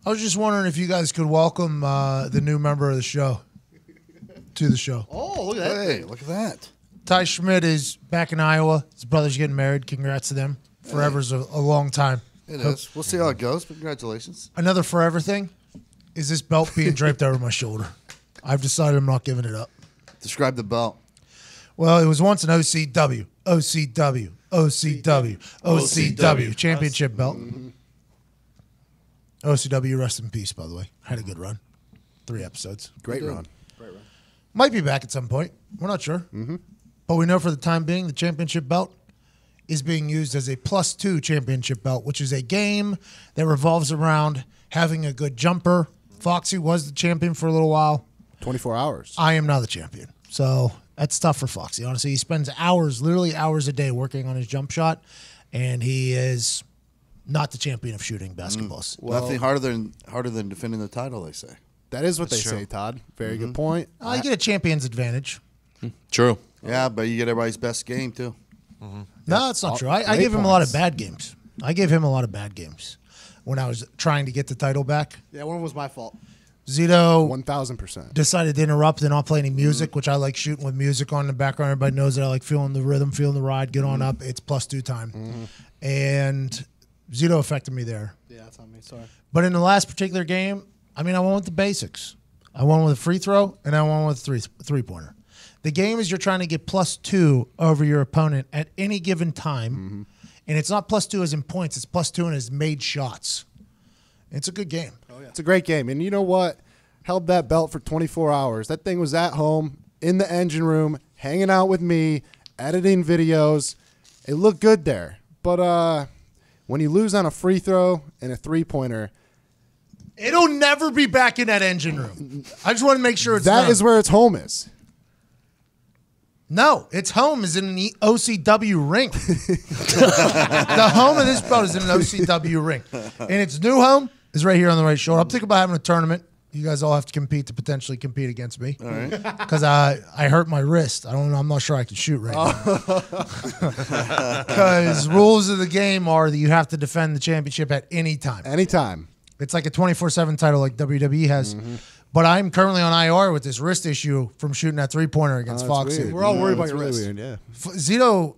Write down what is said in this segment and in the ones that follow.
I was just wondering if you guys could welcome the new member of the show to the show. Oh, look at that. Hey, look at that. Ty Schmidt is back in Iowa. His brother's getting married. Congrats to them. Forever's a long time. It is. We'll see how it goes, but congratulations. Another forever thing is this belt being draped over my shoulder. I've decided I'm not giving it up. Describe the belt. Well, it was once an OCW, OCW, OCW, OCW championship belt. OCW, rest in peace, by the way. Had a good run. 3 episodes. Great run. Might be back at some point. We're not sure. But we know for the time being, the championship belt is being used as a +2 championship belt, which is a game that revolves around having a good jumper. Foxy was the champion for a little while. 24 hours. I am now the champion. So that's tough for Foxy. Honestly, he spends hours, literally hours a day working on his jump shot, and he is not the champion of shooting basketballs. Nothing harder than defending the title, they say. That is what they say, Todd. Very good point. You get a champion's advantage. True. Yeah, but you get everybody's best game, too. No, that's not true. I gave him a lot of bad games. When I was trying to get the title back. Yeah, one was my fault. Zito 1,000%. decided to interrupt and not play any music, which I like shooting with music on in the background. Everybody knows that I like feeling the rhythm, feeling the ride, get on up. It's +2 time. And Zito affected me there. Yeah, that's on me. Sorry. But in the last particular game, I went with the basics. I went with a free throw, and I went with a three-pointer. The game is you're trying to get +2 over your opponent at any given time, and it's not +2 as in points. It's +2 in as made shots. It's a good game. Oh, yeah. It's a great game. And you know what? Held that belt for 24 hours. That thing was at home, in the engine room, hanging out with me, editing videos. It looked good there. But when you lose on a free throw and a three-pointer, it'll never be back in that engine room. I just want to make sure it's that is where its home is. No, its home is in the OCW ring. The home of this belt is in an OCW ring. And its new home is right here on the right shoulder. I'm thinking about having a tournament. You guys all have to compete to potentially compete against me. All right. Because I hurt my wrist. I'm not sure I can shoot right now. Because rules of the game are that you have to defend the championship at any time. Anytime. It's like a 24/7 title like WWE has. But I'm currently on IR with this wrist issue from shooting that three-pointer against Foxy. We're all worried about your wrist. Weird, yeah. Zito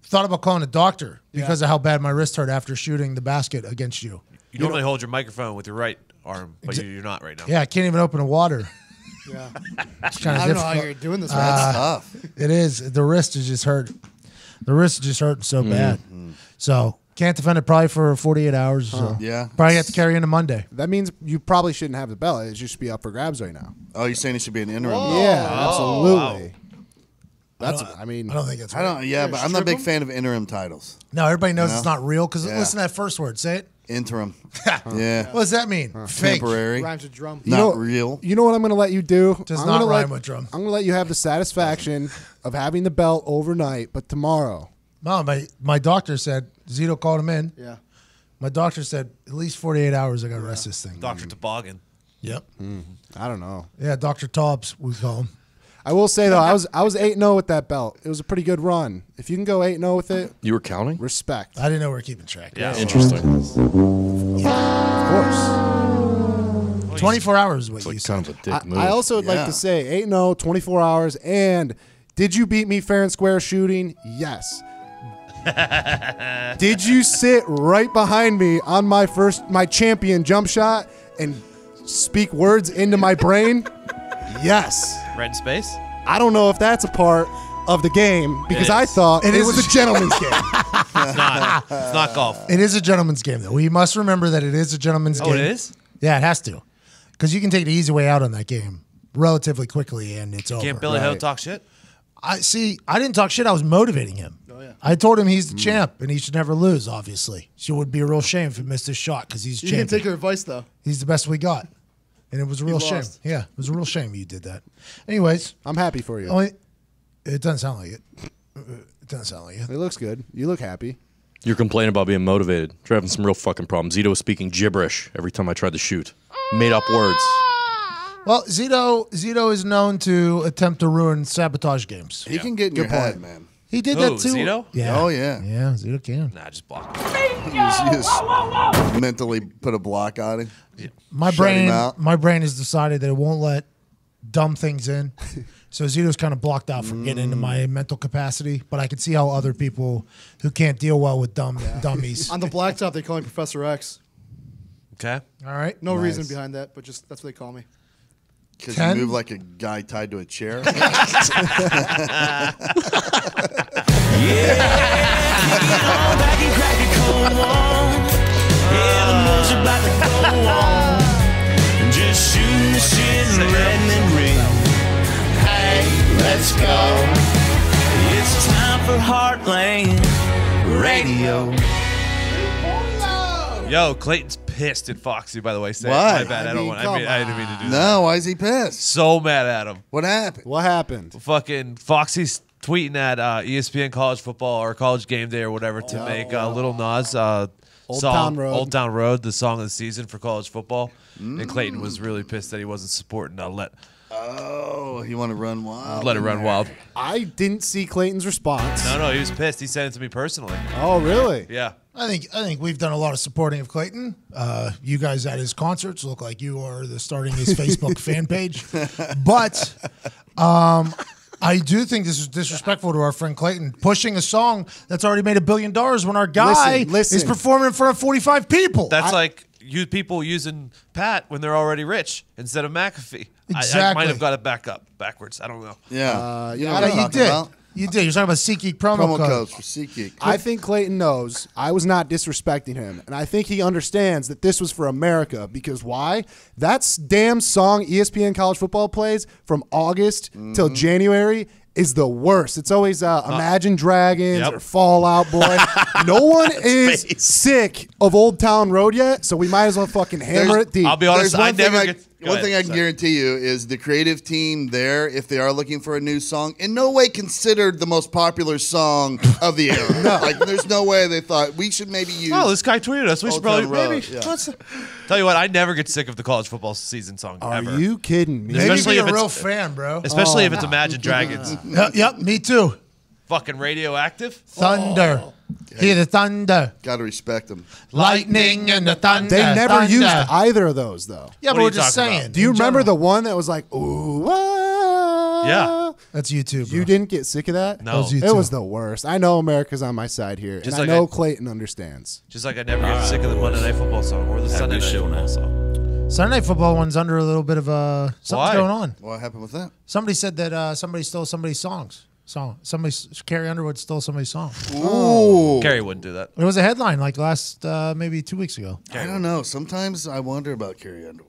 thought about calling a doctor because of how bad my wrist hurt after shooting the basket against you. You normally hold your microphone with your right arm, but you're not right now. Yeah, I can't even open the water. Yeah. It's kind of I don't know how difficult. you're doing this. That's tough. It is. The wrist is just hurt. The wrist is just hurting so bad. So can't defend it probably for 48 hours. So Yeah. probably have to carry into Monday. That means you probably shouldn't have the belt. It should be up for grabs right now. Oh, you're saying it should be an interim? Yeah, absolutely. That's. I mean, I don't think it's I don't. Yeah, but I'm not a big fan of interim titles. No, everybody knows You know? it's not real because Yeah. listen to that first word. Say it. Interim. Yeah. What does that mean? Fake. Temporary. Rhymes with drum. Not real. You know what I'm going to let you do? Does I'm not gonna rhyme with drum. I'm going to let you have the satisfaction of having the belt overnight, but tomorrow. No, my doctor said, Zito called him in. Yeah. My doctor said, at least 48 hours I got to rest this thing. Dr. Toboggan. Yep. I don't know. Yeah, Dr. Tobbs, we call him. I will say though, I was 8-0 with that belt. It was a pretty good run. If you can go 8-0 with it, You were counting? respect. I didn't know we were keeping track. Yeah. Interesting. Of course. 24 hours is what It's you like said. kind of a dick move. I also would like to say 8-0, 24 hours, and did you beat me fair and square shooting? Yes. Did you sit right behind me on my champion jump shot and speak words into my brain? Yes. Red space? I don't know if that's a part of the game because I thought it was a gentleman's game. It's not. It's not golf. It is a gentleman's game, though. We must remember that it is a gentleman's game. Oh, it is? Yeah, it has to. Because you can take the easy way out on that game relatively quickly, and it's over. Can't Billy Ho talk shit? I didn't talk shit. I was motivating him. Oh, yeah. I told him he's the champ, and he should never lose, obviously. So it would be a real shame if he missed his shot because he's You champion. didn't take your advice, though. He's the best we got. And it was a real shame. lost. Yeah, it was a real shame you did that. Anyways. I'm happy for you. It doesn't sound like it. It doesn't sound like it. It looks good. You look happy. You're complaining about being motivated. You're having some real fucking problems. Zito was speaking gibberish every time I tried to shoot. Made up words. Well, Zito is known to attempt to ruin sabotage games. He can get in your head, man. He did Who, that too. Zito? Yeah. Oh, yeah. Yeah, Zito can. Nah, just block. You just mentally put a block on him. My Shut him brain, out. my brain has decided that it won't let dumb things in. So Zito's kind of blocked out from getting into my mental capacity. But I can see how other people who can't deal well with dummies. On the blacktop, they call me Professor X. Okay. All right. No reason behind that, but just that's what they call me. Because Ken? you move like a guy tied to a chair. Just shooting the shit and letting it ring. Hey, let's go. It's time for Heartland Radio. Yo, Clayton's pissed at Foxy, by the way. Say Why? my bad. I didn't mean to do that. No, why is he pissed? So mad at him. What happened? What happened? Fucking Foxy's tweeting at ESPN College Football or College Game Day or whatever to make Little Nas song, Town Road. Old Town Road, the song of the season for college football. And Clayton was really pissed that he wasn't supporting Oh, he want to run wild. let it run wild. I didn't see Clayton's response. No, he was pissed. He sent it to me personally. Oh, really? Yeah. I think we've done a lot of supporting of Clayton. You guys at his concerts look like you are starting his Facebook fan page. But I do think this is disrespectful to our friend Clayton, pushing a song that's already made $1 billion when our guy Listen. is performing in front of 45 people. That's like you people using Pat when they're already rich instead of McAfee. I Exactly. might have got it backwards. I don't know. Yeah. You know yeah, what I'm you talking did. about? You did. You're talking about SeatGeek promo Promo code. codes for SeatGeek. I think Clayton knows I was not disrespecting him. And I think he understands that this was for America. Because why? That damn song ESPN College Football plays from August till January is the worst. It's always Imagine Dragons Yep. or Fallout Boy. No one is sick of Old Town Road yet, so we might as well fucking hammer it deep. I'll be honest. There's I never get. One thing I can guarantee you is the creative team there, if they are looking for a new song, in no way considered the most popular song of the era. Like, there's no way they thought we should maybe use. Oh, this guy tweeted us. We should Old probably Town Road, maybe. yeah. Tell you what, I never get sick of the college football season song Are ever. you kidding me? Maybe Especially be if a real it's- fan, bro. Especially if it's Imagine Dragons. Yep, me too. Fucking radioactive. Thunder. Hear the thunder. Got to respect them. Lightning and the thunder. They never thunder. used either of those, though. Yeah, What but are we're you just talking saying. about? Do you in remember general. the one that was like, ooh, ah? Yeah. That's YouTube. Bro. You didn't get sick of that? No. Those you- It was the worst. I know America's on my side here, Just and like I know I- Clayton understands. Just like I never get sick of the Monday Night Football song or the Sunday Night Football song. Sunday Night Football one's under a little bit of something's Why? going on. What happened with that? Somebody said that somebody stole somebody's songs. Carrie Underwood stole somebody's song. Ooh. Carrie wouldn't do that. It was a headline like last maybe 2 weeks ago. I don't know. Sometimes I wonder about Carrie Underwood.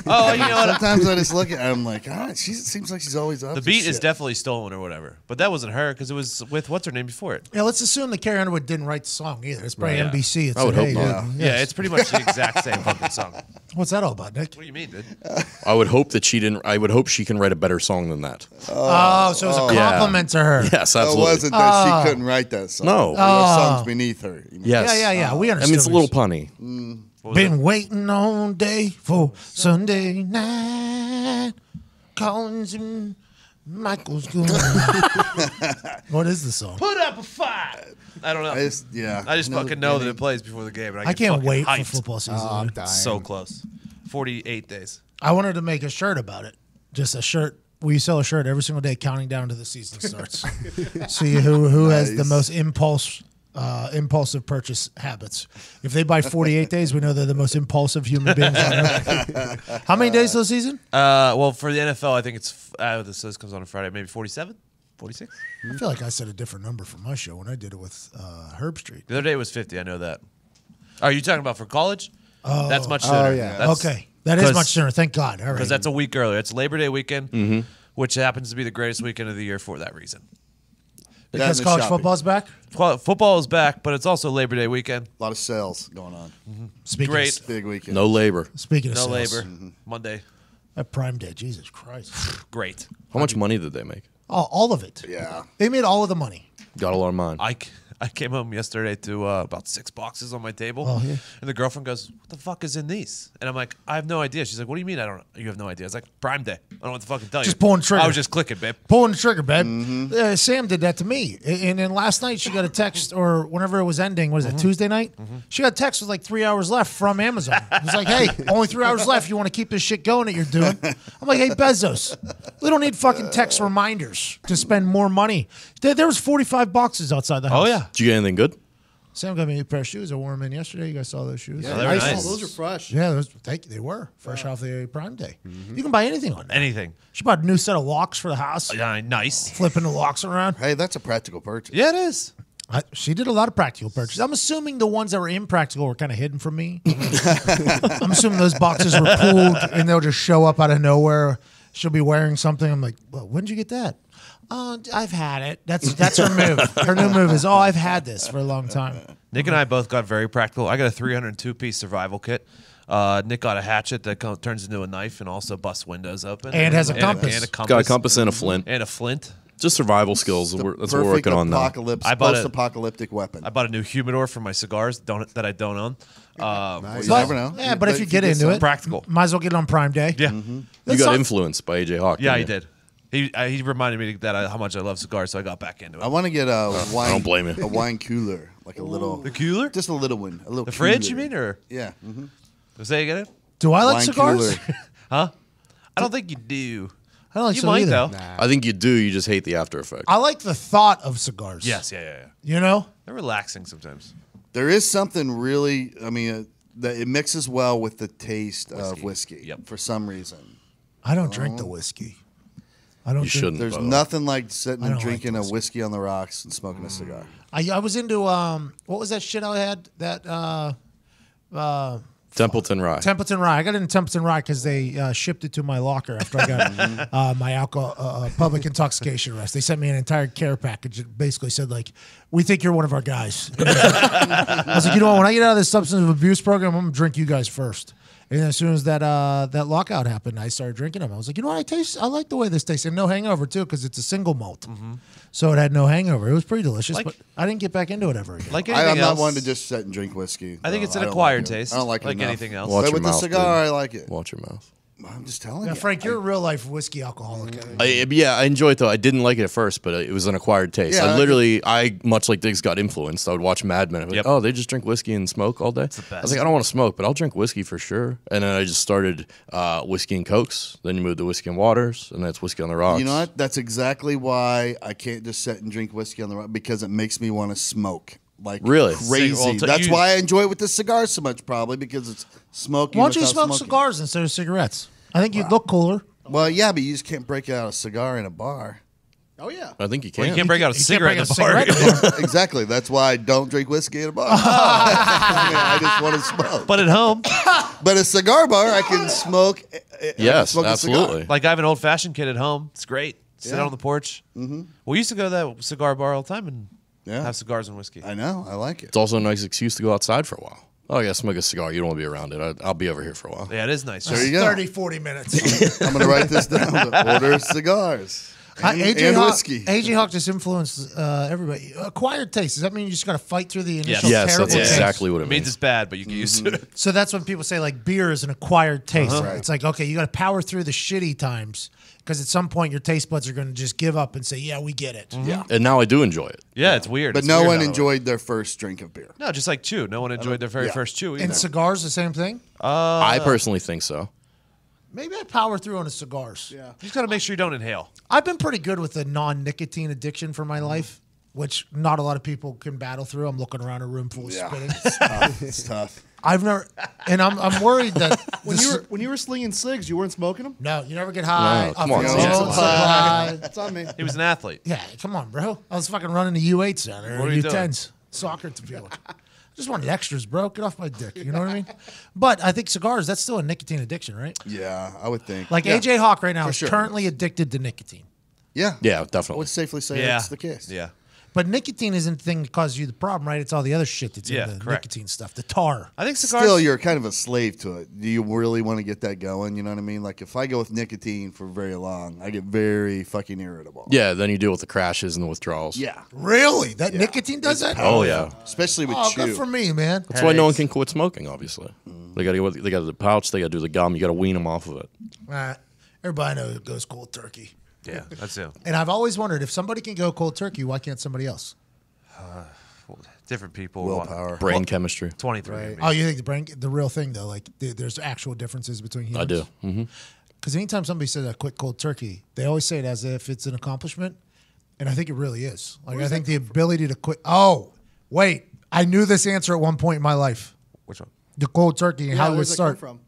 Oh, you know what? Sometimes I just look at her, I'm like, she seems like she's always up The to beat is shit. definitely stolen or whatever. But that wasn't her because it was with what's her name before it. Yeah, let's assume that Carrie Underwood didn't write the song either. It's probably Right. NBC. It's I would hope not. Yeah. Yeah, it's pretty much the exact same fucking song. What What's that all about, Nick? do you mean, dude? I would hope that she didn't. I would hope she can write a better song than that. Oh, so it was a Yeah. compliment to her. Yes, It absolutely. wasn't that she couldn't write that song. No. There were songs beneath her. You know? Yes. Yeah. We I understand. mean, it's a little punny. Been waiting all day for Sunday night. Collins and Michael's going. What is the song? Put up a fight. I don't know. I just fucking know that it plays before the game. And I get can't fucking wait hyped. for football season. I'm dude. dying. So close. 48 days. I wanted to make a shirt about it. Just a shirt. We sell a shirt every single day, counting down to the season starts. See who has the most impulsive purchase habits. If they buy 48 days, we know they're the most impulsive human beings on earth. How many days till the season? Well, for the NFL, I think it's this comes on a Friday, maybe 47, 46. I feel like I said a different number for my show when I did it with Herb Street. The other day it was 50. I know that. Are you talking about for college? That's much sooner. Oh, yeah. That's, Okay. That is 'cause- much sooner. Thank God. All right. Because that's a week earlier. It's Labor Day weekend, which happens to be the greatest weekend of the year for that reason. Because That and the college shopping. football's back? Well, football is back, but it's also Labor Day weekend. A lot of sales going on. Speaking Great. Big weekend. No labor. Speaking of No sales, labor. Monday. That Prime Day, Jesus Christ. Great. How much money did they make? All of it. Yeah. They made all of the money. Got a lot of mine. I came home yesterday to about 6 boxes on my table, Oh, yeah. and the girlfriend goes, "What the fuck is in these?" And I'm like, "I have no idea." She's like, "What do you mean? You have no idea?" I was like, "Prime Day. I don't know what to fucking tell you." Just pulling trigger. I was just clicking, babe. Pulling the trigger, babe. Sam did that to me. And then last night she got a text, or whenever it was ending, what is it, Tuesday night? She got a text with like 3 hours left from Amazon. It was like, hey, only 3 hours left. You want to keep this shit going that you're doing? I'm like, hey, Bezos, we don't need fucking text reminders to spend more money. There was 45 boxes outside the house. Oh, yeah. Did you get anything good? Sam got me a new pair of shoes. I wore them in yesterday. You guys saw those shoes? Yeah, they were nice. Those are fresh. Yeah, they were fresh off the Prime Day. You can buy anything on there. Anything. She bought a new set of locks for the house, Nice. flipping the locks around. Hey, that's a practical purchase. Yeah, it is. She did a lot of practical purchases. I'm assuming the ones that were impractical were kind of hidden from me. I'm assuming those boxes were pooled and they'll just show up out of nowhere. She'll be wearing something. I'm like, well, when did you get that? I've had it. That's her move. Her new move is, I've had this for a long time. Nick and I both got very practical. I got a 302-piece survival kit. Nick got a hatchet that turns into a knife and also busts windows open. And has a compass. And a compass. Got a compass and a flint. And a flint. Just survival skills. That's what we're working on now. Post-apocalyptic weapon. I bought a new humidor for my cigars that I don't own. You never know. Yeah, but if you get into it, practical. Might as well get it on Prime Day. Yeah. You got influenced by AJ Hawk. Yeah, he didn't did. He reminded me that how much I love cigars, so I got back into it. I want to get a wine. I don't blame you. A wine cooler, like a little. The cooler? Just a little one. A little. The fridge, cooler. you mean, or Yeah. say you get it? Do I like Wine cigars? cooler. Huh? I don't think you do. I don't like You so might either. though. I think you do. You just hate the after effect. I like the thought of cigars. Yes, yeah. You know? They're relaxing sometimes. There is something really. I mean, that it mixes well with the taste of whiskey. Yep. For some reason. I don't drink the whiskey. I don't You drink. shouldn't. There's by the way. nothing like sitting I and don't like drinking a whiskey. whiskey on the rocks and smoking a cigar. I was into what was that shit I had? That Templeton Rye. Templeton Rye. I got into Templeton Rye because they shipped it to my locker after I got my alcohol public intoxication arrest. They sent me an entire care package that basically said, like, we think you're one of our guys. I was like, you know what? When I get out of this substance abuse program, I'm going to drink you guys first. And as soon as that lockout happened, I started drinking them. I was like, you know what? I like the way this tastes. And no hangover, too, because it's a single malt. So it had no hangover. It was pretty delicious, but I didn't get back into it ever again. Like anything I'm not else, one to just sit and drink whiskey. I think it's an I don't acquired like it. taste. I don't like it like enough. anything else. Watch But your with the mouth, cigar, dude. I like it. Watch your mouth. I'm just telling Yeah, you. Frank, you're a real life whiskey alcoholic. Yeah, I enjoy it though. I didn't like it at first, but it was an acquired taste. Yeah, I much like Diggs got influenced. I would watch Mad Men. I'd be like, oh, they just drink whiskey and smoke all day. the best. I was like, I don't want to smoke, but I'll drink whiskey for sure. And then I just started whiskey and cokes. Then you move to whiskey and waters, and that's whiskey on the rocks. You know what? That's exactly why I can't just sit and drink whiskey on the rock, because it makes me want to smoke. Like Really? crazy. Well, That's why I enjoy it with the cigars so much, probably because it's smoking. Why don't you without smoke smoking. cigars instead of cigarettes? I think you'd look cooler. Well, yeah, but you just can't break out a cigar in a bar. Oh yeah. I think you can. Well, you can't break out a You can't cigarette in break the a bar. cigarette in the bar. Exactly. That's why I don't drink whiskey in a bar. I just want to smoke. But at home, But a cigar bar, I can smoke. I can Yes, smoke a cigar. absolutely. like I have an old-fashioned kid at home. It's great. Sit out on the porch. We used to go to that cigar bar all the time and Yeah. have cigars and whiskey. I know. I like it. It's also a nice excuse to go outside for a while. Oh, I got to smoke a cigar. You don't want to be around it. I'll be over here for a while. Yeah, it is nice. There you go. 30, 40 minutes. I'm going to write this down. Order cigars. And whiskey. AJ Hawk just influenced everybody. Acquired taste. Does that mean you just got to fight through the initial Yes, terrible that's taste? exactly what it It means means. it's bad, but you get used to it. So that's when people say like beer is an acquired taste. Right. It's like, okay, you got to power through the shitty times because at some point your taste buds are going to just give up and say, yeah, we get it. Yeah. And now I do enjoy it. Yeah, it's weird. But It's no weird one how it enjoyed their first drink of beer. works. No, just like chew. No one enjoyed their very yeah. first chew either. And cigars, the same thing? I personally think so. Maybe I power through on the cigars. Yeah. You just got to make sure you don't inhale. I've been pretty good with the non-nicotine addiction for my life, which not a lot of people can battle through. I'm looking around a room full of spitting. It's tough. I've never, and I'm worried that When you were slinging cigs, you weren't smoking them. no, you never get high. No, come off on, your man. own supply. That's on me. He was an athlete. Yeah, come on, bro. I was fucking running the U8s down there, What are you doing? U10s, soccer to field. Just wanted extras, bro. Get off my dick. You know what I mean? But I think cigars, that's still a nicotine addiction, right? Yeah, I would think. Like yeah. AJ Hawk right now For is sure. currently addicted to nicotine. Yeah. Yeah, I definitely. would safely say Yeah. that's the case. Yeah. But nicotine isn't the thing that causes you the problem, right? It's all the other shit that's in the correct. nicotine stuff. The tar. I think cigars. Still, you're kind of a slave to it. Do you really want to get that going? You know what I mean? Like if I go with nicotine for very long, I get very fucking irritable. Yeah, then you deal with the crashes and the withdrawals. Yeah. Really? That nicotine does that? Oh yeah. Especially with Oh, chew. good for me, man. That's why no one can quit smoking. Obviously, they got to do the pouch. They got to do the gum. You got to wean them off of it. Everybody knows it goes cold turkey. Yeah, that's it. And I've always wondered, if somebody can go cold turkey, why can't somebody else? Different people. Willpower. Brain chemistry. 23. Oh, you think the real thing, though, like there's actual differences between humans? I do. Mm-hmm. Because anytime somebody says I quit cold turkey, they always say it as if it's an accomplishment. And I think it really is. Like, I think the ability to quit. Oh, wait. I knew this answer at one point in my life. Which one? The cold turkey and how it would where's that come start. from?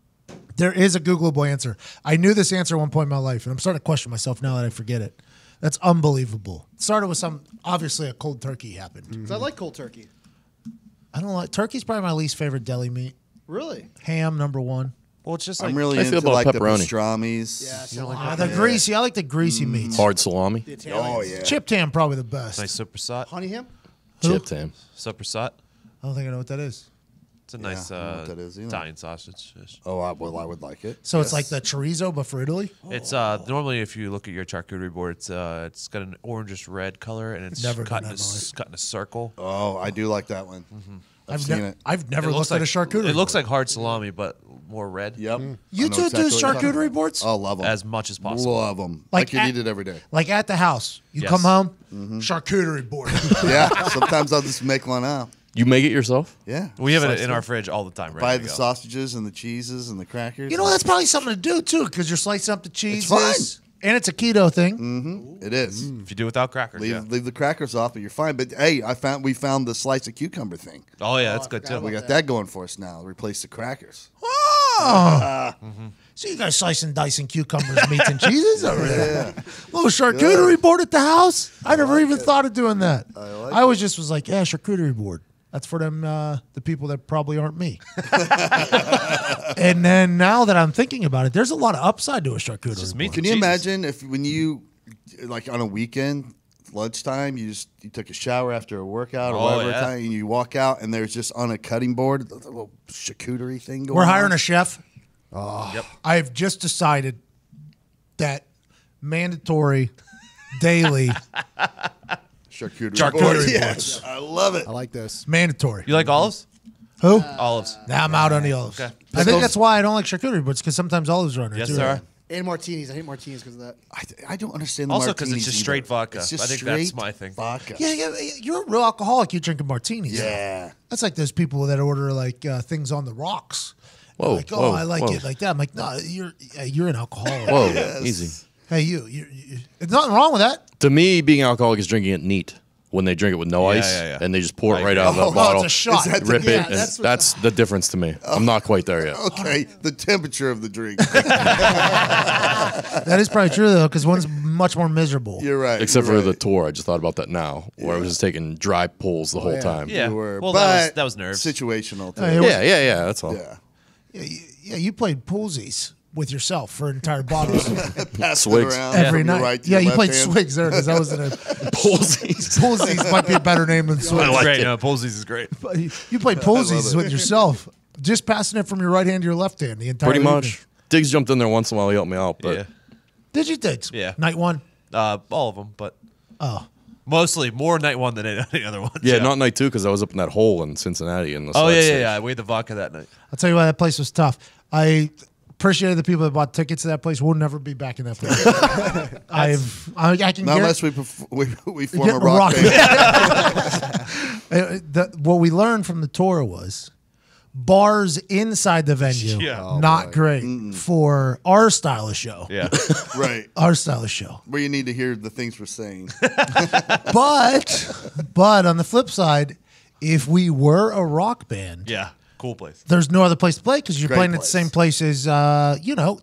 There is a Googleable answer. I knew this answer at one point in my life, and I'm starting to question myself now that I forget it. That's unbelievable. It started with obviously a cold turkey happened. 'Cause I like cold turkey. I don't like, turkey's probably my least favorite deli meat. Really? Ham, number one. Well, it's just like I'm really I feel into about like pepperoni. the pastrami's. Yeah. The greasy, I like the greasy meats. Hard salami. The Italians. Oh yeah. Chipped ham, probably the best. nice supersat. Honey ham? Chipped ham. Supersat. I don't think I know what that is. It's a nice I don't know what that is either. Italian sausage. Oh, I would like it. So it's like the chorizo, but for Italy? It's normally if you look at your charcuterie board, it's got an orangish red color and it's Never cut done in, that noise. cut in a circle. Oh, I do like that one. I've seen it. I've never It looked looks at a like charcuterie. It looks board. like hard salami, but more red. Yep. You I know two exactly do what you're talking charcuterie about. boards? Oh, love them. As much as possible. Love them. Like Like you at- eat it every day. Like at the house, you Yes. come home, charcuterie board. Yeah. Sometimes I'll just make one out. You make it yourself? Yeah. We have it Slice in them. our fridge all the time. Ready Buy to the go. sausages and the cheeses and the crackers. You know, that's probably something to do too, because you're slicing up the cheeses. fine. And it's a keto thing. It is. If you do without crackers, yeah. Leave the crackers off, but you're fine. But hey, we found the slice of cucumber thing. Oh yeah, that's good forgot too. We got that going for us now. Replace the crackers. Oh. So you guys slicing, dicing cucumbers, meats, and cheeses over there. Little charcuterie board at the house? I never even thought of doing that. I always just was like, yeah, charcuterie board. That's for them, the people that probably aren't me. And then now that I'm thinking about it, there's a lot of upside to a charcuterie Just board. meat. Can you imagine if when you like on a weekend lunchtime you took a shower after a workout or Oh, whatever yeah. time and you walk out and there's just on a cutting board a little charcuterie thing going We're on. hiring a chef. Yep. I've just decided that mandatory daily charcuterie board. Yes, I love it. I like this. mandatory. You like olives? Who? Olives. Nah, I'm out on the olives. Okay. I think that's why I don't like charcuterie boards, because sometimes olives are on there Yes, too. sir. And martinis. I hate martinis because of that. I don't understand the Also 'cause it's martinis just either. straight vodka. It's just I think that's straight my thing. Vodka. Yeah, you're a real alcoholic. You're drinking martinis. Yeah. That's like those people that order like things on the rocks. Whoa, Like, oh, whoa, I like whoa. it like that. I'm like, no, you're an alcoholic. Whoa, easy. Hey, there's nothing wrong with that. To me, being alcoholic is drinking it neat. When they drink it with no ice, yeah. and they just pour it I right agree. out of that Oh, bottle, it's a shot. Is that rip yeah, it, and that's what- that's the difference to me. I'm not quite there yet. Okay, the temperature of the drink. That is probably true though, because one's much more miserable. You're right. Except you're for the right. tour, I just thought about that now, where I was just taking dry pulls the whole yeah. time. Yeah. You were, Well, but that was nerves. situational. Too. Hey, it was- Yeah, that's all. Yeah. Yeah, you played poolsies with yourself for entire bottles Pass it Swigs. around every from your night. right to Yeah, your you left played hand. swigs there because I was in a Poolsies. poolsies might be a better name than swigs. It's great. No, Polsies is great. You played poolsies with yourself, just passing it from your right hand to your left hand the entire Pretty evening. much. Diggs jumped in there once in a while. He helped me out, but Yeah. Did you, Diggs? Yeah. Night one. All of them, but Oh, mostly more night one than any other ones. yeah, not night two because I was up in that hole in Cincinnati in the Oh sled yeah, stage. yeah. We had the vodka that night. I'll tell you why that place was tough. I appreciated the people that bought tickets to that place. We'll never be back in that place. I can Not guarantee. unless we form a rock band. What we learned from the tour was bars inside the venue Yeah. not great for our style of show. Yeah. Right. Our style of show. Where you need to hear the things we're saying. But on the flip side, if we were a rock band, Yeah. Cool place. there's no other place to play because you're Great playing at the place. same place as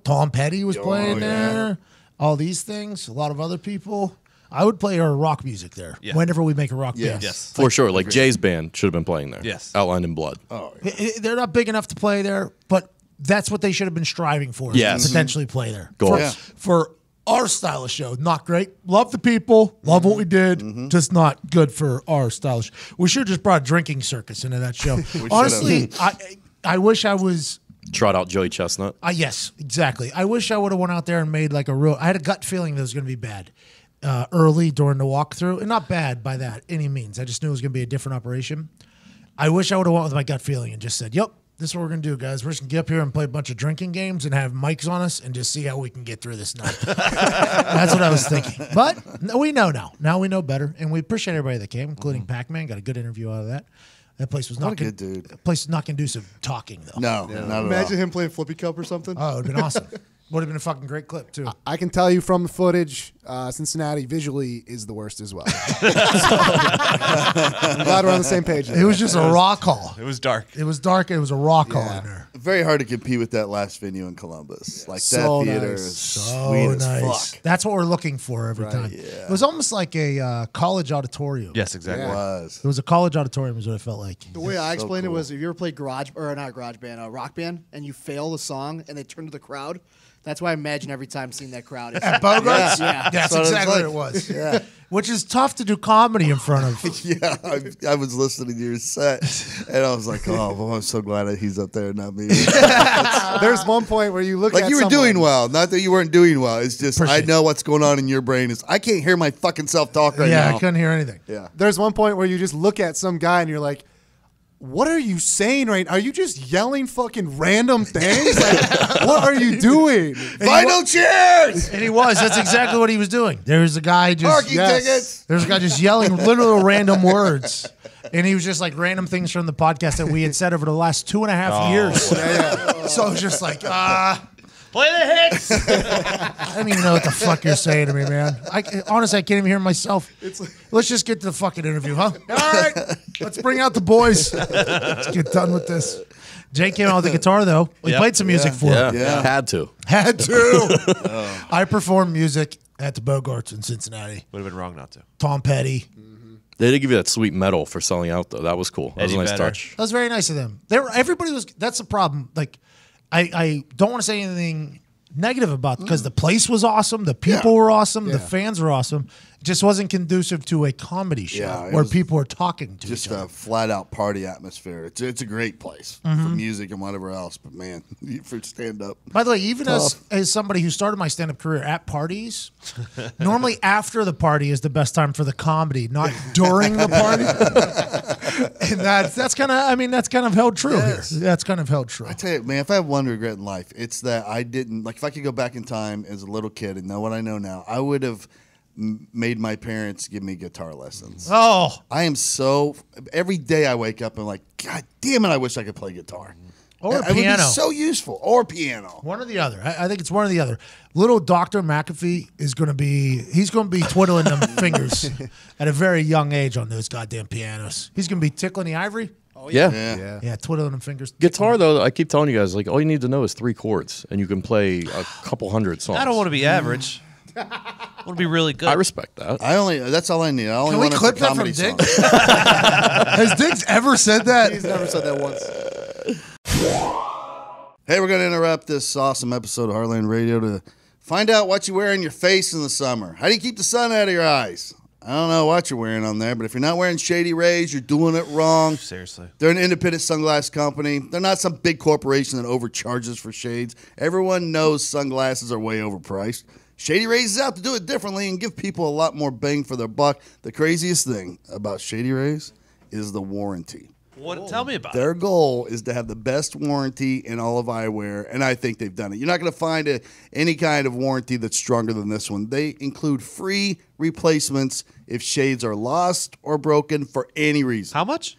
Tom Petty was playing there. All these things, a lot of other people. I would play our rock music there Yeah. whenever we make a rock Yes. band. Yes. For sure. Like Jay's band should have been playing there. Yes. Outlined in Blood. Oh, They're not big enough to play there, but that's what they should have been striving for. is to Yes. potentially play there. Goals. For, Yeah. for Our style of show, not great. Love the people, love what we did, just not good for our style. We should have just brought a drinking circus into that show. Honestly, I wish I was. Trot out Joey Chestnut. Yes, exactly. I wish I would have went out there and made like a real. I had a gut feeling that it was going to be bad early during the walkthrough, and not bad by that any means. I just knew it was going to be a different operation. I wish I would have went with my gut feeling and just said, "Yep, this is what we're going to do, guys. We're just going to get up here and play a bunch of drinking games and have mics on us and just see how we can get through this night." That's what I was thinking. But we know now. Now we know better, and we appreciate everybody that came, including Pac-Man. Got a good interview out of that. That place was not good dude. That place was not conducive to talking though. No, not at all. Imagine him playing Flippy Cup or something. Oh, it would have been awesome. Would have been a fucking great clip too. I can tell you from the footage, Cincinnati visually is the worst as well. I'm glad we're on the same page. It was just a raw call. It was dark. It was dark. It was a raw call in there. Very hard to compete with that last venue in Columbus. Like So that theater nice. is So sweet nice. as fuck. That's what we're looking for every time. Yeah. It was almost like a college auditorium. Yes, exactly. It was. It was a college auditorium is what it felt like. The way I explained cool. it was, if you ever played rock band, and you fail the song and they turn to the crowd, that's why I imagine every time seeing that crowd. At Bogart's? Yeah. That's what it was exactly like. what it was. Yeah. Which is tough to do comedy in front of. Yeah, I was listening to your set, and I was like, "Oh, well, I'm so glad that he's up there, not me." There's one point where you look Like at you were someone- doing well, not that you weren't doing well. It's just Appreciate I know what's going on in your brain. Is I can't hear my fucking self talk right Yeah, now. I couldn't hear anything. Yeah, There's one point where you just look at some guy and you're like, what are you saying right now? Are you just yelling fucking random things? Like, what are you doing? final cheers, And he was. That's exactly what he was doing. There's a guy just. parking tickets. There's a guy just yelling literal random words. And he was just like random things from the podcast that we had said over the last 2.5 years. So it was just like, Play the hits. I don't even know what the fuck you're saying to me, man. Honestly, I can't even hear myself. Let's just get to the fucking interview, huh? All right, let's bring out the boys. Let's get done with this. Jake came out with the guitar, though. We Yep. played some music for him. Yeah. Had to. Had to. I performed music at the Bogarts in Cincinnati. Would have been wrong not to. Tom Petty. They did give you that sweet medal for selling out, though. That was cool. That was a Eddie nice Vedder. touch. That was very nice of them. Everybody was. That's the problem. Like, I don't want to say anything negative about because the place was awesome, the people were awesome, the fans were awesome. It just wasn't conducive to a comedy show Yeah, it where was people were talking to Just each other. a flat out party atmosphere. It's a great place for music and whatever else. But man, for stand up, By the way, even as somebody who started my stand-up career at parties, normally after the party is the best time for the comedy, not during the party. And that's kind of held true here. That's kind of held true. I tell you, man, if I have one regret in life, it's that I didn't like. If I could go back in time as a little kid and know what I know now, I would have made my parents give me guitar lessons. Oh, I am so every day I wake up and like, God damn it, I wish I could play guitar. or It would be piano. so useful. Or piano. One or the other. I think it's one or the other. Little Dr. McAfee he's going to be twiddling them fingers at a very young age on those goddamn pianos. He's going to be tickling the ivory. Yeah. Yeah, twiddling them fingers. Guitar, though, I keep telling you guys, like, all you need to know is 3 chords, and you can play a couple hundred songs. I don't want to be average. I want to be really good. I respect that. That's all I need. I only Can we want it clip for that from comedy Diggs? songs. Has Diggs ever said that? He's never said that once. Hey, we're going to interrupt this awesome episode of Heartland Radio to find out what you wear in your face in the summer. How do you keep the sun out of your eyes? I don't know what you're wearing on there, but if you're not wearing Shady Rays, you're doing it wrong. Seriously. They're an independent sunglass company. They're not some big corporation that overcharges for shades. Everyone knows sunglasses are way overpriced. Shady Rays is out to do it differently and give people a lot more bang for their buck. The craziest thing about Shady Rays is the warranty. Tell me about it. Their goal is to have the best warranty in all of eyewear, and I think they've done it. You're not going to find any kind of warranty that's stronger than this one. They include free replacements if shades are lost or broken for any reason. How much?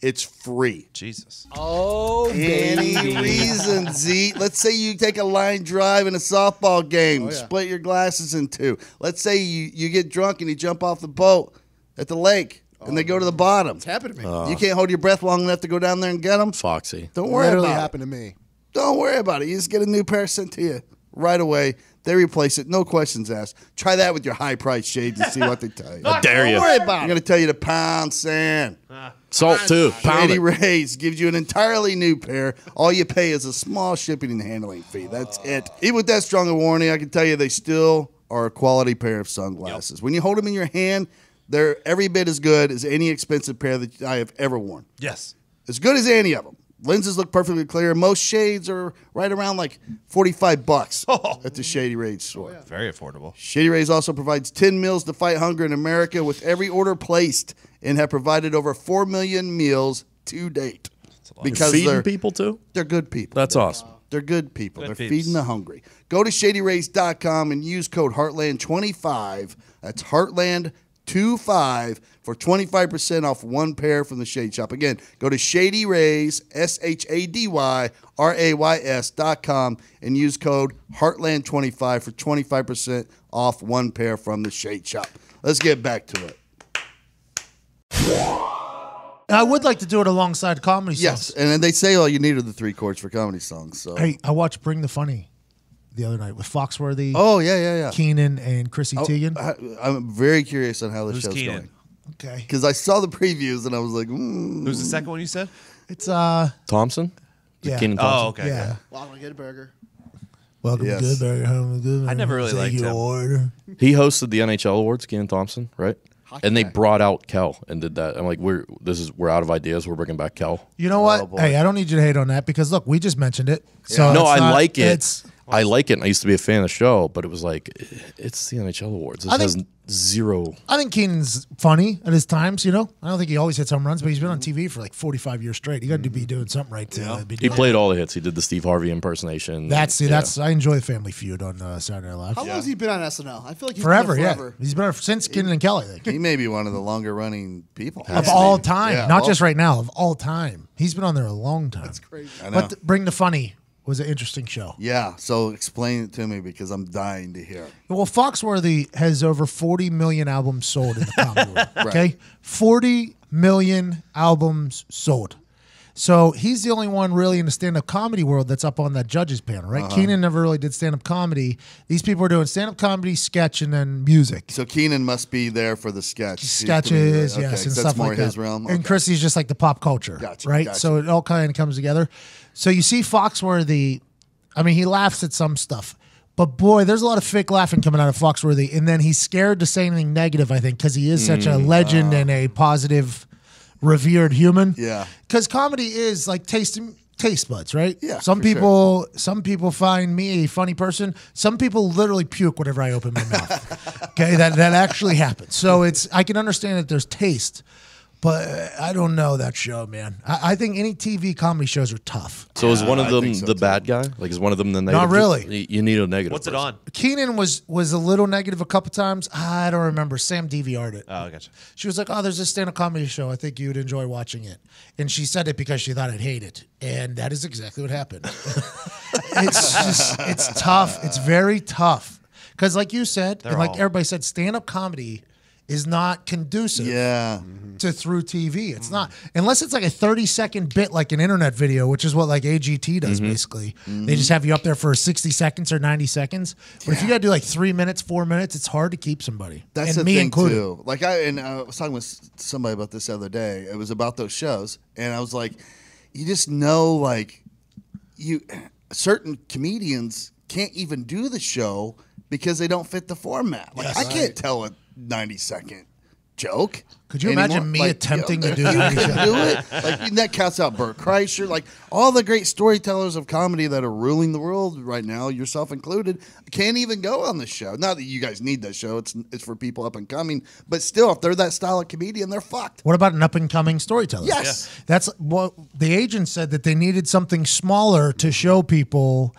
It's free. Jesus. Any reason, Z. Let's say you take a line drive in a softball game, split your glasses in 2. Let's say you get drunk and you jump off the boat at the lake. And they go to the bottom. It's happened to me. You can't hold your breath long enough to go down there and get them. Foxy. Don't worry Literally about it. happened to me. Don't worry about it. You just get a new pair sent to you right away. They replace it. No questions asked. Try that with your high-priced shades and see what they tell you. I dare you. Don't worry about it. I'm going to tell you to pound sand. Salt, too. Pound Shady it. Rays gives you an entirely new pair. All you pay is a small shipping and handling fee. That's it. Even with that strong a warranty, I can tell you they still are a quality pair of sunglasses. When you hold them in your hand, they're every bit as good as any expensive pair that I have ever worn. Yes. As good as any of them. Lenses look perfectly clear. Most shades are right around like $45 at the Shady Rays store. Very affordable. Shady Rays also provides 10 meals to fight hunger in America with every order placed and have provided over 4 million meals to date. Because Feeding people too? they're good people. That's awesome. They're good people. Good They're peeps. feeding the hungry. Go to ShadyRays.com and use code Heartland25. That's Heartland25 for 25% off one pair from the Shade Shop. Again, go to Shady Rays, ShadyRays.com, and use code Heartland25 for 25% off one pair from the Shade Shop. Let's get back to it. I would like to do it alongside comedy Yes, songs. and then they say all you need are the 3 chords for comedy songs. So. Hey, I watched Bring the Funny the other night with Foxworthy, Oh, yeah. Keenan, and Chrissy Teigen. I'm very curious on how the Who's show's Keenan? going. Okay. Because I saw the previews and I was like, Who's the second one you said? It's Thompson? Is it Yeah. Keenan Thompson? Oh, okay. yeah. Welcome to Good Burger. Welcome Yes. to Good Burger, home of Good Burger. I never really Take liked your him. order. He hosted the NHL awards, Keenan Thompson, right? And they brought out Kel and did that. I'm like, we're out of ideas. We're bringing back Kel. You know what? boy. Hey, I don't need you to hate on that because look, we just mentioned it. So No, it's I not- like it. It's I like it. And I used to be a fan of the show, but it was like, it's the NHL awards. This I think- has zero. I think Keenan's funny at his times. You know, I don't think he always hits home runs, but he's been on TV for like 45 years straight. You got to be doing something right to be He doing. played all the hits. He did the Steve Harvey impersonation. That's Yeah. I enjoy Family Feud on Saturday Night Live. How long has he been on SNL? I feel like he's Forever, been there yeah. forever. He's been on since Keenan and Kelly, I think. he may be one of the longer running people. Of all time, Yeah, not well, just right now, of all time. He's been on there a long time. That's crazy. I know. But Bring the Funny was an interesting show. Yeah, so explain it to me because I'm dying to hear. Well, Foxworthy has over 40 million albums sold in the comedy world. Okay? 40 million albums sold. So he's the only one really in the stand-up comedy world that's up on that judges panel, right? Keenan never really did stand-up comedy. These people are doing stand-up comedy, sketch, and then music. So Keenan must be there for the sketch. Sketches, Okay, yes, and that's stuff more like that. his realm. And Okay. Chrissy's just like the pop culture, Gotcha, right? gotcha. So it all kind of comes together. So you see Foxworthy, I mean, he laughs at some stuff. But boy, there's a lot of fake laughing coming out of Foxworthy. And then he's scared to say anything negative, I think, because he is such a legend and a positive, revered human. Yeah. Because comedy is like taste buds, right? Yeah, Some for sure. people find me a funny person. Some people literally puke whenever I open my mouth. Okay, that actually happens. So I can understand that there's taste. But I don't know that show, man. I think any TV comedy shows are tough. So is one of I them think so, the too. bad guy? Like, is one of them the negative? really. You need a negative. What's it person. on? Keenan was a little negative a couple times. I don't remember. Sam DVR'd it. Oh, gotcha. She was like, "Oh, there's this stand-up comedy show. I think you'd enjoy watching it." And she said it because she thought I'd hate it, and that is exactly what happened. It's tough. It's very tough because, like you said, and like all- everybody said, stand-up comedy is not conducive Yeah. to through TV. It's not unless it's like a 30-second bit, like an internet video, which is what like AGT does basically. They just have you up there for 60 seconds or 90 seconds. But if you got to do like 3 minutes, 4 minutes, it's hard to keep somebody. That's and the me thing included. too. Like I was talking with somebody about this the other day. It was about those shows, and I was like, you just know, like certain comedians can't even do the show because they don't fit the format. Like Yes. I can't tell a 90-second joke. Could you anymore. imagine me Like, attempting to do you 90 can seconds? do it. Like and that counts out Burt Kreischer. Like all the great storytellers of comedy that are ruling the world right now, yourself included, can't even go on the show. Not that you guys need that show. It's for people up and coming. But still, if they're that style of comedian, they're fucked. What about an up-and-coming storyteller? Yes. That's what the agent said, that they needed something smaller to show people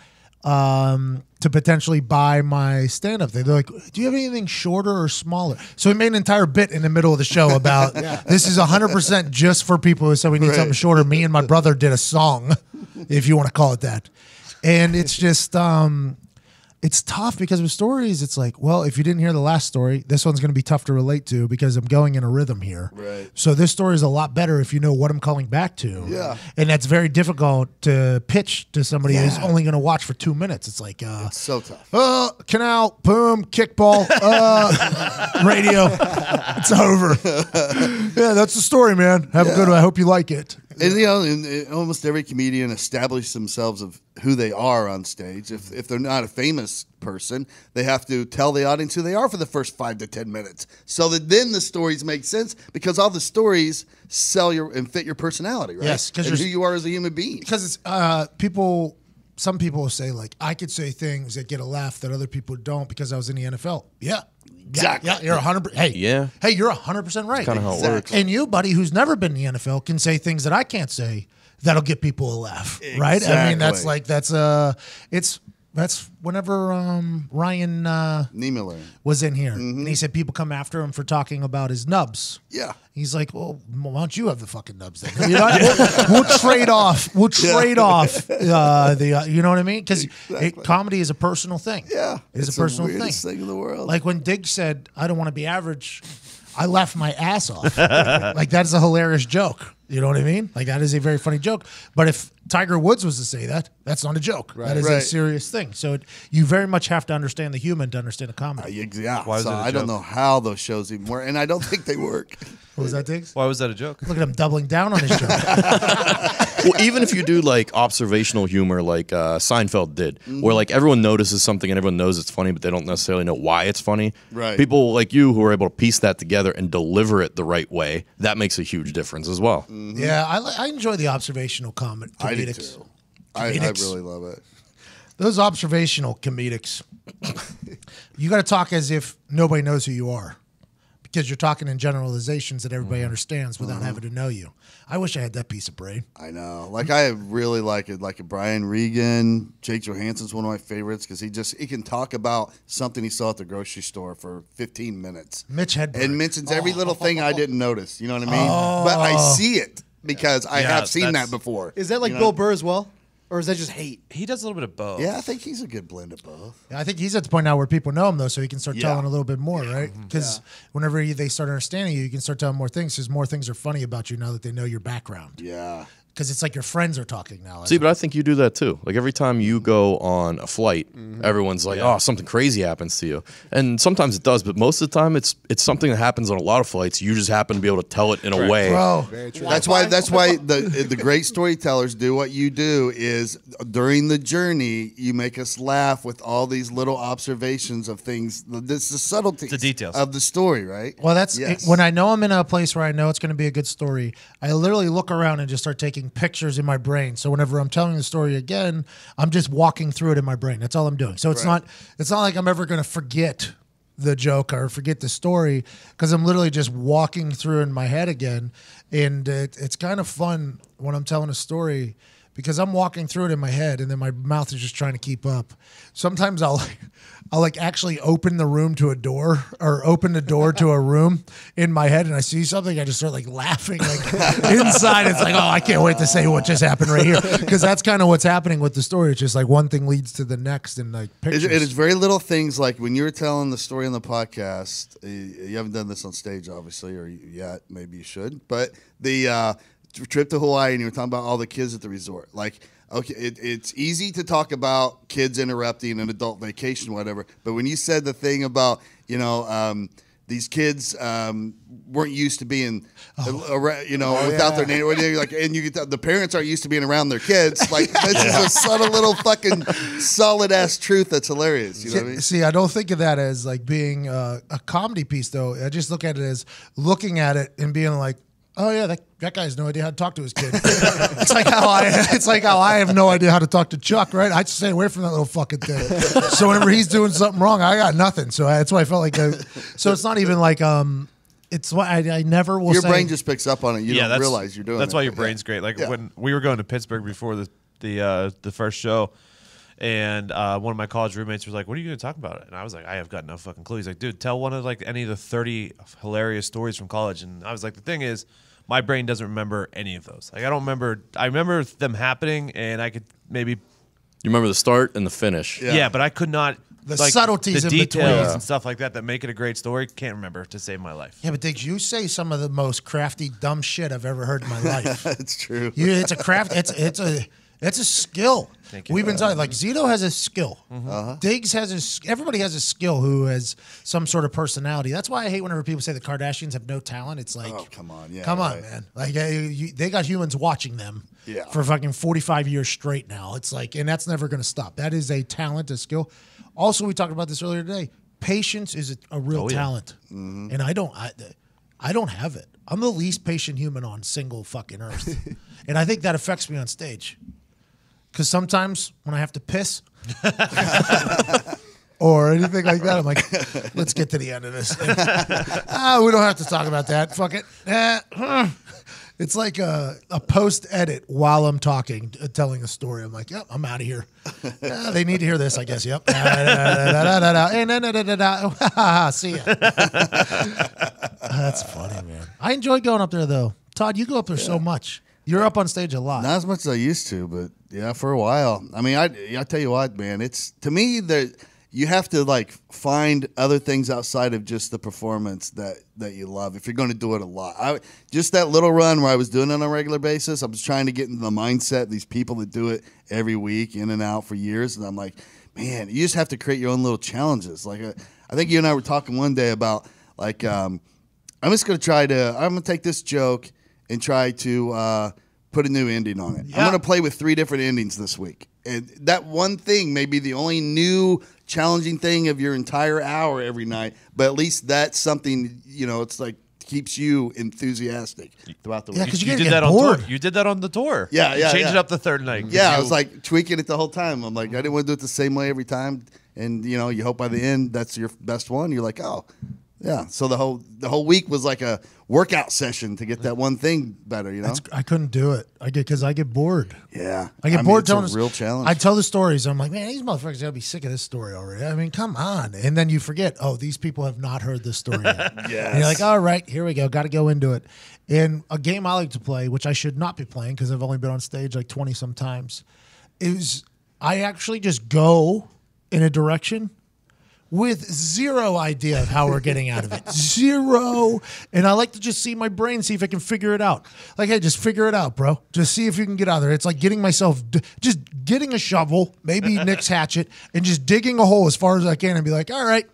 to potentially buy my stand-up. They're like, do you have anything shorter or smaller? So we made an entire bit in the middle of the show about this is 100% just for people who said we need something shorter. Me and my brother did a song, if you want to call it that. And it's just... it's tough because with stories, it's like, well, if you didn't hear the last story, this one's going to be tough to relate to because I'm going in a rhythm here. Right. So this story is a lot better if you know what I'm calling back to. Yeah. And that's very difficult to pitch to somebody who's only going to watch for 2 minutes. It's like, So tough. canal, boom, kickball, radio. It's over. Yeah, that's the story, man. Have a good one. I hope you like it. And and almost every comedian establishes themselves of who they are on stage. If they're not a famous person, they have to tell the audience who they are for the first 5 to 10 minutes, so that then the stories make sense, because all the stories sell and fit your personality, right? Yes, because who you are as a human being. Because it's some people will say, like, I could say things that get a laugh that other people don't because I was in the NFL. Yeah. Exactly. Yeah, you're 100%. Hey, Yeah. Hey, you're 100% right. Kind of how it works. And you, buddy, who's never been in the NFL, can say things that I can't say that'll get people a laugh, right? I mean, that's whenever Ryan Niemiller was in here, and he said people come after him for talking about his nubs. Yeah. He's like, well, why don't you have the fucking nubs then? You know, we'll trade off. We'll trade off you know what I mean? Because comedy is a personal thing. Yeah. It's a personal the weirdest thing in the world. Like when Diggs said, I don't want to be average, I laughed my ass off. Like, that is a hilarious joke. You know what I mean? Like, that is a very funny joke. But if Tiger Woods was to say that, that's not a joke. Right. That is a serious thing. So you very much have to understand the human to understand the comedy. Yeah. Why was it a I don't joke? know how those shows even work, and I don't think they work. What was that, Diggs? Why was that a joke? Look at him doubling down on his joke. Well, even if you do like observational humor, like Seinfeld did, where like everyone notices something and everyone knows it's funny, but they don't necessarily know why it's funny. Right. People like you who are able to piece that together and deliver it the right way, that makes a huge difference as well. Yeah, I enjoy the observational comedics. I do too. I really love it. Those observational comedics, you got to talk as if nobody knows who you are, because you're talking in generalizations that everybody understands without having to know you. I wish I had that piece of brain. I know. Like, I really like it. Like Brian Regan, Jake Johansson's one of my favorites, because he can talk about something he saw at the grocery store for 15 minutes. Mitch Hedberg. And mentions every little thing I didn't notice. You know what I mean? But I see it because I have seen that before. Is that like Bill Burr as well? Or is that just hate? He does a little bit of both. Yeah, I think he's a good blend of both. I think he's at the point now where people know him, though, so he can start telling a little bit more, right? Because whenever they start understanding you, you can start telling more things, because more things are funny about you now that they know your background. Yeah. Because it's like your friends are talking now. See, but I think you do that too. Like every time you go on a flight, everyone's like, "Oh, something crazy happens to you," and sometimes it does. But most of the time, it's something that happens on a lot of flights. You just happen to be able to tell it in a way. Bro, That's why the great storytellers do what you do is during the journey you make us laugh with all these little observations of things. This the subtleties, The details of the story, right? well, that's when I know I'm in a place where I know it's going to be a good story. I literally look around and just start taking pictures in my brain. So whenever I'm telling the story again, I'm just walking through it in my brain. That's all I'm doing. So it's not like I'm ever going to forget the joke or forget the story, because I'm literally just walking through in my head again. And it's kind of fun when I'm telling a story, because I'm walking through it in my head and then my mouth is just trying to keep up. Sometimes I'll actually open the room to a door, or open the door to a room in my head, and I see something, I just start like laughing like inside. It's like, oh, I can't wait to say what just happened right here, because that's kind of what's happening with the story. It's just like one thing leads to the next, and like pictures. It is very little things, like when you were telling the story on the podcast. You haven't done this on stage, obviously, or yet. Maybe you should. But the trip to Hawaii, and you were talking about all the kids at the resort. Like, okay, it's easy to talk about kids interrupting an adult vacation, whatever. But when you said the thing about, these kids weren't used to being, without their name, like, and you get the parents aren't used to being around their kids. Like, this is a subtle little fucking solid ass truth that's hilarious. You know what I mean? See, I don't think of that as like being a comedy piece, though. I just look at it as looking at it and being like, oh yeah, that guy has no idea how to talk to his kid. It's like how I have no idea how to talk to Chuck, right? I just stay away from that little fucking thing. So whenever he's doing something wrong, I got nothing. So that's why I felt like. So it's not even like it's what I never will. Your say. brain just picks up on it. You don't realize you're doing. That's it. why your brain's great. Like when we were going to Pittsburgh before the first show. And one of my college roommates was like, "What are you going to talk about?" And I was like, "I have got no fucking clue." He's like, "Dude, tell one of like any of the 30 hilarious stories from college." And I was like, "The thing is, my brain doesn't remember any of those. Like, I don't remember. I remember them happening, and I could maybe. You remember the start and the finish. Yeah, but I could not. The like, subtleties the in between. details and stuff like that make it a great story. Can't remember to save my life. Yeah, but Diggs, you say some of the most crafty, dumb shit I've ever heard in my life. That's true. It's a craft. It's a skill. Thank you. We've been talking like Zito has a skill. Diggs has everybody has a skill who has some sort of personality. That's why I hate whenever people say the Kardashians have no talent. It's like, Oh, come on. Yeah, come on, right. man. Like they got humans watching them Yeah. for fucking 45 years straight now. It's like, and that's never going to stop. That is a talent, a skill. Also, we talked about this earlier today. Patience is a real talent, and I don't have it. I'm the least patient human on single fucking earth, and I think that affects me on stage. Because sometimes when I have to piss or anything like that, I'm like, let's get to the end of this. We don't have to talk about that. Fuck it. It's like a post edit while I'm talking, telling a story. I'm like, yep, I'm out of here. They need to hear this, I guess. Yep. See ya. That's funny, man. I enjoy going up there, though. Todd, you go up there so much. You're up on stage a lot. Not as much as I used to, but yeah, for a while. I mean, I tell you what, man. It's to me that you have to like find other things outside of just the performance that you love. If you're going to do it a lot, just that little run where I was doing it on a regular basis, I was trying to get into the mindset of these people that do it every week, in and out for years, and I'm like, man, you just have to create your own little challenges. Like I think you and I were talking one day about like I'm just going to I'm going to take this joke and try to put a new ending on it. Yeah. I'm going to play with 3 different endings this week. And that one thing may be the only new challenging thing of your entire hour every night, but at least that's something, it's like keeps you enthusiastic throughout the week. Yeah, because you did that on tour. You did that on the tour. Yeah, you changed it up the third night. Yeah, I was like tweaking it the whole time. I'm like, I didn't want to do it the same way every time. And, you hope by the end that's your best one. You're like, oh, yeah. So the whole week was like a workout session to get that one thing better. I couldn't do it. Because I get bored. Yeah, I get bored it's telling a real challenge. I tell the stories. I'm like, man, these motherfuckers gotta be sick of this story already. I mean, come on. And then you forget, these people have not heard this story yet. Yes. And you're like, all right, here we go. Got to go into it. And a game I like to play, which I should not be playing because I've only been on stage like 20 some times, is I actually just go in a direction with zero idea of how we're getting out of it. Zero. And I like to just see my brain, see if I can figure it out. Like, hey, just figure it out, bro. Just see if you can get out of there. It's like getting myself, just getting a shovel, maybe Nick's hatchet, and just digging a hole as far as I can and be like, all right,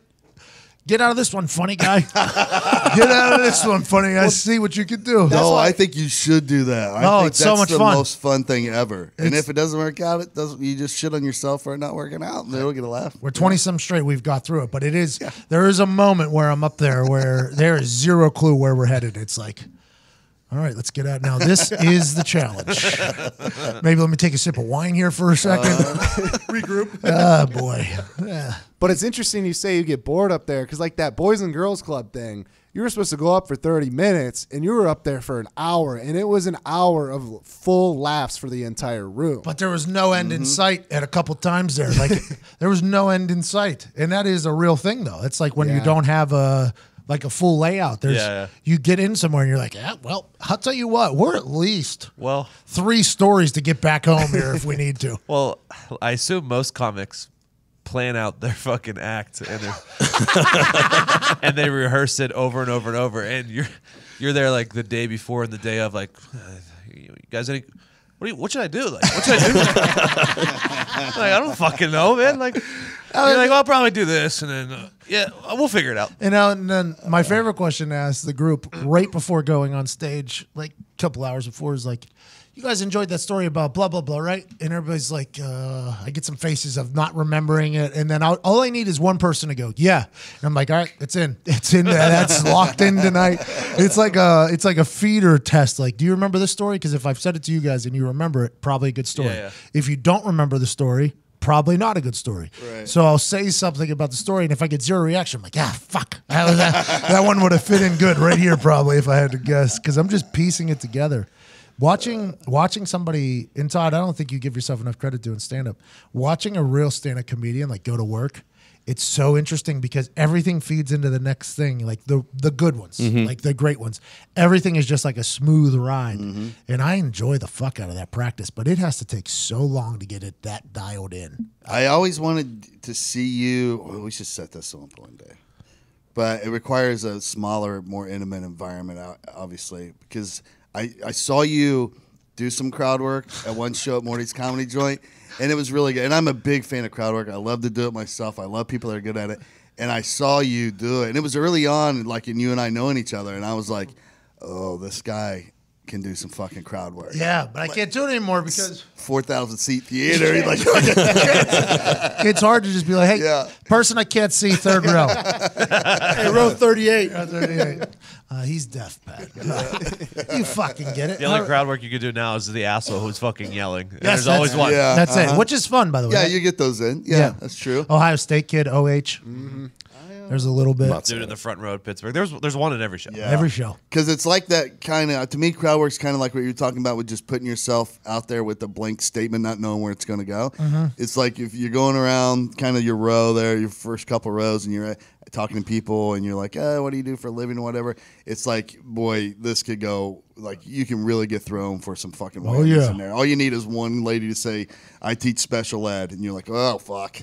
get out of this one, funny guy. Get out of this one, funny guy. See what you can do. No, I think you should do that. I think it's so much that's fun. the most fun thing ever. And if it doesn't work out, you just shit on yourself for it not working out, and it'll get a laugh. We're 20-some straight. We've got through it. But there is a moment where I'm up there where there is zero clue where we're headed. It's like, all right, let's get out now. This is the challenge. Maybe let me take a sip of wine here for a second. Regroup. Oh, boy. Yeah. But it's interesting you say you get bored up there because like that Boys and Girls Club thing, you were supposed to go up for 30 minutes and you were up there for an hour, and it was an hour of full laughs for the entire room. But there was no end in sight at a couple times there. Like there was no end in sight. And that is a real thing, though. It's like when you don't have a full layout. You get in somewhere and you're like, well, I'll tell you what, we're at least 3 stories to get back home here if we need to. Well, I assume most comics plan out their fucking act and and they rehearse it over and over and over, and you're there like the day before and the day of, like, you guys any what should I do? Like, what should I do? Like, I don't fucking know, man. Like, you're like, well, I'll probably do this, and then we'll figure it out. And then my favorite question to ask the group right before going on stage, like a couple hours before, is like, you guys enjoyed that story about blah, blah, blah, right? And everybody's like, I get some faces of not remembering it. And then all I need is one person to go, yeah. And I'm like, all right, it's in. It's in. That's locked in tonight. It's like a feeder test. Like, do you remember this story? Because if I've said it to you guys and you remember it, probably a good story. Yeah. If you don't remember the story, probably not a good story. Right. So I'll say something about the story, and if I get zero reaction, I'm like, fuck. That one would have fit in good right here probably if I had to guess, because I'm just piecing it together. Watching somebody, and Todd, I don't think you give yourself enough credit doing stand-up. Watching a real stand-up comedian like go to work, it's so interesting because everything feeds into the next thing, like the good ones, like the great ones. Everything is just like a smooth ride, and I enjoy the fuck out of that practice, but it has to take so long to get it that dialed in. I always wanted to see you. Well, we should set this up one day. But it requires a smaller, more intimate environment, obviously, because I saw you do some crowd work at one show at Morty's Comedy Joint, and it was really good. And I'm a big fan of crowd work. I love to do it myself. I love people that are good at it. And I saw you do it, and it was early on, like in you and I knowing each other, and I was like, oh, this guy can do some fucking crowd work. Yeah, but I can't do it anymore because 4,000 seat theater. Like, it's hard to just be like, hey, person I can't see, third row. Hey, row 38. He's deaf, Pat. You fucking get it. The only crowd work you can do now is the asshole who's fucking yelling. And Yes, there's always one. Yeah. That's it, which is fun, by the way. yeah, you get those in. Yeah, that's true. Ohio State kid, OH. There's a little bit. Dude in the front row at Pittsburgh. There's one in every show. Yeah. Every show. Because it's like that kind of, to me, crowd work's kind of like what you're talking about with just putting yourself out there with a blank statement, not knowing where it's going to go. It's like if you're going around kind of your row there, your first couple rows, and you're talking to people, and you're like, what do you do for a living or whatever? It's like, boy, this could go, like, you can really get thrown for some fucking whammies in there. All you need is one lady to say, I teach special ed, and you're like, oh, fuck.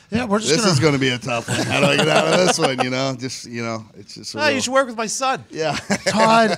Yeah, we're just This is going to be a tough one. How do I get out of this one? It's just. You should work with my son. Yeah. Todd,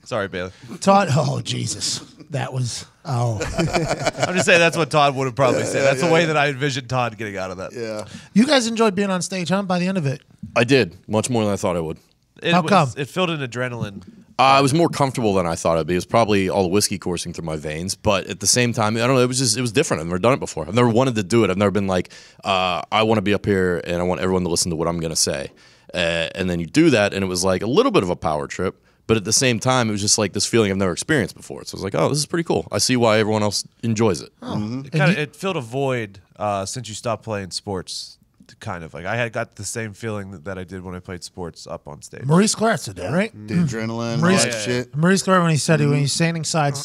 Sorry, Bailey. Todd, oh, Jesus. That was, I'm just saying that's what Todd would have probably said. That's the way that I envisioned Todd getting out of that. Yeah. You guys enjoyed being on stage, huh? By the end of it. I did much more than I thought I would. How come? It filled in adrenaline. I was more comfortable than I thought it'd be. It was probably all the whiskey coursing through my veins, but at the same time, I don't know. It was different. I've never done it before. I've never wanted to do it. I've never been like, I want to be up here and I want everyone to listen to what I'm going to say. And then you do that, and it was like a little bit of a power trip, but at the same time, it was just like this feeling I've never experienced before. So I was like, oh, this is pretty cool. I see why everyone else enjoys it. It filled a void since you stopped playing sports. Kind of like I had got the same feeling that I did when I played sports up on stage. Maurice Claret said that, right? The adrenaline, all that shit. Maurice Claret, when he said when he's standing side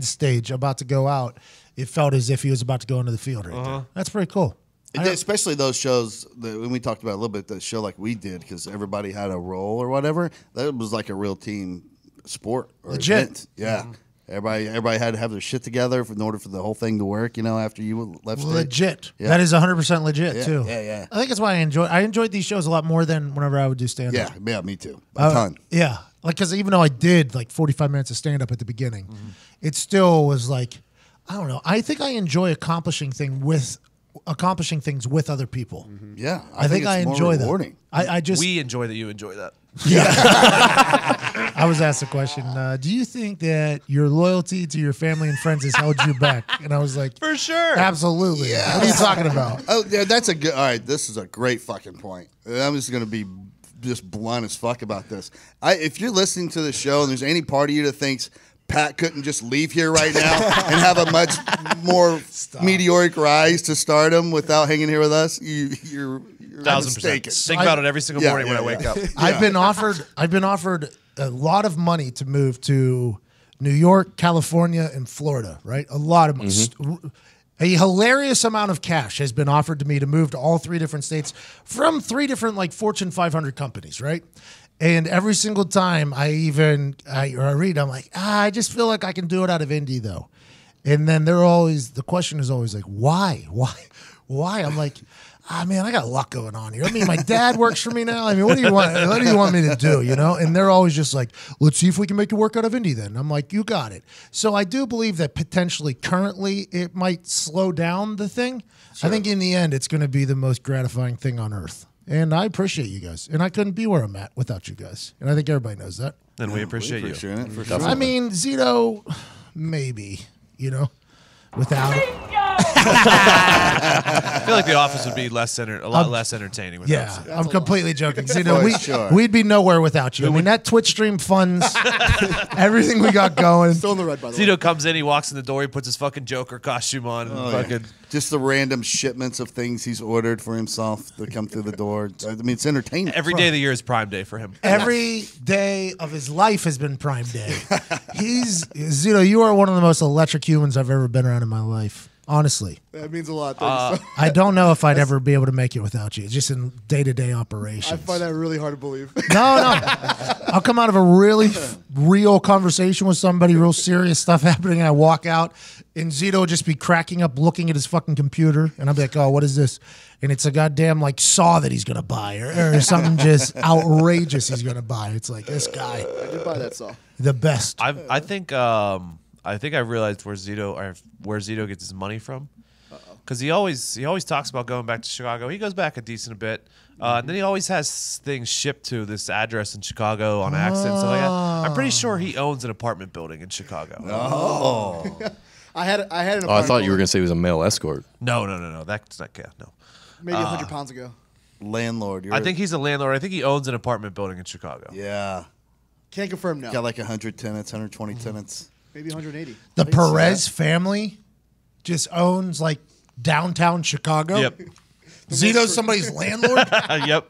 stage about to go out, it felt as if he was about to go into the field right there. That's pretty cool. Especially those shows that when we talked about a little bit, the show like we did, because everybody had a role or whatever. That was like a real team sport or Legit. event. Yeah. Everybody had to have their shit together in order for the whole thing to work, after you left stage. Legit. Yeah. That is 100% legit, too. Yeah. I think that's why I enjoyed these shows a lot more than whenever I would do stand-up. Yeah, me too. A ton. Yeah. Like, because even though I did like 45 minutes of stand-up at the beginning, it still was like, I don't know. I think I enjoy accomplishing things with other people. Yeah. I think I it's enjoy more rewarding. that. We enjoy that you enjoy that. I was asked a question. Do you think that your loyalty to your family and friends has held you back? And I was like, For sure. absolutely. Yeah. What are you talking about? Oh, yeah, that's a good. All right, this is a great fucking point. I'm just going to be just blunt as fuck about this. If you're listening to the show and there's any part of you that thinks Pat couldn't just leave here right now and have a much more meteoric rise to stardom without hanging here with us, you're 1,000%. Think about it every single morning when I wake up. I've been offered a lot of money to move to New York, California, and Florida, right? A lot of money. A hilarious amount of cash has been offered to me to move to all 3 different states from 3 different like Fortune 500 companies, right? And every single time I read, I'm like, I just feel like I can do it out of Indy though. And then the question is always like, why? I'm like, man, I got a lot going on here. I mean, my dad works for me now. I mean, what do you want me to do? And they're always just like, let's see if we can make it work out of Indy then. I'm like, you got it. So I do believe that potentially currently it might slow down the thing. Sure. I think in the end, it's going to be the most gratifying thing on earth. And I appreciate you guys. And I couldn't be where I'm at without you guys. And I think everybody knows that. And we appreciate you. It, for sure. I mean, Zito, maybe, without it. I feel like The Office would be a lot less entertaining without Yeah, Zito. I'm completely joking. We'd be nowhere without you. I mean, that Twitch stream funds everything we got going. Still in the red, by the way. Zito comes in, he walks in the door, he puts his fucking Joker costume on. Just the random shipments of things he's ordered for himself that come through the door. I mean, it's entertaining. Every day of the year is Prime Day for him. Every day of his life has been Prime Day. Zito, you are one of the most electric humans I've ever been around in my life. Honestly. That means a lot. Thanks. I don't know if I'd ever be able to make it without you, just in day-to-day operations. I find that really hard to believe. No. I'll come out of a really real conversation with somebody, real serious stuff happening, and I walk out, And Zito would just be cracking up, looking at his fucking computer, and I'd be like, "Oh, what is this?" And it's a goddamn like saw that he's gonna buy, or something just outrageous he's gonna buy. It's like this guy, I did buy that saw. the best. I think I realized where Zito gets his money from. Because he always talks about going back to Chicago. He goes back a decent bit. And then he always has things shipped to this address in Chicago on accident. So like I'm pretty sure he owns an apartment building in Chicago. Oh. I had an apartment. Oh, I thought you were building going to say he was a male escort. No. That's not no. maybe 100 pounds ago. Landlord. I think he's a landlord. I think he owns an apartment building in Chicago. Yeah. Can't confirm now. Got like 100 tenants, 120 tenants. Maybe 180. The I didn't see Perez family just owns like downtown Chicago. Yep. Zito's somebody's landlord. Yep.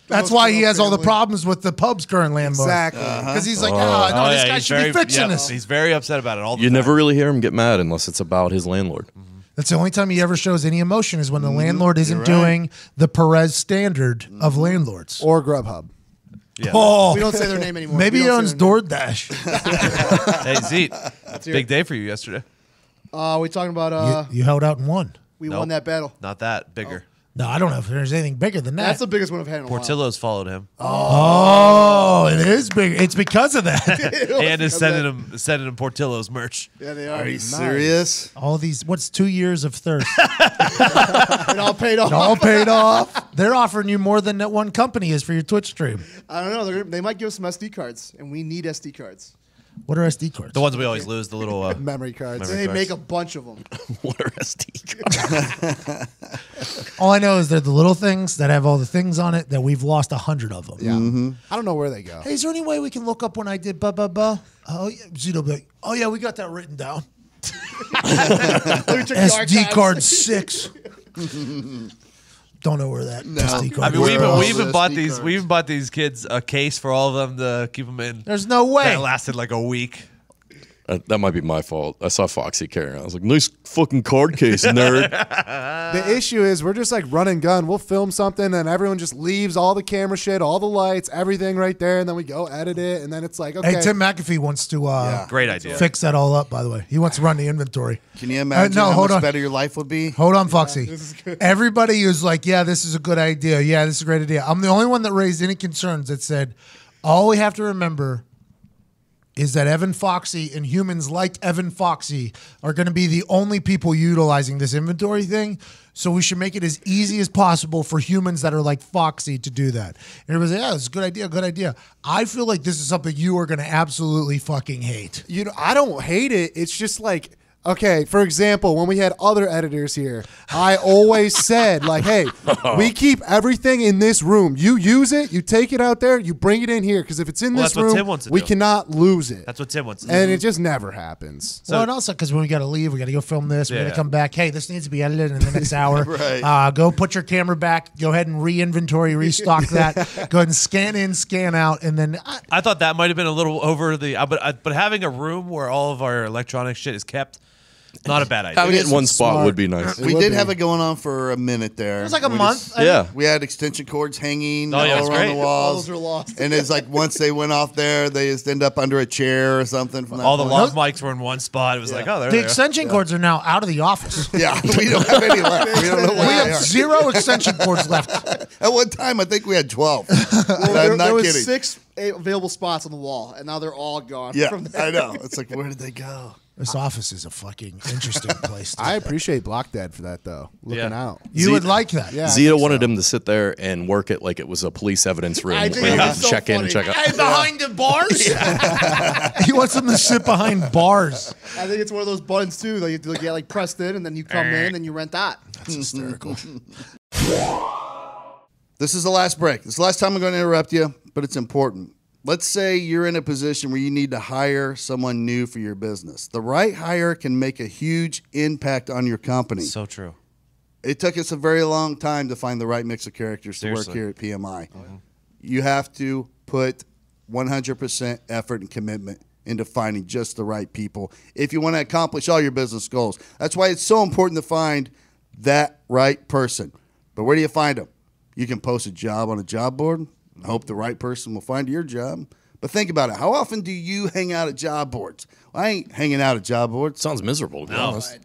That's most why he corrupt has all the family. problems with the pub's current landlord. Exactly. Because he's like, no, this guy he's should be fixing this. He's very upset about it all the You time. never really hear him get mad unless it's about his landlord. That's the only time he ever shows any emotion is when the landlord isn't doing the Perez standard of landlords. Or Grubhub. Yeah. Oh, We don't say their name anymore. maybe We he don't owns say their name. DoorDash. Hey, Zeke. hear Big it. day for you yesterday. We talking about you held out and won. we Nope. won that battle. Not that. Bigger. No, I don't know if there's anything bigger than that. That's the biggest one I've had in a while. Portillo's followed him. Oh, it is big. It's because of that. And is sending him Portillo's merch. Yeah, they are. Are you serious? All these, what's 2 years of thirst? It all paid off. It all paid off. They're offering you more than that one company is for your Twitch stream. I don't know. They might give us some SD cards, and we need SD cards. What are SD cards? The ones we always lose, the little Memory cards. Memory They cards. make a bunch of them. What are SD cards? All I know is they're the little things that have all the things on it that we've lost 100 of them. Yeah. I don't know where they go. Hey, is there any way we can look up when I did blah, blah, blah? Oh, yeah. Zito will be like, oh, yeah, we got that written down. Let me check the SD archives. card 6. Don't know where that SD card I mean, is. we Where even else? bought SD these. cards. We even bought these kids a case for all of them to keep them in. There's no way. That lasted like a week. That might be my fault. I saw Foxy carrying it. I was like, nice fucking card case, nerd. The issue is we're just like run and gun. We'll film something and everyone just leaves all the camera shit, all the lights, everything right there, and then we go edit it, and then it's like, okay. Hey, Tim McAfee wants to Great idea. fix that all up, by the way. He wants to run the inventory. Can you imagine no, how hold much on. better your life would be? Hold on, Foxy. Everybody is like, yeah, this is a good idea. Yeah, this is a great idea. I'm the only one that raised any concerns that said, all we have to remember is that Evan Foxy and humans like Evan Foxy are going to be the only people utilizing this inventory thing. So we should make it as easy as possible for humans that are like Foxy to do that. And everybody's like, yeah, it's a good idea, good idea. I feel like this is something you are going to absolutely fucking hate. You know, I don't hate it. It's just like, okay, for example, when we had other editors here, I always said, like, hey, we keep everything in this room. You use it, you take it out there, you bring it in here. Because if it's in Well, this that's what Tim room, wants to we do. cannot lose it. That's what Tim wants. to do. And it just never happens. Well, and also because when we got to leave, we got to go film this. We're Yeah. going to come back. Hey, this needs to be edited in the next hour. Right. Go put your camera back. Go ahead and re-inventory, restock that. Go ahead and scan in, scan out, and then I thought that might have been a little over the. But having a room where all of our electronic shit is kept, not a bad idea. Having it in one spot smart. would be nice. We would did be. have it going on for a minute there. it was like a We month. just- Yeah. We had extension cords hanging Oh, yeah, all it's around great. the All walls. those are lost. And it's like once they went off there, they just end up under a chair or something. From that All the point. lav mics were in one spot. It was like, oh, there The they are. extension cords are now out of the office. Yeah, we don't have any left. We don't know We where they have are. 0 extension cords left. At one time, I think we had 12. Well, I'm not there was kidding. 6 available spots on the wall, and now they're all gone. Yeah, from there. I know. It's like, where did they go? This office is a fucking interesting place. I appreciate Block Dad for that, though. Looking Yeah. out. You would like that. Yeah. I Zito think wanted so. him to sit there and work it like it was a police evidence room. I think where you that's could so check in and funny. check out. Hey, behind the bars? He wants them to sit behind bars. I think it's one of those buttons too that you have to get like pressed in, and then you come in and you rent that. That's hysterical. This is the last break. This is the last time I'm going to interrupt you, but it's important. Let's say you're in a position where you need to hire someone new for your business. The right hire can make a huge impact on your company. So true. It took us a very long time to find the right mix of characters to Seriously. work here at PMI. You have to put 100% effort and commitment into finding just the right people if you want to accomplish all your business goals. That's why it's so important to find that right person. But where do you find them? You can post a job on a job board and hope the right person will find your job. But think about it. How often do you hang out at job boards? Well, I ain't hanging out at job boards. Sounds miserable, to be honest.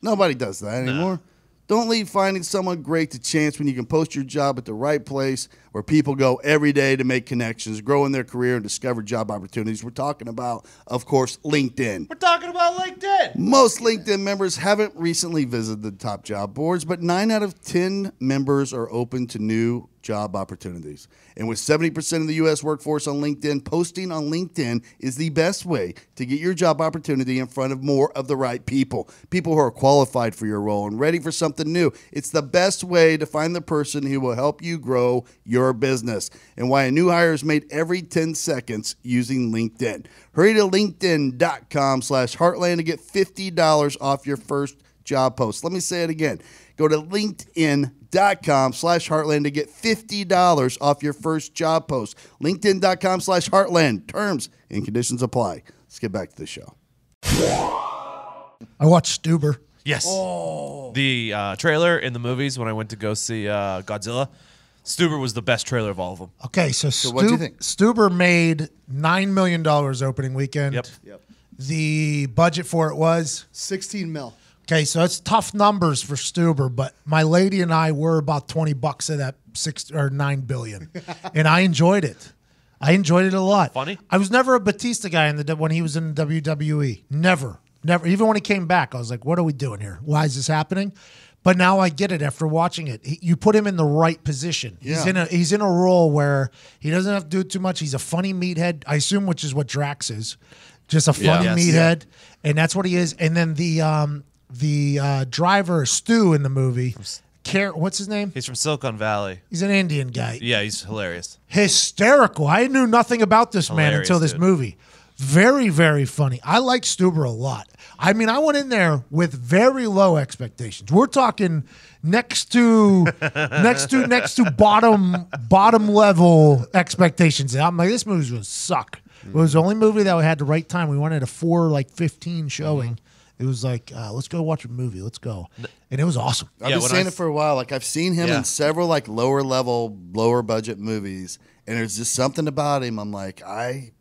Nobody does that anymore. Don't leave finding someone great to chance when you can post your job at the right place where people go every day to make connections, grow in their career, and discover job opportunities. We're talking about, of course, LinkedIn. We're talking about LinkedIn. Most LinkedIn members haven't recently visited the top job boards, but 9 out of 10 members are open to new job opportunities. And with 70% of the U.S. workforce on LinkedIn, posting on LinkedIn is the best way to get your job opportunity in front of more of the right people, people who are qualified for your role and ready for something new. It's the best way to find the person who will help you grow your business, and why a new hire is made every 10 seconds using LinkedIn. Hurry to linkedin.com/heartland to get $50 off your first job post. Let me say it again. Go to linkedin.com/heartland to get $50 off your first job post. LinkedIn.com/heartland. Terms and conditions apply. Let's get back to the show. I watched Stuber. Yes. The trailer in the movies when I went to go see Godzilla, Stuber was the best trailer of all of them. Okay, so, what'd you think? Stuber made $9 million opening weekend. Yep. The budget for it was 16 mil. okay. So it's tough numbers for Stuber, but my lady and I were about $20 of that $9 billion, and I enjoyed it. I enjoyed it a lot. Funny? I was never a Batista guy when he was in WWE. Never. Even when he came back, I was like, "What are we doing here? Why is this happening?" But now I get it after watching it. You put him in the right position. Yeah. He's in a role where he doesn't have to do too much. He's a funny meathead, I assume, which is what Drax is, just a funny Yes. meathead, and that's what he is. And then the driver Stu in the movie, what's his name? He's from Silicon Valley. He's an Indian guy. Yeah, he's hilarious. Hysterical. I knew nothing about this man Hilarious, until this dude. movie. Very, very funny. I like Stuber a lot. I mean, I went in there with very low expectations. We're talking next to bottom level expectations. I'm like, this movie's gonna suck. It was the only movie that we had the right time. We wanted a 4:15 showing. It was like, let's go watch a movie. Let's go, and it was awesome. I've Yeah, been when saying I- it for a while. Like, I've seen him Yeah. in several like lower level, lower budget movies, and there's just something about him. I'm like, I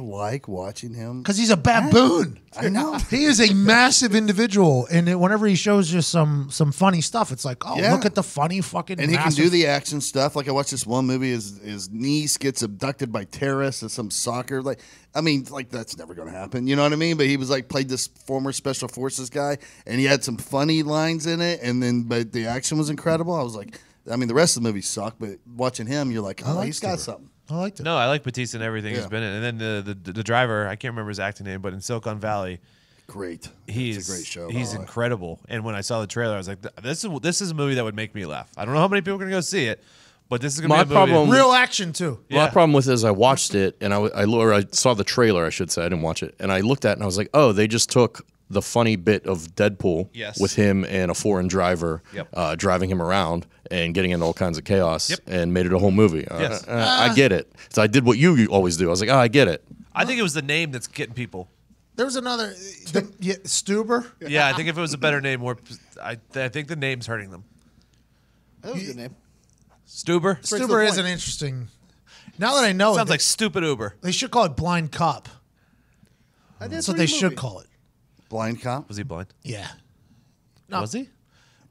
like watching him. Because he's a baboon. I know. He is a massive individual, and whenever he shows you some funny stuff, it's like, oh, Yeah. look at the funny fucking. And he can massive- do the action stuff. Like, I watched this one movie. His niece gets abducted by terrorists at some soccer. Like, I mean, like, that's never going to happen. You know what I mean? But he was like played this former special forces guy, and he had some funny lines in it. But the action was incredible. I was like, I mean, the rest of the movie sucked, but watching him, you're like, oh, like he's got Stuber. something. I liked it. No, I like Batista and everything he's Yeah. been in. And then the driver, I can't remember his acting name, but in Silicon Valley, Great. he's It's a great show. He's by the way. incredible. And when I saw the trailer, I was like, this is a movie that would make me laugh. I don't know how many people are going to go see it, but this is going to My be a movie. problem- Real action too. Yeah. My problem with it is I watched it and I saw the trailer, I should say. I didn't watch it. And I looked at it and I was like, oh, they just took the funny bit of Deadpool Yes. with him and a foreign driver Yep. driving him around and getting into all kinds of chaos Yep. and made it a whole movie. Yes. I get it. So I did what you always do. I was like, oh, I get it. I think it was the name that's getting people. There was another Stuber. Yeah, I think if it was a better name, I think the name's hurting them. That was a good name. Stuber? Straight to the Stuber is point. an interesting. Now that I know Sounds it, like stupid Uber. they should call it Blind Cop. That's what they should call it. Blind Cop. Was he blind? Yeah. No. Was he?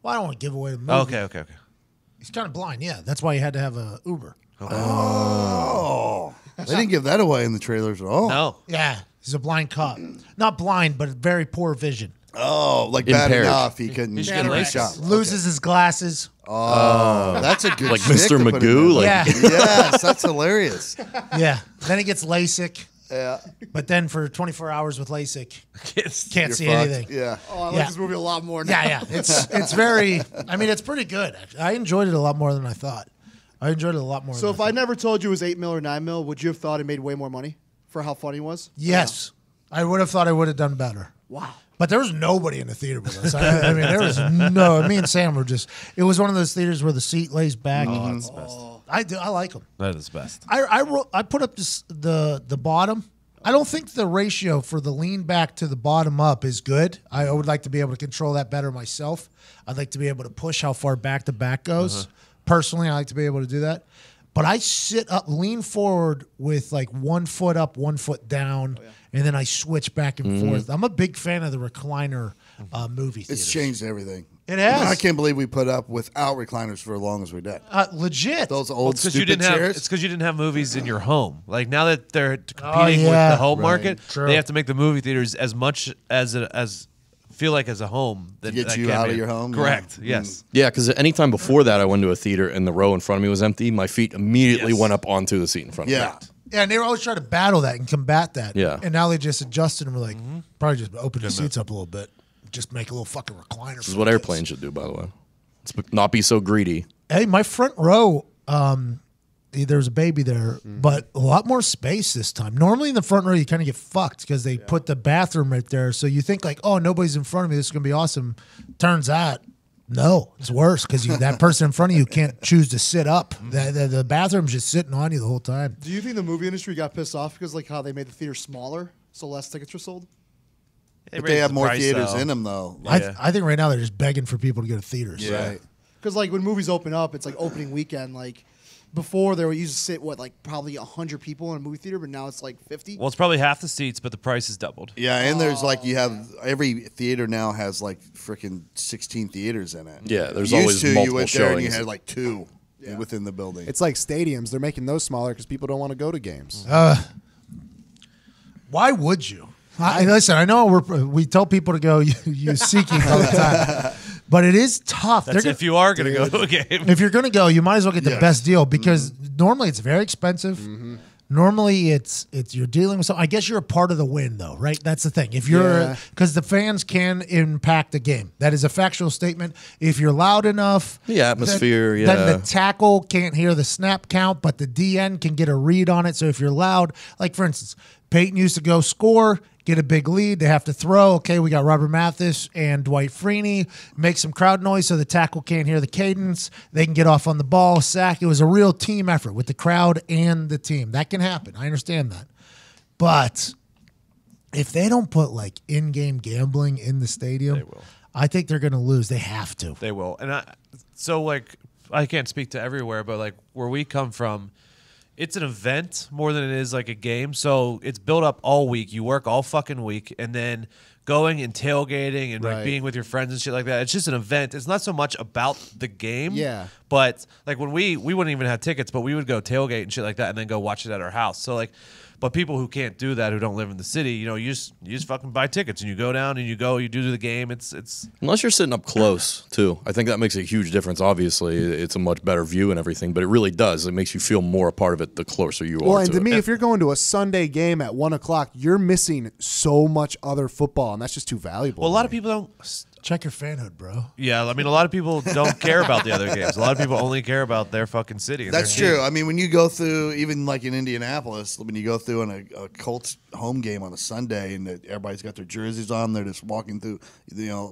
Well, I don't want to give away the movie. Oh, okay. He's kind of blind. Yeah, that's why he had to have a Uber. Oh, they didn't give that away in the trailers at all. No. Yeah, he's a blind cop. Not blind, but very poor vision. Oh, like bad Impaired. enough. He couldn't He should get get a LASIK. shot. Loses his glasses. Oh, that's a good Like shtick Mr. to put in Magoo, there. like- Yeah, Yes, that's hilarious. yeah. Then he gets LASIK. Yeah, But then for 24 hours with LASIK, Kids. can't you're see fucked. anything. Yeah. Oh, I like Yeah. this movie a lot more now. Yeah. It's very. I mean, it's pretty good. Actually. I enjoyed it a lot more than I thought. I enjoyed it a lot more. So than if I never told you it was 8 mil or 9 mil, would you have thought it made way more money for how funny it was? yes, I would have thought I would have done better. Wow. But there was nobody in the theater with us. I mean, there was no. Me and Sam were just. It was one of those theaters where the seat lays back. Oh, that's the best. I do. I like them. That is the best. I put up the bottom. I don't think the ratio for the lean back to the bottom up is good. I would like to be able to control that better myself. I'd like to be able to push how far back the back goes. Personally, I like to be able to do that. But I sit up, lean forward with like 1 foot up, 1 foot down, and then I switch back and forth. I'm a big fan of the recliner movie theaters. It's changed everything. It has. I can't believe we put up without recliners for as long as we did. Legit. Those old It's because stupid chairs. It's because you didn't have movies in your home. Like now that they're competing with the home market, True. they have to make the movie theaters as much as feel like as a home. That get that you can out be. of your home, Correct. yeah. Yes. Yeah, because any time before that, I went to a theater and the row in front of me was empty. My feet immediately went up onto the seat in front of me. Yeah. Yeah, and they were always trying to battle that and combat that. Yeah. And now they just adjusted and were like, probably just open the seats up a little bit. Just make a little fucking recliner. This is what airplanes should do, by the way. Let's not be so greedy. Hey, my front row, there was a baby there, but a lot more space this time. Normally in the front row, you kind of get fucked because they put the bathroom right there. So you think like, oh, nobody's in front of me. This is going to be awesome. Turns out, no, it's worse because that person in front of you can't choose to sit up. The bathroom's just sitting on you the whole time. Do you think the movie industry got pissed off because like how they made the theater smaller so less tickets were sold? But they have more theaters in them, though. I think right now they're just begging for people to go to theaters. Yeah. Right. Because like when movies open up, it's like opening weekend. Like before, they were used to sit probably 100 people in a movie theater, but now it's like 50. Well, it's probably half the seats, but the price is doubled. Yeah, and there's like you have every theater now has like freaking 16 theaters in it. Yeah, there's Used always to, multiple you went there and you showings. had like 2 within the building. It's like stadiums. They're making those smaller because people don't want to go to games. Why would you? Listen, I know we tell people to go use SeatGeek all the time, but it is tough. That's if you are going to go to a game. If you're going to go, you might as well get the best deal because normally it's very expensive. Normally it's you're dealing with something. I guess you're a part of the win though, right? That's the thing. If you're because the fans can impact the game. That is a factual statement. If you're loud enough, The atmosphere, then the tackle can't hear the snap count, but the DN can get a read on it. So if you're loud, like for instance, Peyton used to go score, get a big lead. They have to throw. Okay, we got Robert Mathis and Dwight Freeney. Make some crowd noise so the tackle can't hear the cadence. They can get off on the ball, sack. It was a real team effort with the crowd and the team. That can happen. I understand that. But if they don't put like in-game gambling in the stadium, I think they're going to lose. They have to. They will. And I can't speak to everywhere, but like where we come from, it's an event more than it is like a game. So it's built up all week. You work all fucking week, and then going and tailgating and like being with your friends and shit like that. It's just an event. It's not so much about the game. Yeah. But like when we wouldn't even have tickets, but we would go tailgate and shit like that, and then go watch it at our house. So like, but people who can't do that, who don't live in the city, you just fucking buy tickets and you go down and you do the game. It's Unless you're sitting up close, too. I think that makes a huge difference. Obviously, it's a much better view and everything, but it really does. It makes you feel more a part of it the closer you are And to it. me, if you're going to a Sunday game at 1 o'clock, you're missing so much other football, and that's just too valuable. well, a lot of people don't. Check your fanhood, bro. Yeah, I mean, a lot of people don't care about the other games. A lot of people only care about their fucking city. And That's their true. team. I mean, when you go through, even like in Indianapolis, when you go through on a Colts home game on a Sunday and everybody's got their jerseys on, they're just walking through,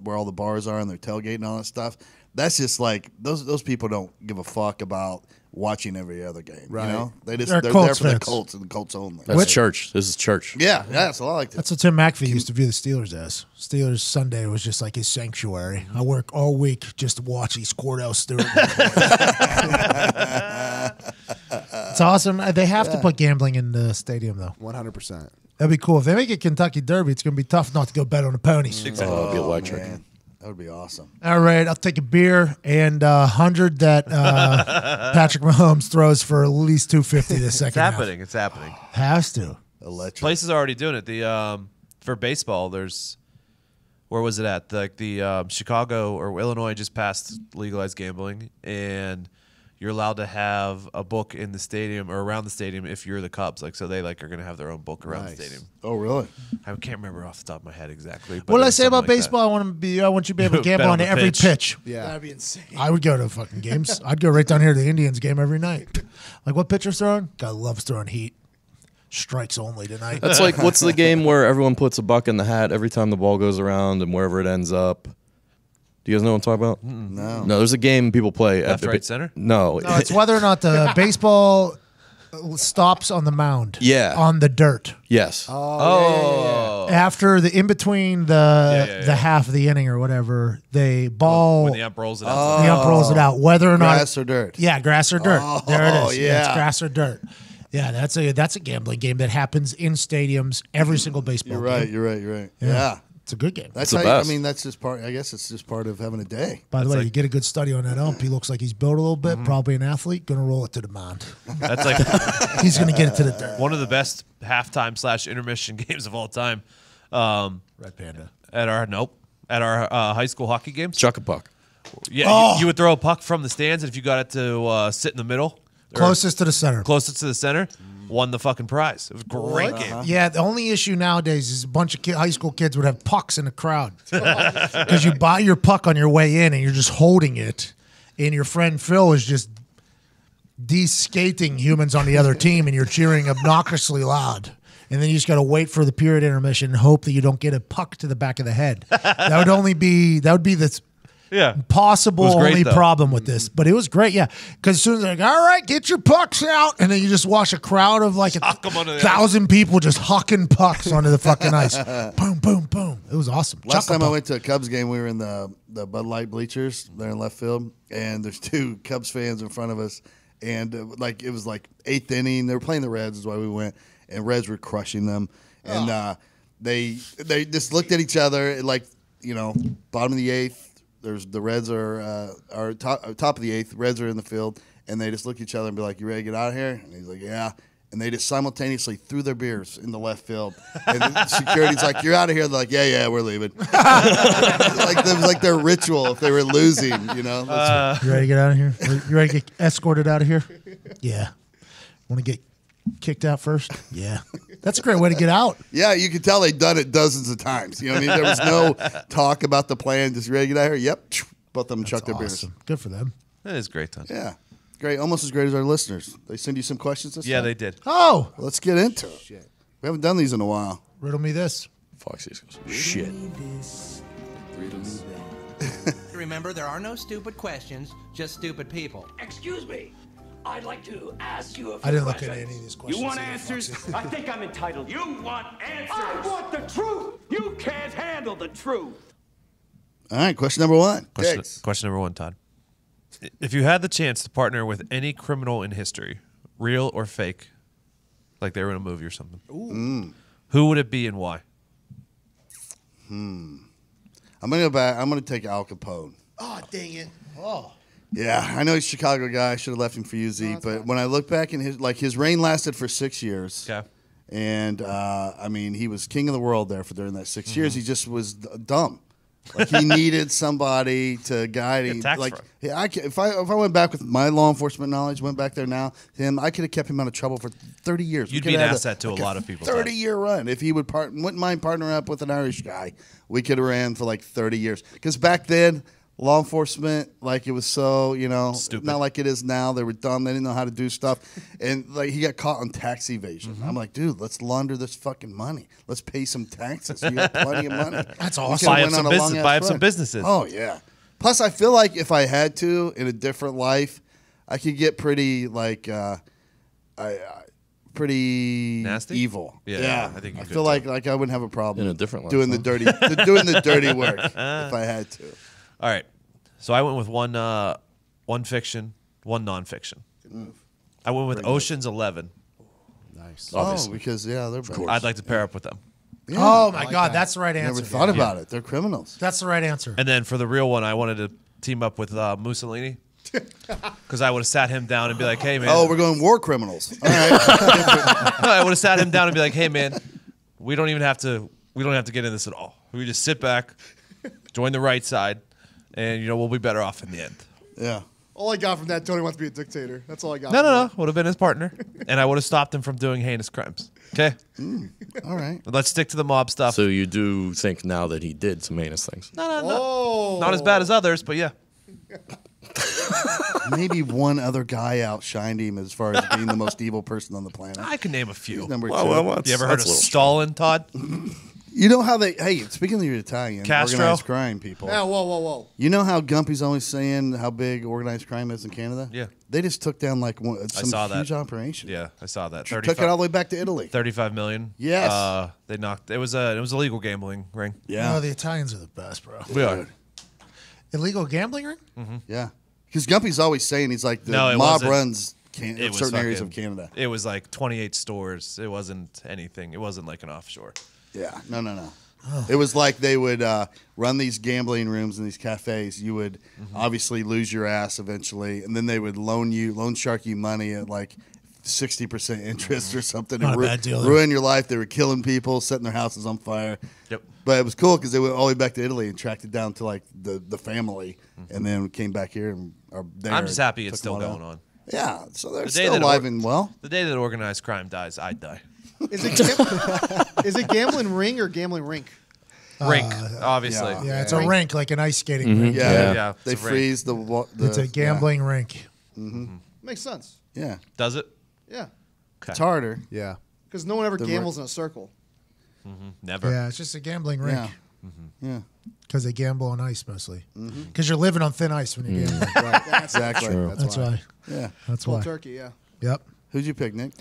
where all the bars are and they're tailgating and all that stuff. That's just like those people don't give a fuck about watching every other game. Right. You know? They're They're there Colts for the fans. Colts and the Colts only. That's church. This is church. Yeah, that's what I like to. That's what Tim McAfee used to view the Steelers as. Steelers Sunday was just like his sanctuary. I work all week just to watch these Cordell Stewart. It's awesome. They have to put gambling in the stadium, though. 100%. That'd be cool. If they make it Kentucky Derby, it's going to be tough not to go bet on the ponies. Oh, it'll be electric. Man, that would be awesome. All right, I'll take a beer and 100 that Patrick Mahomes throws for at least 250 this second half. It's happening. Has to. Electric. Places are already doing it. The for baseball, there's where was it at? The Chicago or Illinois just passed legalized gambling, and you're allowed to have a book in the stadium or around the stadium if you're the Cubs. Like, so they are going to have their own book around the stadium. Oh, really? I can't remember off the top of my head exactly. But What did I it's say about something like baseball? I want you to be able to Bet gamble on on the every pitch. pitch. Yeah. That'd be insane. I would go to fucking games. I'd go right down here to the Indians game every night. Like, what pitcher's throwing? Guy loves throwing heat. Strikes only tonight. That's like, what's the game where everyone puts a buck in the hat every time the ball goes around and wherever it ends up? Do you guys know what I'm talking about? No. No, there's a game people play Left, at right, center? No. No, it's whether or not the baseball stops on the mound. Yeah. On the dirt. Yes. Oh. After in between the half of the inning or whatever, they ball. When the ump rolls it out. The ump rolls it out, whether or not Grass or dirt. Yeah, grass or dirt. There it is. yeah. It's grass or dirt. Yeah, that's a gambling game that happens in stadiums every single baseball You're right. game. You're right. You're right. Yeah. It's a good game. That's the how best. I mean, that's just part. I guess it's just part of having a day. By the way, like- you get a good study on that ump. He looks like he's built a little bit, probably an athlete, going to roll it to the mound. That's like He's going to get it to the dirt. one of the best halftime / intermission games of all time. Red Panda. At our high school hockey games. Chuck a puck. Yeah, you would throw a puck from the stands, and if you got it to sit in the middle, or Closest to the center. closest to the center, won the fucking prize. It was a great game. Yeah, the only issue nowadays is a bunch of high school kids would have pucks in the crowd. Because you buy your puck on your way in and you're just holding it, and your friend Phil is just de-skating humans on the other team, and you're cheering obnoxiously loud. And then you just got to wait for the period intermission and hope that you don't get a puck to the back of the head. That would be the Yeah. possible It was great, only though. problem with this. But it was great, yeah. Because as soon as they're like, all right, get your pucks out. And then you just watch a crowd of like Huck 'em onto the 1,000 people just hucking pucks onto the fucking ice. Boom, boom, boom. It was awesome. Last time I Chuck-a-puck. went to a Cubs game, we were in the Bud Light bleachers there in left field, and there's 2 Cubs fans in front of us, and it was like 8th inning. They were playing the Reds, is why we went, and Reds were crushing them, and they just looked at each other like, bottom of the 8th. There's the Reds are top of the 8th. Reds are in the field, and they just look at each other and be like, "You ready to get out of here?" And he's like, "Yeah." And they just simultaneously threw their beers in the left field. And the security's like, "You're out of here." They're like, "Yeah, we're leaving." It was like their ritual if they were losing, You ready to get out of here? You ready to get escorted out of here? Yeah. Want to get kicked out first? Yeah. That's a great way to get out. Yeah, you could tell they'd done it dozens of times. You know what I mean? There was no talk about the plan. Just ready to get out of here? Yep. Both of them chucked their beers. Awesome. Good for them. That is great time. Yeah. Great. Almost as great as our listeners. They send you some questions this Yeah, time? they did. Oh, Let's get into it. We haven't done these in a while. riddle me this. Foxy goes, shit. Remember, there are no stupid questions, just stupid people. Excuse me. I'd like to ask you a few I didn't look at questions. any of these questions. You want either, answers? Foxy. I think I'm entitled. You want answers? I want the truth. You can't handle the truth. All right, question number 1. Question number 1, Todd. If you had the chance to partner with any criminal in history, real or fake, like they were in a movie or something, who would it be and why? I'm gonna go back. I'm gonna take Al Capone. Oh, dang it. Oh. Yeah, I know he's a Chicago guy. I should have left him for you, Z. But when I look back in his reign lasted for 6 years. Okay. And he was king of the world there during that 6 years. He just was dumb. Like he needed somebody to guide him. tax Like fraud. if I went back with my law enforcement knowledge, went back there now, I could have kept him out of trouble for 30 years. You'd We be could an have asset to a lot of people, 30-year run. If he wouldn't mind partnering up with an Irish guy, we could have ran for like 30 years. Because back then, law enforcement, it was so, Stupid. not like it is now. They were dumb. They didn't know how to do stuff. And he got caught on tax evasion. I'm like, dude, let's launder this fucking money. Let's pay some taxes. You have plenty of money. That's We awesome. could've Buy up went some on a business- long-ass buy up some run. businesses. Oh, yeah. Plus, I feel like if I had to, in a different life, I could get pretty, pretty Nasty? evil. Yeah, I think you I could, feel too. like I wouldn't have a problem In a different life, doing huh? doing the dirty work if I had to. All right. So I went with one fiction, one nonfiction. I went with Ocean's 11. Nice. Oh, because they're bad. I'd like to pair up with them. Yeah. Oh, my God. That's the right answer. Never thought about it. They're criminals. That's the right answer. And then for the real one, I wanted to team up with Mussolini. Because I would have sat him down and be like, hey, man. Oh, we're going war criminals. All right. I would have sat him down and be like, hey, man, we don't have to get in this at all. We just sit back, join the right side, and, we'll be better off in the end. Yeah. All I got from that, Tony wants to be a dictator. That's all I got. No. Would have been his partner. And I would have stopped him from doing heinous crimes. Okay? All right. Let's stick to the mob stuff. So you do think now that he did some heinous things? No. Oh. Not as bad as others, but yeah. Maybe one other guy outshined him as far as being the most evil person on the planet. I can name a few. Number 2. Well, You ever heard of Stalin, Todd? You know how they? Hey, speaking of your Italian Castro? organized crime people. Yeah, whoa. You know how Gumpy's always saying how big organized crime is in Canada? Yeah. They just took down like some saw that. huge operation. Yeah, I saw that. Took it all the way back to Italy. 35 million. Yes. They knocked. It was a illegal gambling ring. Yeah. No, the Italians are the best, bro. We are. Illegal gambling ring? Yeah. Because Gumpy's always saying he's like the No, it mob wasn't. runs It was certain areas of fucking- Canada. It was like 28 stores. It wasn't anything. It wasn't like an offshore. Yeah. No. It was like they would run these gambling rooms in these cafes. You would obviously lose your ass eventually, and then they would loan shark you money at like 60% interest or something. Not and a bad deal, though. ruin your life. They were killing people, setting their houses on fire. Yep. But it was cool because they went all the way back to Italy and tracked it down to like the family, and then came back here and are there. I'm just happy and it's took still them all going down. on. Yeah, so they're The day still that alive and well. The day that organized crime dies, I die. Is it gambling ring or gambling rink? Rink, obviously. Yeah, it's a rink, like an ice skating rink. Yeah, Yeah, they it's a rink. freeze the It's a gambling rink. Makes sense. Yeah, Does it? Yeah, it's harder. Yeah. because no one ever The gambles in a circle. Never. Yeah, it's just a gambling rink. Yeah, yeah, Because they gamble on ice mostly. Because you're living on thin ice when you're gambling. right, exactly. That's why. Yeah, That's Cold why. turkey, yeah. Yep. who'd you pick, Nick?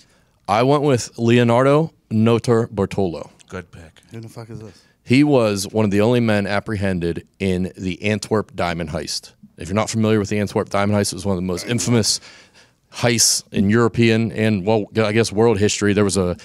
I went with Leonardo Notarbartolo. Good pick. Who the fuck is this? He was one of the only men apprehended in the Antwerp diamond heist. If you're not familiar with the Antwerp diamond heist, it was one of the most infamous heists in European and, well, I guess world history. There was a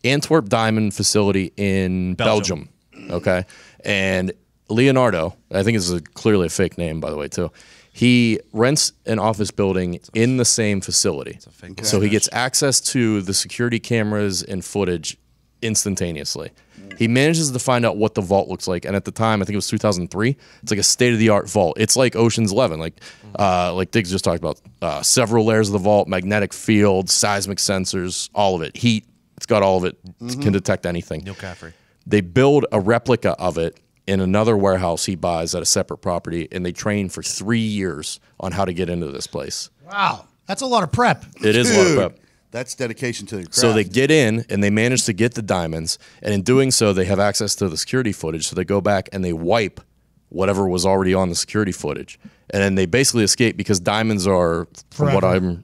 Antwerp diamond facility in Belgium. Okay. And Leonardo, I think this is clearly a fake name, by the way, too. He rents an office building in the same facility. So he gets access to the security cameras and footage instantaneously. He manages to find out what the vault looks like, and at the time, I think it was 2003. It's like a state-of-the-art vault. It's like Ocean's 11, like Diggs just talked about. Several layers of the vault, magnetic field, seismic sensors, all of it. Heat. It's got all of it. It can detect anything. McAfee. They build a replica of it in another warehouse he buys at a separate property, and they train for 3 years on how to get into this place. Wow. That's a lot of prep. It is a lot of prep. That's dedication to the craft. So they get in and they manage to get the diamonds, and in doing so, they have access to the security footage. So they go back and they wipe whatever was already on the security footage, and then they basically escape because diamonds are, from what Forever.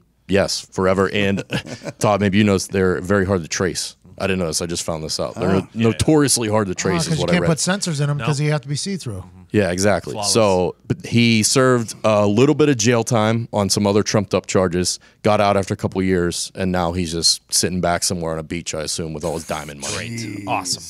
forever. And Todd, maybe you know they're very hard to trace. I didn't know this. I just found this out. They're notoriously hard to trace, is Because you what I can't read. put sensors in them because you have to be see-through. Yeah, exactly. Flawless. So but he served a little bit of jail time on some other trumped up charges, got out after a couple of years, and now he's just sitting back somewhere on a beach, I assume, with all his diamond money. Great. Awesome.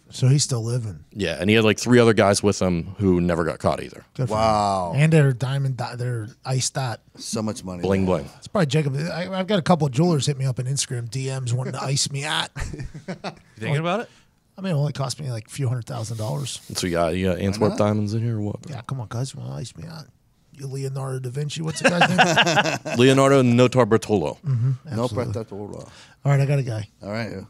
So he's still living. Yeah, and he had like 3 other guys with him who never got caught either. Good for Wow. him. And they're diamond, they're iced dot. So much money. Bling bling. It's probably Jacob. I've got a couple of jewelers hit me up on Instagram DMs wanting to ice me out. You thinking about it? I mean, it only cost me like a few $100,000. So you got Antwerp diamonds in here or what? Yeah, come on, guys. You want to ice me out? You Leonardo da Vinci. What's the guy's name? Leonardo Notarbartolo. No, Absolutely. All right, I got a guy. all right. Yeah.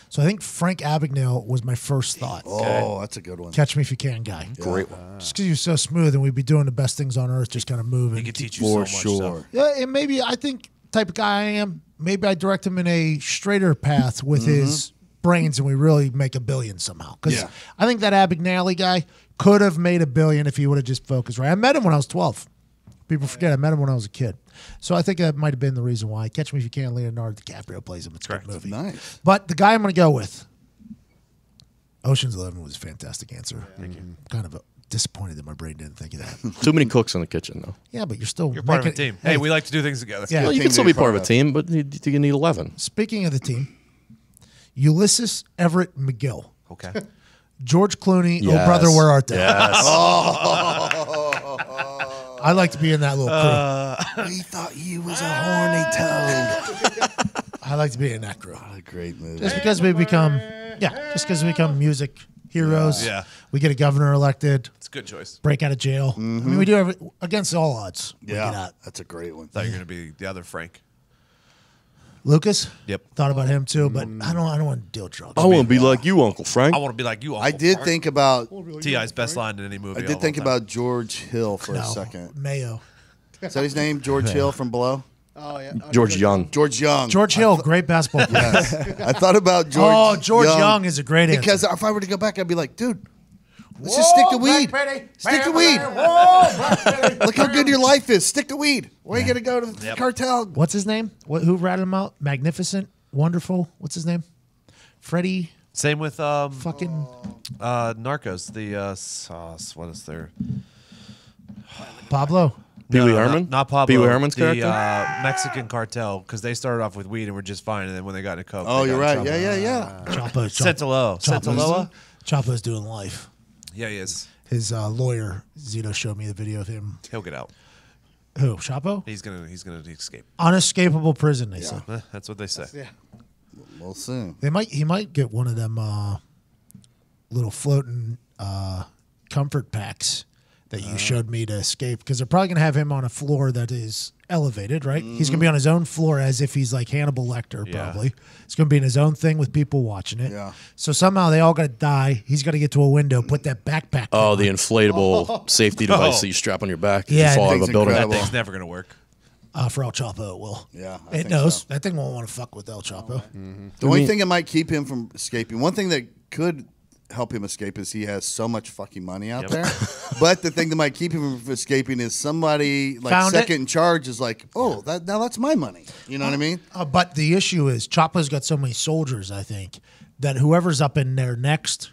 So I think Frank Abagnale was my first thought. Oh, that's a good one. Catch me if you can, guy. Great one. Just because you're so smooth and we'd be doing the best things on earth, just kind of moving. He could teach you For so much sure. stuff. Yeah, and maybe I think type of guy I am. Maybe I direct him in a straighter path with his brains, and we really make $1 billion somehow. Because Yeah. I think that Abagnale guy could have made $1 billion if he would have just focused right. I met him when I was 12. People forget I met him when I was a kid. So I think that might have been the reason why. Catch Me If You Can. Leonardo DiCaprio plays him. It's a good movie. Nice. But the guy I'm going to go with, Ocean's 11 was a fantastic answer. Thank you. Kind of disappointed that my brain didn't think of that. Too many cooks in the kitchen, though. Yeah, but you're still You're part of a making- team. Hey, we like to do things together. Yeah. Well, you team can still to be be part of a part of. team, but you need 11. Speaking of the team, Ulysses Everett McGill, Okay. George Clooney, Yes. Oh Brother, Where Art Thou? Yes. I like to be in that little crew. We thought you was a horny toad. I like to be in that crew. What a great movie. Just because we become music heroes. Yeah. We get a governor elected, It's a good choice. break out of jail. I mean, we do against all odds. We get Yeah, out. that's a great one. Thought you were going to be the other Frank. Lucas? Yep. Thought about him too, but I don't want to deal drugs. I want to be like you, Uncle Frank. I want to be like you. I did think about T.I.'s best line in any movie. I of did all think time. about George Hill for a No, second. Mayo. Is that his name? George Hill from Below? Oh yeah, George Young. George Young. George Hill, great basketball player. Yes. I thought about George. Oh, George Young is a great answer. Because if I were to go back, I'd be like, dude, let's just stick to weed. Stick to weed. Look how good your life is. Stick to weed. Why are you gonna go to the cartel? What's his name? Who ratted him out? Magnificent, wonderful. What's his name? Freddie. Same with Fucking Narcos. The sauce. What is their Pablo. Pee Wee Herman? Not Pablo. Pee Wee Herman's the, character? Mexican cartel, because they started off with weed and were just fine, and then when they got into coke, Oh, they you're got in right. trouble. Yeah. Centoloa. Chapo's doing life. Yeah, he is. His lawyer Zito showed me the video of him. He'll get out. Who? Chapo? He's gonna escape. Unescapable prison. They said. That's what they say. Yeah. We'll see. He might get one of them little floating comfort packs that you showed me to escape, because they're probably gonna have him on a floor that is elevated, right? He's gonna be on his own floor as if he's like Hannibal Lecter. Probably it's gonna be in his own thing with people watching it. Yeah. So somehow they all gotta die. He's gotta get to a window, put that backpack. Oh, thing the on. inflatable safety device that you strap on your back. If Yeah, you fall out of thing's a building. incredible. That thing's never gonna work. For El Chapo, it will. Yeah, I it think knows so. that thing won't want to fuck with El Chapo. The only thing that might keep him from escaping, one thing that could help him escape is he has so much fucking money out there. But the thing that might keep him from escaping is somebody like Found second it. in charge is like, oh, now that's my money. You know what I mean? But the issue is Chapo's got so many soldiers, I think, that whoever's up in there next,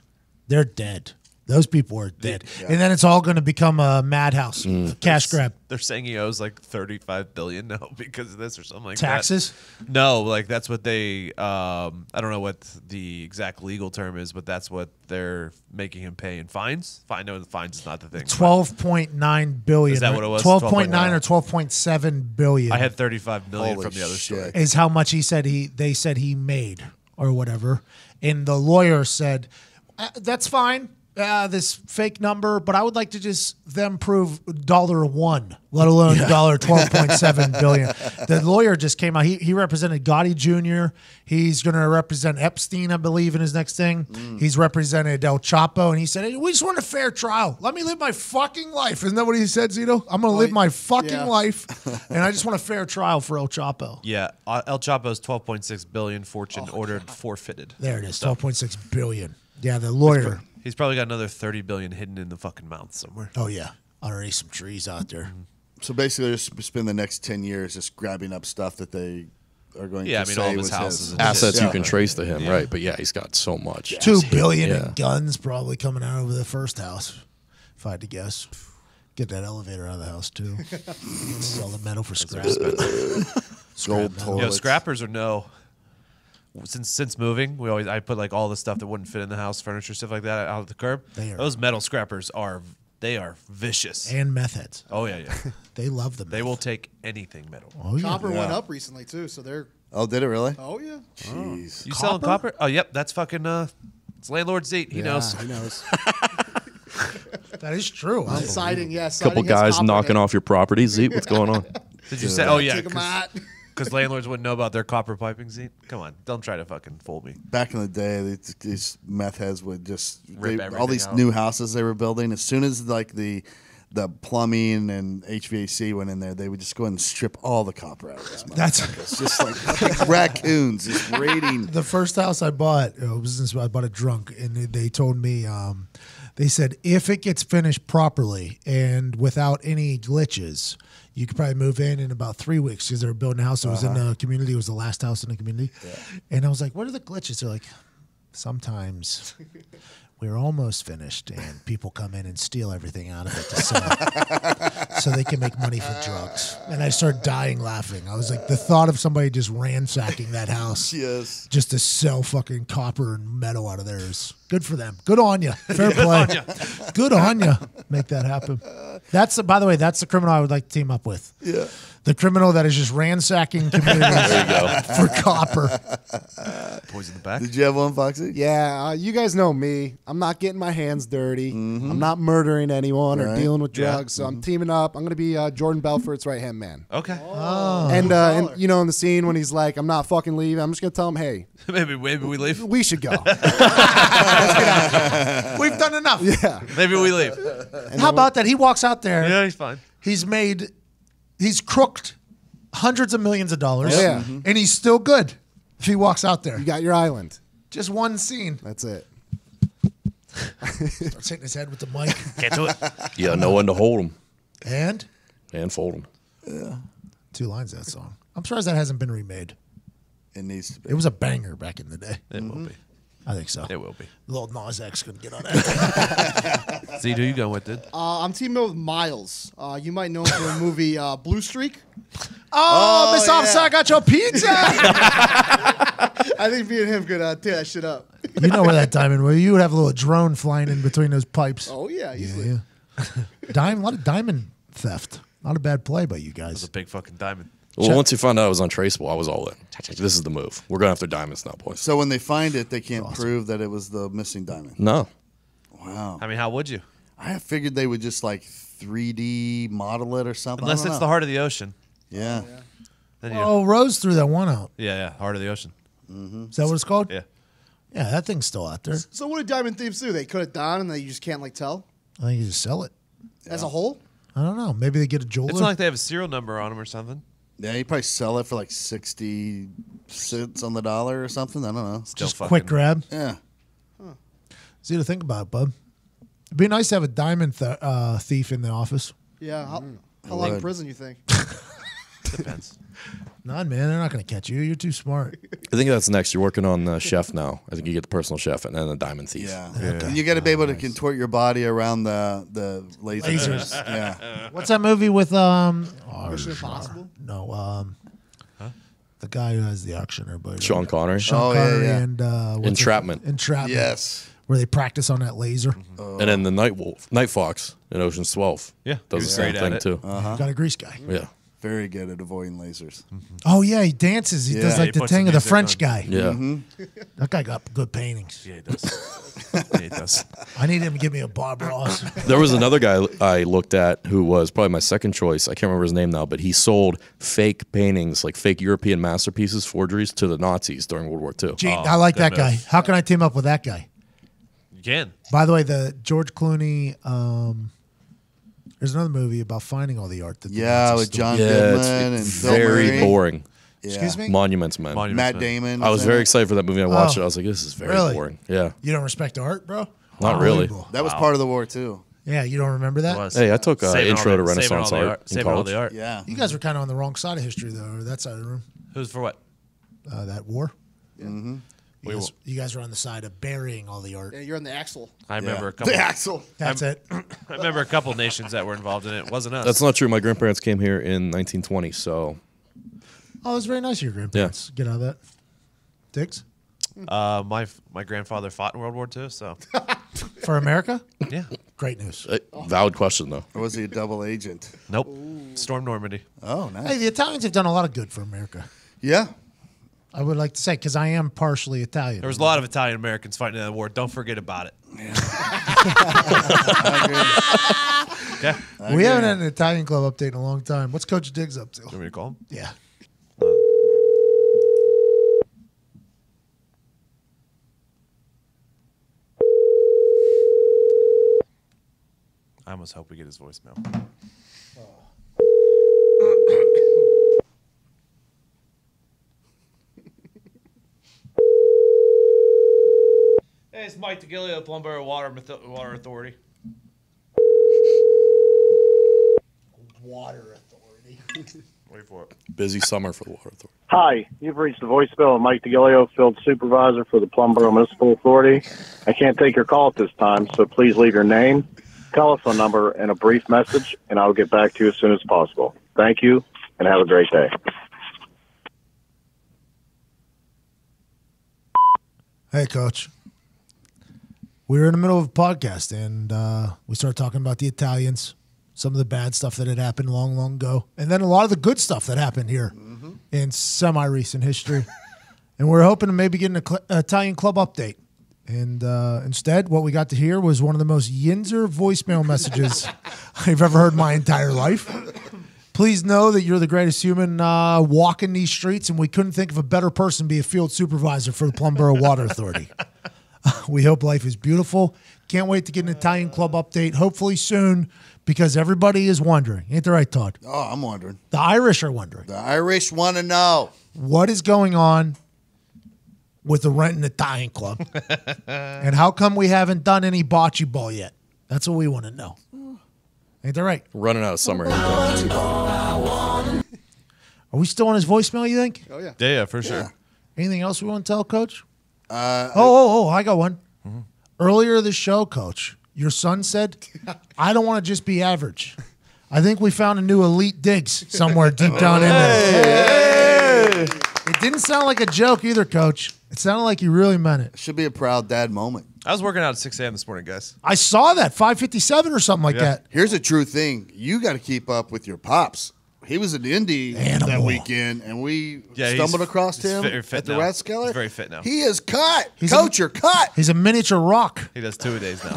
they're dead. Those people are dead. And then it's all going to become a madhouse, cash grab. They're saying he owes like $35 billion now because of this or something like Taxes? that. No, like that's what they. I don't know what the exact legal term is, but that's what they're making him pay in fines. I know the fines is not the thing. 12.9 billion. Is that what it was? 12.9 or 12.7 billion. I had 35 million Holy from the other shit. story. is how much they said he made or whatever. And the lawyer said, that's fine. This fake number, but I would like to just them prove $1, let alone $12.7 billion. The lawyer just came out. He represented Gotti Jr. He's going to represent Epstein, I believe, in his next thing. He's represented El Chapo, and he said, hey, we just want a fair trial. Let me live my fucking life. Isn't that what he said, Zito? I'm going to live my fucking life, and I just want a fair trial for El Chapo. Yeah, El Chapo's 12.6 billion fortune ordered forfeited. There it is, 12.6 billion. Yeah, the lawyer. He's probably got another 30 billion hidden in the fucking mouth somewhere. Oh, yeah. Underneath some trees out there. So basically, they're just spend the next 10 years just grabbing up stuff that they are going to all say of his was houses his. and Assets shit. you can trace to him, right? But yeah, he's got so much. $2 billion Yeah. in guns probably coming out of the first house, if I had to guess. Get that elevator out of the house, too. Sell the metal for scrap. Gold toilets. Scrappers or no? Since moving, I put like all the stuff that wouldn't fit in the house, furniture, stuff like that, out of the curb. Those metal scrappers are vicious. And meth heads. Oh yeah. They love them. They will take anything metal. Oh, yeah. Copper went up recently too, so they're. Oh, did it really? Oh yeah. Jeez. You selling copper? Oh yep, that's fucking. It's landlord's seat. He knows. He knows. That is true. Siding, yeah. Couple guys knocking off your property. Zeke, what's going on? Did you say? Oh yeah. Take 'em out. Because landlords wouldn't know about their copper piping seat. Come on, don't try to fucking fool me. Back in the day, these meth heads would just Rip all everything these out. new houses they were building. As soon as like the plumbing and HVAC went in there, they would just go and strip all the copper out of this. That's Just like raccoons, just raiding. the first house I bought. I bought it drunk, and they told me, they said if it gets finished properly and without any glitches, you could probably move in about 3 weeks, because they were building a house that was in the community. It was the last house in the community. And I was like, what are the glitches? They're like, sometimes we're almost finished and people come in and steal everything out of it to sell so they can make money for drugs. And I started dying laughing. I was like, the thought of somebody just ransacking that house Yes. just to sell fucking copper and metal out of there is good for them. Good on you. Fair play. Good on you. Make that happen. By the way, that's the criminal I would like to team up with. Yeah. The criminal that is just ransacking communities for copper. Poison the back. Did you have one, Foxy? Yeah, you guys know me. I'm not getting my hands dirty. I'm not murdering anyone or Right. dealing with Yeah. drugs. So I'm teaming up. I'm going to be Jordan Belfort's right-hand man. Okay. And you know, in the scene when he's like, I'm not fucking leaving, I'm just going to tell him, hey, maybe we leave. we should go. We've done enough. Yeah. Maybe we leave. How about that? He walks out there. Yeah, he's fine. He's crooked hundreds of millions of dollars, Oh, yeah. and he's still good if he walks out there. You got your island. Just one scene. That's it. Starts hitting his head with the mic. Can't do it. Yeah, no one to hold him And and fold him. 2 lines of that song. I'm surprised that hasn't been remade. It needs to be. It was a banger back in the day. It will be. I think so. It will be. Little Nas X couldn't get on that. See, who you going with, dude? I'm teaming up with Miles. You might know him from the movie Blue Streak. Oh, Miss Officer, I got your pizza. I think me and him could tear that shit up. You know where that diamond was. You would have a little drone flying in between those pipes. Oh, yeah. Easily. Yeah. A lot of diamond theft. Not a bad play by you It was guys. a big fucking diamond. Well, once you found out it was untraceable, I was all in. This is the move. We're going after diamonds now, boys. So when they find it, they can't prove that it was the missing diamond. No. Wow. I mean, how would you? I figured they would just like 3D model it or something. Unless it's the heart of the ocean. Yeah. Then you Oh, Rose threw that one out. yeah, heart of the ocean. Is that what it's called? Yeah. Yeah, that thing's still out there. So what do diamond thieves do? They cut it down and you just can't like tell I think you just sell it. as a whole. I don't know. Maybe they get a jeweler. It's not like they have a serial number on them or something. Yeah, you probably sell it for like 60 cents on the dollar or something. I don't know. Still just fucking quick grab. Yeah. See to think about, bub. It'd be nice to have a diamond thief in the office. Yeah. How long in would. prison you think? Depends. None, man. They're not going to catch you. You're too smart. I think that's next. You're working on the chef now. I think you get the personal chef and then the diamond thief. Yeah. And you got to be able to contort your body around the lasers. Yeah. What's that movie with Mission Impossible. No, the guy who has the auctioneer, but Sean Connery. Oh, yeah, Connery yeah. and what's Entrapment. it? Entrapment. Yes. Where they practice on that laser. And then the Night Fox in Ocean's 12. Yeah, Does he's the same great at thing it. too. Got a grease guy. Yeah. Very good at avoiding lasers. Oh yeah, he dances. He Yeah. does like He the puts thing the of the music French on. guy. Yeah. That guy got good paintings. Yeah, he does. Yeah, he does. I need him to give me a Bob Ross. There was another guy I looked at who was probably my second choice. I can't remember his name now, but he sold fake paintings, like fake European masterpieces, forgeries to the Nazis during World War II. Gee, I like that good guy. move. How can I team up with that guy? You can. By the way, the George Clooney. There's another movie about finding all the art. That the Yeah, Nazis with stole. John Yeah, Goodman and it's Bill very Murray. boring. Yeah. Excuse me? Monuments Men. Monuments Matt Men. Damon. I was in very it. excited for that movie. I watched Oh. it. I was like, this is very Really? boring. Yeah. You don't respect art, bro? Not really. Unbelievable. That was part of the war too. Yeah, you don't remember that? Was. Hey, I took Saving intro all to the- saving Renaissance all the art in saving all college. the art. Yeah. You guys were kind of on the wrong side of history, though, or that side of the room. Who's for what? That war. Mm-hmm. You guys were on the side of burying all the art. Yeah, you're on the axle. I remember a couple. The axle. That's it. I remember a couple nations that were involved in it. It wasn't us. That's not true. My grandparents came here in 1920, so Oh, it was very nice of your grandparents. Get out of that. Diggs? My grandfather fought in World War II, so For America? yeah. Great news. valid question though. Or was he a double agent? Nope. Storm Normandy. Oh, nice. Hey, the Italians have done a lot of good for America. Yeah. I would like to say, because I am partially Italian. There was a lot of Italian Americans fighting in that war. Don't forget about it. Okay. We haven't had an Italian club update in a long time. What's Coach Diggs up to? You want me to call him? Yeah. I almost hope we get his voicemail. Hey, it's Mike DeGilio, Plumboro Water Authority. Water Authority. Wait for it. Busy summer for the Water Authority. Hi, you've reached the voicemail of Mike DeGilio, Field Supervisor for the Plumboro Municipal Authority. I can't take your call at this time, so please leave your name, telephone number, and a brief message, and I will get back to you as soon as possible. Thank you, and have a great day. Hey, Coach. We were in the middle of a podcast, and we started talking about the Italians, some of the bad stuff that had happened long, long ago, and then a lot of the good stuff that happened here in semi-recent history. And we're hoping to maybe get an Italian club update. And instead, what we got to hear was one of the most yinzer voicemail messages I've ever heard in my entire life. Please know that you're the greatest human walking these streets, and we couldn't think of a better person to be a field supervisor for the Plumboro Water Authority. We hope life is beautiful. Can't wait to get an Italian club update, hopefully soon. because everybody is wondering. Ain't that right, Todd? Oh, I'm wondering. The Irish are wondering. The Irish want to know. What is going on with the Renton Italian Club? And how come we haven't done any bocce ball yet? That's what we want to know. Ain't that right? Running out of summer. Are we still on his voicemail, you think? Oh, yeah. Yeah, for sure. Anything else we want to tell, Coach? I got one. Mm-hmm. Earlier this show, Coach, your son said, I don't want to just be average. I think we found a new elite digs somewhere deep down in there. It didn't sound like a joke either, Coach. It sounded like you really meant it. Should be a proud dad moment. I was working out at 6 a.m. this morning, guys. I saw that, 5:57 or something like that. Here's a true thing. You got to keep up with your pops. He was in Indy that weekend, and we stumbled across him at the Rathskeller. He's very fit now. He is cut. Coach, you're cut. He's a miniature rock. He does 2 a days now.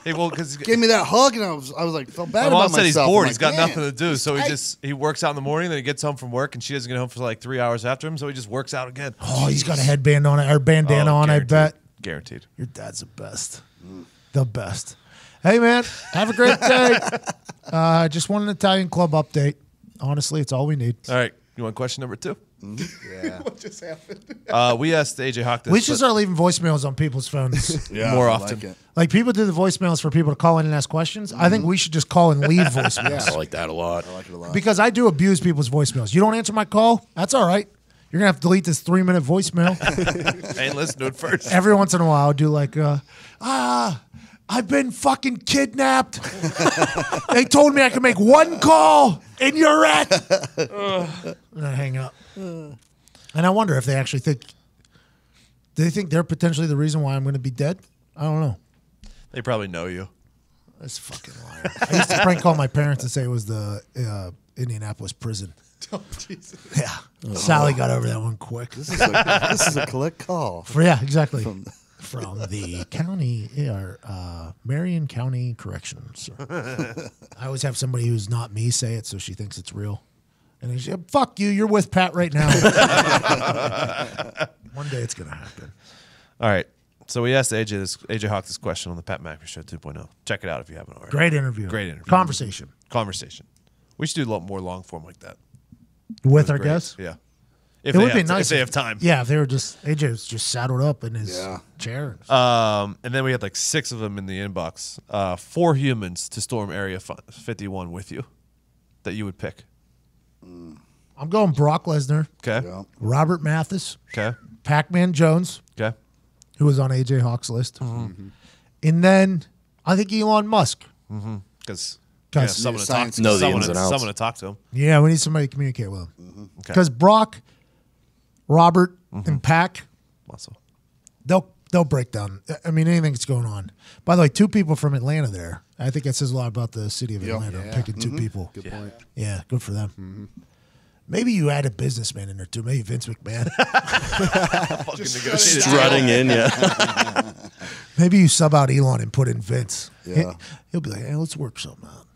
Hey, well, because gave me that hug, and I was like, felt bad my about mom said myself. he's bored. I'm He's got like, nothing to do, so he works out in the morning. Then he gets home from work, and she doesn't get home for like 3 hours after him, so he just works out again. Oh, he's got a headband on it, or bandana on, I bet. Guaranteed. Your dad's the best. The best. Hey, man, have a great day. Just want an Italian Club update. Honestly, it's all we need. All right. You want question number 2? Yeah. What just happened? We asked AJ Hawk this. We should start leaving voicemails on people's phones more often. Like people do the voicemails for people to call in and ask questions. I think we should just call and leave voicemails. I like that a lot. I like it a lot. Because I do abuse people's voicemails. You don't answer my call? That's all right. You're going to have to delete this 3-minute voicemail. I ain't listen to it first. Every once in a while, I'll do like, I've been fucking kidnapped. They told me I could make one call and you're at. And I hang up. And I wonder if they actually think, do they think they're potentially the reason why I'm going to be dead? I don't know. They probably know you. That's fucking liar. I used to prank call my parents and say it was the Indianapolis prison. Oh, Jesus. Yeah. Sally got over that one quick. This is a collect call. Yeah, exactly. From the county, Marion County Corrections. I always have somebody who's not me say it, so she thinks it's real. And she's like, fuck you, you're with Pat right now. One day it's going to happen. All right. So we asked AJ Hawk this question on the Pat McAfee Show 2.0. Check it out if you haven't already. Great interview. Conversation. We should do a lot more long form like that. With our guests? Yeah. It would be nice if they have time. Yeah, if they were AJ was just saddled up in his chair. And then we had like 6 of them in the inbox. 4 humans to storm Area 51 with you that you would pick. I'm going Brock Lesnar. Okay. Yeah. Robert Mathis. Okay. Pac-Man Jones. Okay. Who was on AJ Hawk's list. Mm-hmm. And then I think Elon Musk. Because Know someone the ins and outs. Someone to talk to him. Yeah, we need somebody to communicate with him. Because Brock, Robert, and Pac, Muscle. they'll break down. I mean, anything that's going on. By the way, 2 people from Atlanta there. I think that says a lot about the city of Atlanta. Yeah. Picking 2 people. Good point. Yeah, good for them. Maybe you add a businessman in there too. Maybe Vince McMahon. Strutting in, yeah. Maybe you sub out Elon and put in Vince. Yeah. He'll be like, hey, let's work something out.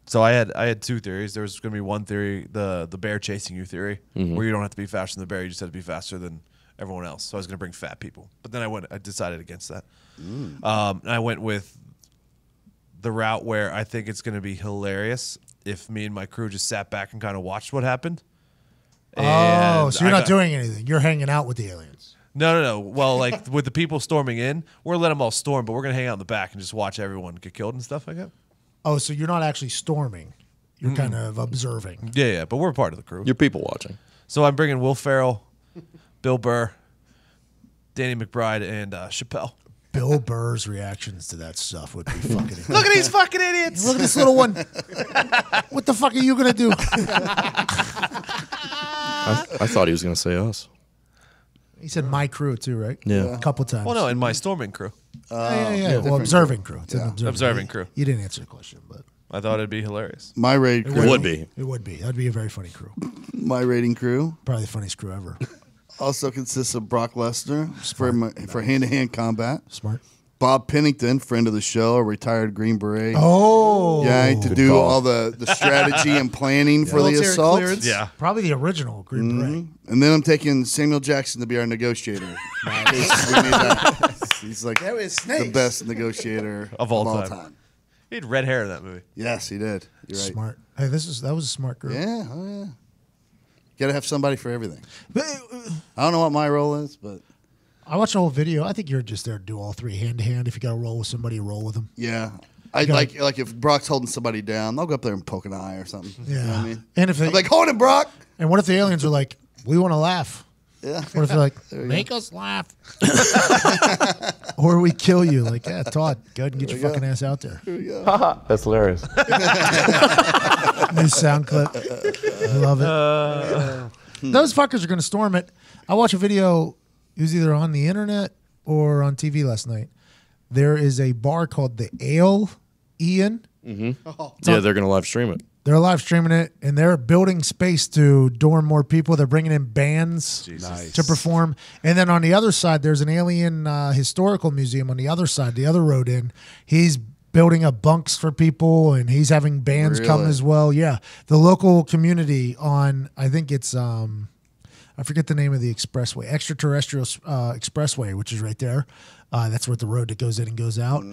So I had 2 theories. There was going to be one theory, the bear chasing you theory, where you don't have to be faster than the bear. You just have to be faster than everyone else. So I was going to bring fat people. But then I decided against that. And I went with the route where I think it's going to be hilarious if me and my crew just sat back and kind of watched what happened. So you're not doing anything. You're hanging out with the aliens. No. Well, like with the people storming in, we're letting them all storm, but we're going to hang out in the back and just watch everyone get killed and stuff like that. Oh, so you're not actually storming. You're kind of observing. Yeah, but we're part of the crew. You're people watching. So I'm bringing Will Ferrell, Bill Burr, Danny McBride, and Chappelle. Bill Burr's reactions to that stuff would be fucking Look at these fucking idiots. Look at this little one. What the fuck are you going to do? I thought he was going to say us. He said my crew too, right? Yeah. A couple times. Well, no, and my storming crew. Yeah. Well, observing crew. It's an Observing crew. You didn't answer the question, but I thought it'd be hilarious. My rating crew. It would be. it would be. That'd be a very funny crew. My rating crew Probably the funniest crew ever. also consists of Brock Lesnar for hand-to-hand combat. Smart. Bob Pennington, friend of the show, a retired Green Beret. Oh. Yeah, to Good do call. all the strategy and planning for the Military assault. clearance. Yeah. Probably the original Green Beret. And then I'm taking Samuel Jackson to be our negotiator. We need that. He's like There is the snakes. best negotiator Of all time. He had red hair in that movie. Yes, he did. You're right. Smart. Hey, that was a smart group. Yeah, oh yeah. You gotta have somebody for everything. I don't know what my role is, but I watched a whole video. I think you're just there to do all three hand to hand. If you got to roll with somebody, you roll with them. yeah. I like if Brock's holding somebody down, I'll go up there and poke an eye or something. Yeah. You know what I mean? And if they, I'm like, hold it, Brock. and what if the aliens are like, we want to laugh? Yeah. What if they're like, make us laugh? Or we kill you. Like, yeah, Todd, go ahead and get your fucking ass out there. That's hilarious. New sound clip. I love it. Those fuckers are going to storm it. I watched a video. It was either on the internet or on TV last night. There is a bar called the Ale Ian. Yeah, they're going to live stream it. They're live streaming it, and they're building space to dorm more people. They're bringing in bands to perform. And then on the other side, there's an alien historical museum on the other side, the other road in. He's building up bunks for people, and he's having bands come as well. Yeah. The local community on, I think it's, I forget the name of the expressway, Extraterrestrial Expressway, which is right there. That's where the road that goes in and goes out.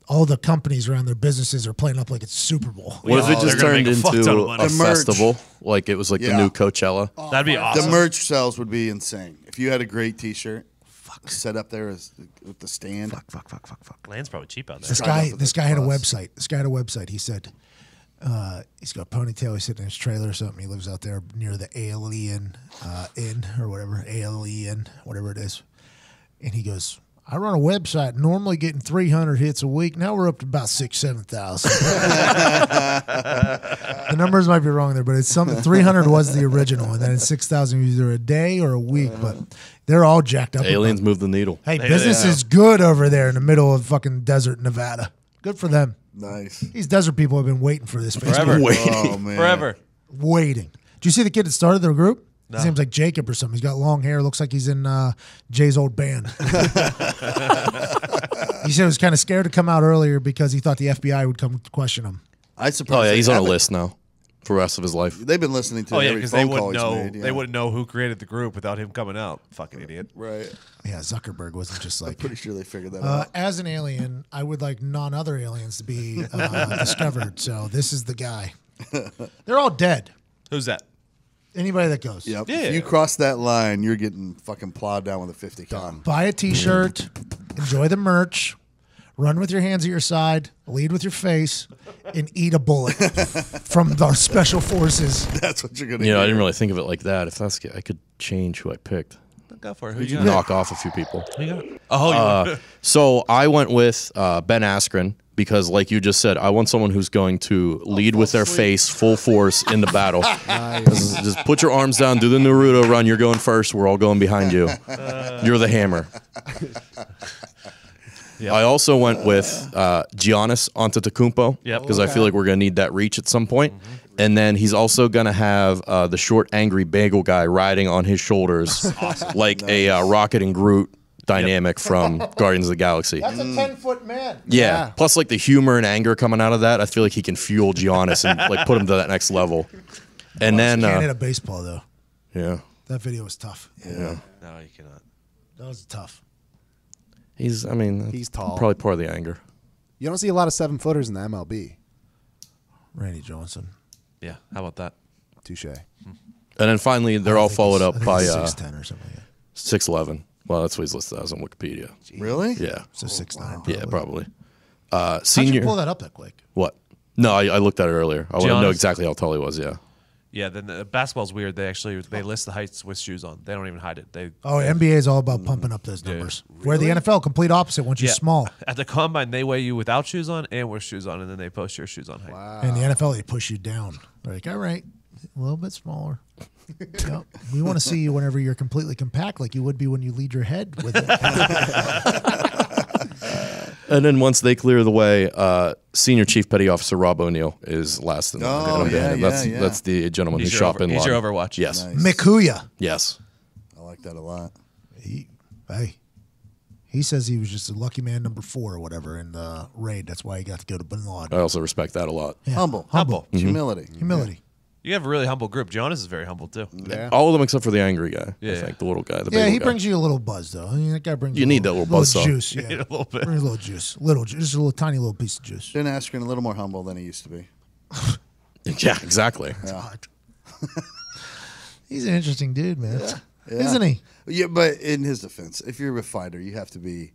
All the companies around their businesses are playing up like it's Super Bowl. What if it just turned into a merch. festival? Like it was like the new Coachella? That'd be awesome. The merch sales would be insane. If you had a great T-shirt set up there with the stand. Fuck. Land's probably cheap out there. This guy had a website. This guy had a website. He said he's got a ponytail. He's sitting in his trailer or something. He lives out there near the Alien Inn or whatever. Alien, whatever it is. And he goes, I run a website, normally getting 300 hits a week. Now we're up to about 6,000, 7,000. The numbers might be wrong there, but it's something. 300 was the original, and then it's 6,000 either a day or a week. But they're all jacked up. Aliens move the needle. Hey, business is good over there in the middle of fucking desert Nevada. Good for them. Nice. These desert people have been waiting for this. Forever. Oh, man. Forever. Waiting. Did you see the kid that started their group? No. His name's like Jacob or something. He's got long hair. Looks like he's in Jay's old band. He said he was kind of scared to come out earlier because he thought the FBI would come to question him. I suppose. Oh yeah, he's on a list now for the rest of his life. They've been listening to every because phone they call wouldn't he's know. made. Yeah. They wouldn't know who created the group without him coming out. Fucking idiot. Right. Yeah, Zuckerberg wasn't just like. I'm pretty sure they figured that out. As an alien, I would like non-other aliens to be discovered. So this is the guy. They're all dead. Who's that? Anybody that goes. Yep. Yeah. If you cross that line, you're getting fucking plowed down with a 50 cal. Buy a T-shirt, enjoy the merch, run with your hands at your side, lead with your face, and eat a bullet from our special forces. That's what you're gonna. I didn't really think of it like that. If that's, I could change who I picked. Go for it. Who you got? Knock off a few people. Who you got? Oh, So I went with Ben Askren because, like you just said, I want someone who's going to lead with their face, full force in the battle. Just put your arms down, do the Naruto run. You're going first. We're all going behind you. You're the hammer. I also went with Giannis Antetokounmpo because I feel like we're going to need that reach at some point. And then he's also going to have the short, angry bagel guy riding on his shoulders like a Rocket and Groot dynamic from Guardians of the Galaxy. That's a 10-foot man. Yeah. Plus, like the humor and anger coming out of that, I feel like he can fuel Giannis and like put him to that next level. And then Can't hit a baseball though. Yeah. That video was tough. Yeah. No, you cannot. That was tough. He's tall. Probably part of the anger. You don't see a lot of 7-footers in the MLB. Randy Johnson. Yeah. How about that? Touche. And then finally, they're all followed up by 6'10" or something. 6'11". Well, that's what he's listed as on Wikipedia. Really? Yeah. So 6'9". Yeah, probably. How'd Senior. you pull that up that quick? What? No, I looked at it earlier. I want to know Giannis? exactly how tall he was. Yeah. Yeah. Then the basketball's weird. They list the heights with shoes on. They don't even hide it. NBA is all about pumping up those numbers. Where the NFL, complete opposite, once you're small. At the combine, they weigh you without shoes on and with shoes on, and then they post your shoes on height. Wow. And the NFL, they push you down. They're like, all right, a little bit smaller. Yep. We want to see you whenever you're completely compact, like you would be when you lead your head with it. And then once they clear the way, Senior Chief Petty Officer Rob O'Neill is last in line. That's the gentleman who shot Bin Laden. He's your Overwatch. Yes. Nice. Mikuya. Yes. I like that a lot. He says he was just a lucky man number 4 or whatever in the raid. That's why he got to go to Bin Laden. I also respect that a lot. Yeah. Humble. Humble. Humility. Humility. You have a really humble group. Jonas is very humble too. Yeah. All of them except for the angry guy. Yeah. I think the little guy. The Yeah, big he guy. brings you a little buzz though. I mean, that guy brings You need that little buzz saw. juice. Yeah, need a little bit. Brings a little juice, just a little tiny little piece of juice. Ben Askren a little more humble than he used to be. Yeah, exactly. God. He's an interesting dude, man. Yeah. Isn't he? Yeah, but in his defense, if you're a fighter, you have to be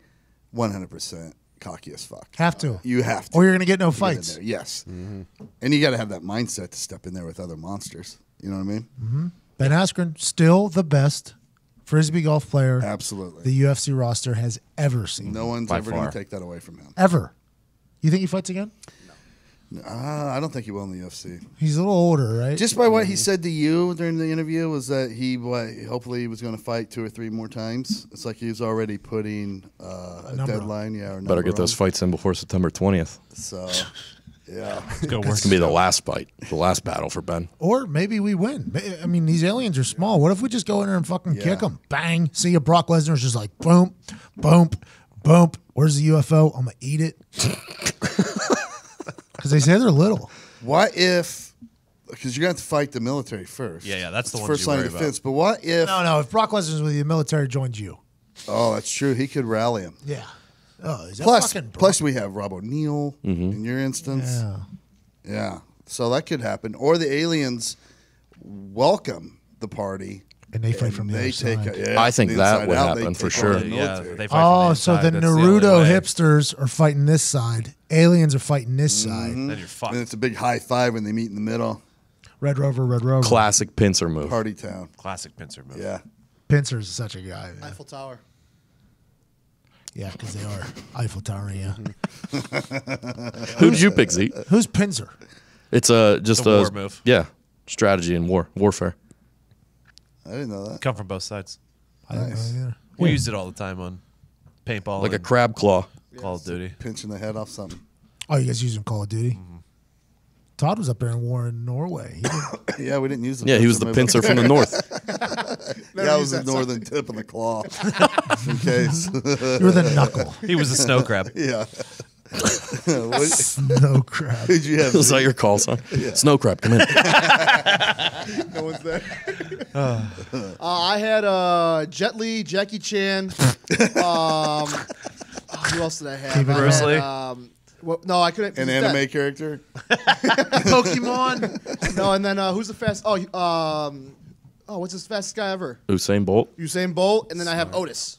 100% cocky as fuck. Have to. You have to. Or you're gonna get no to get in fights. there. Yes. And you got to have that mindset to step in there with other monsters. You know what I mean? Ben Askren, still the best frisbee golf player Absolutely. the UFC roster has ever seen. No one's By ever going far. to take that away from him. Ever. You think he fights again? I don't think he will in the UFC. He's a little older, right? Just by what he said to you during the interview was that hopefully he was going to fight 2 or 3 more times. It's like he was already putting a number. deadline. Yeah, or Better get those fights in before September 20th. So, yeah. It's gonna work. It's gonna be the last fight, the last battle for Ben. Or maybe we win. I mean, these aliens are small. What if we just go in there and fucking kick them? Bang. See you, Brock Lesnar's just like, boom, boom, boom. Where's the UFO? I'm going to eat it. Because they say they're little. What if, because you're going to have to fight the military first. Yeah, that's the ones first you line of worry about. defense. But what if, No, if Brock Lesnar's with you, the military joins you. oh, that's true. He could rally him. Yeah. Oh, is that Plus, fucking Brock? plus we have Rob O'Neill in your instance. Yeah. Yeah. So that could happen. Or the aliens welcome the party. And they fight from the other side. I think the that inside would out, they happen for take over sure. the Yeah, military. they fight from Oh, the so inside. the That's only Naruto way. hipsters are fighting this side. Aliens are fighting this side. Then you're fucked. And it's a big high five when they meet in the middle. Red Rover, Red Rover. Classic pincer move. Party town. Classic pincer move. Yeah. Pincer's such a guy. Man. Eiffel Tower. Yeah, because they are Eiffel Tower, yeah. Who did you pick, Zeke? Who's Pincer? It's just a a war move. Yeah, strategy and warfare. I didn't know that. Come from both sides. I don't know either. We used it all the time on paintball, Like a and crab claw. Call of Duty. Pinching the head off something. Oh, you guys using Call of Duty? Todd was up there in war in Norway. He didn't- Yeah, we didn't use the Yeah, he was the move. pincer from the north. Yeah, I was the northern tip of the claw. In case. you were the knuckle. He was a snow crab. Yeah. Snow crab. Who'd you have? Was that your call sign? Snow crab, come in. No one's there. I had Jet Li, Jackie Chan. Who else did I have? Steven I Bruce had, Lee? no, I couldn't. An he's anime dead. character? Pokemon. No, and then who's the fast? What's his fastest guy ever? Usain Bolt. Usain Bolt, and then I have Otis.